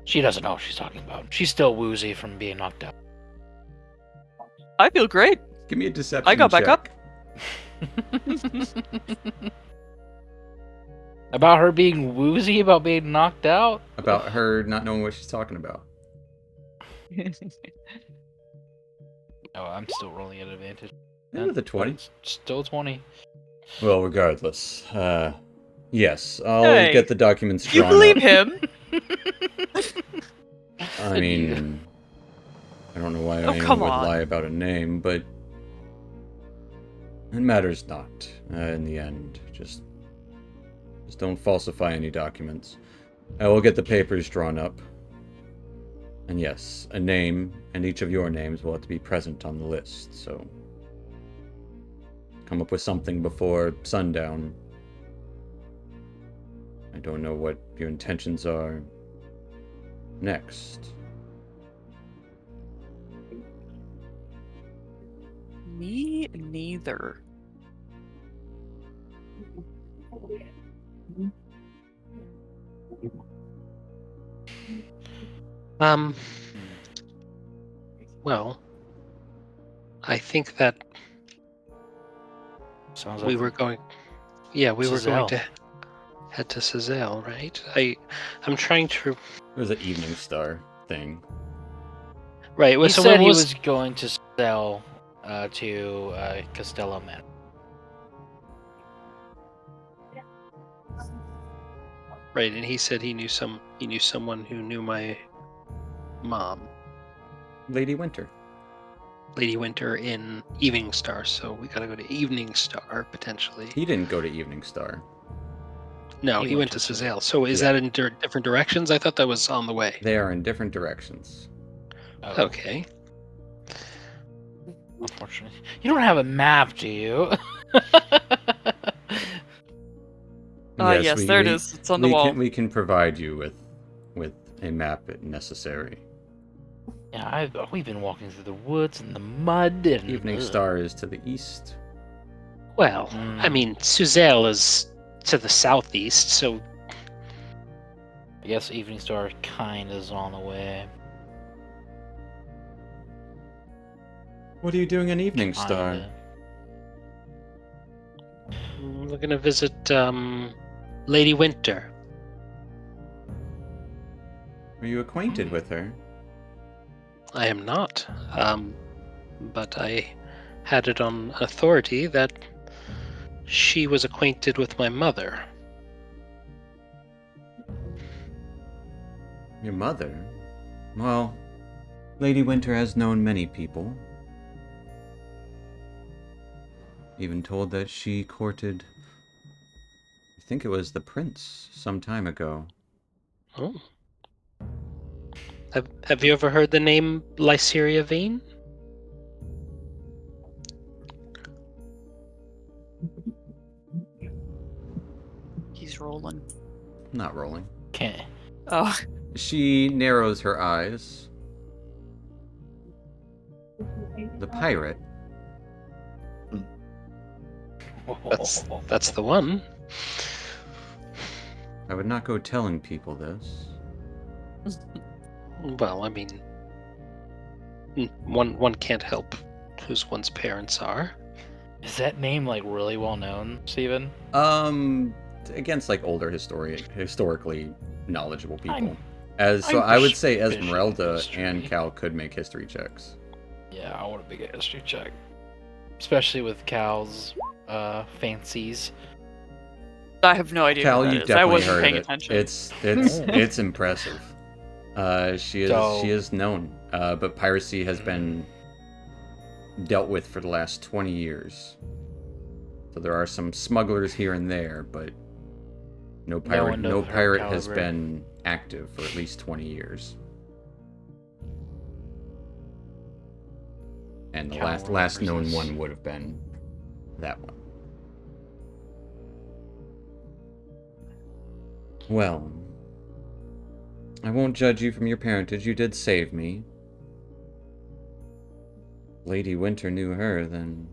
She doesn't know what she's talking about. She's still woozy from being knocked out. I feel great. Give me a deception I got back check. up. About her being woozy about being knocked out? About her not knowing what she's talking about. Oh, I'm still rolling at advantage. With a 20. It's still 20. Well, regardless. Yes, I'll Hey, get the documents You drawn believe up. him? I mean, I don't know why Oh, anyone come would on. lie about a name, but it matters not in the end. Just don't falsify any documents. I will get the papers drawn up. And yes, a name and each of your names will have to be present on the list, so come up with something before sundown. I don't know what your intentions are next. Me neither. Well, I think that Sounds we like were going. Yeah, we This were is going hell. to head to Sazale, right? I'm trying to. It was an Evening Star thing. Right. He So said when he was was going to sell to Costello Man. right? And he said he knew someone who knew my mom, Lady Winter. Lady Winter in Evening Star. So we gotta go to Evening Star potentially. He didn't go to Evening Star. No, He he went went to to Sazale. So is Yeah. that in different directions? I thought that was on the way. They are in different directions. Oh, Okay. Unfortunately, you don't have a map, do you? Yes, there it is. It's on the wall. We can provide you with a map if necessary. Yeah, we've been walking through the woods and the mud and Evening Star is to the east. Well, I mean, Suzelle is to the southeast, so I guess Evening Star kind of is on the way. What are you doing in Evening Star? Kinda. we're gonna visit Lady Winter. Are you acquainted with her? I am not, but I had it on authority that she was acquainted with my mother. Your mother? Well, Lady Winter has known many people. Even told that she courted, I think it was the prince, some time ago. Oh. Have you ever heard the name Lyceria Vane? He's rolling. Not rolling. Can't. Oh, She narrows her eyes. The pirate. That's the one. I would not go telling people this. Well, I mean, one can't help whose one's parents are. Is that name like really well known, Steven? Against like older historically knowledgeable people. I'm I would say suspicious Esmeralda history. and Cal could make history checks. Yeah, I want a big history check, especially with Cal's fancies. I have no idea Cal, who that you've is. I definitely wasn't heard paying of it. attention. It's impressive. She is known, but piracy has been dealt with for the last 20 years. So there are some smugglers here and there, but no one of her pirate has caliber. been active for at least 20 years. And the last known one would have been that one. Well, I won't judge you from your parentage. You did save me. Lady Winter knew her, then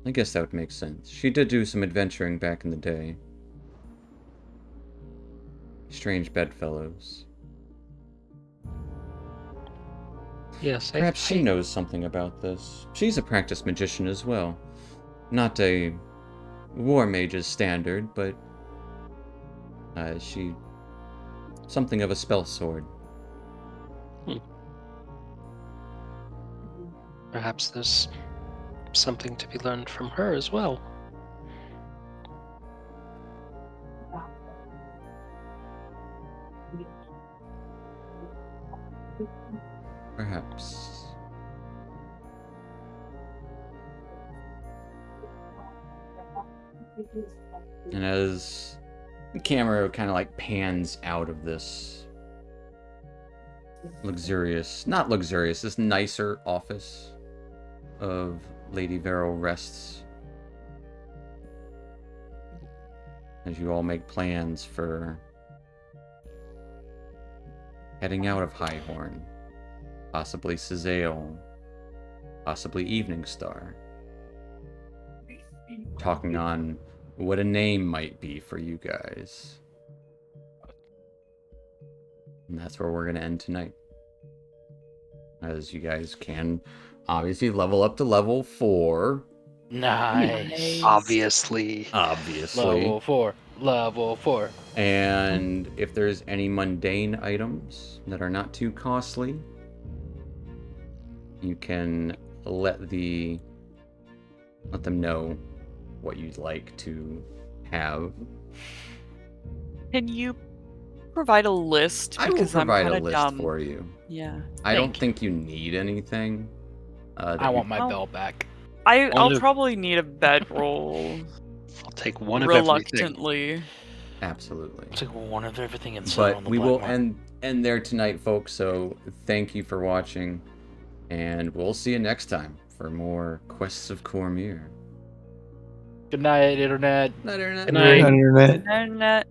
I guess that would make sense. She did do some adventuring back in the day. Strange bedfellows. Yes, Perhaps she knows something about this. She's a practiced magician as well. Not a war mage's standard, but she something of a spell sword. Perhaps there's something to be learned from her as well. Perhaps. And as the camera kind of like pans out of this not luxurious, this nicer office of Lady Vero rests, as you all make plans for heading out of Highhorn, possibly Sazale, possibly Evening Star, talking on what a name might be for you guys. And that's where we're going to end tonight. As you guys can obviously level up to level 4. Nice. Obviously. Level 4. Level 4. And if there's any mundane items that are not too costly, you can let them know what you'd like to have. Can you provide a list? I will Because I'm provide a kinda list dumb. for you. Yeah. I don't Thank you. think you need anything. I want my Oh. bell back. I'll Only- probably need a bedroll. I'll take one of everything. Reluctantly. Absolutely. It's like one of everything and sell it on But the we black will market. end there tonight, folks. So thank you for watching, and we'll see you next time for more Quests of Cormyr. Good night, Internet. Night, Internet. Good night. Internet. Internet.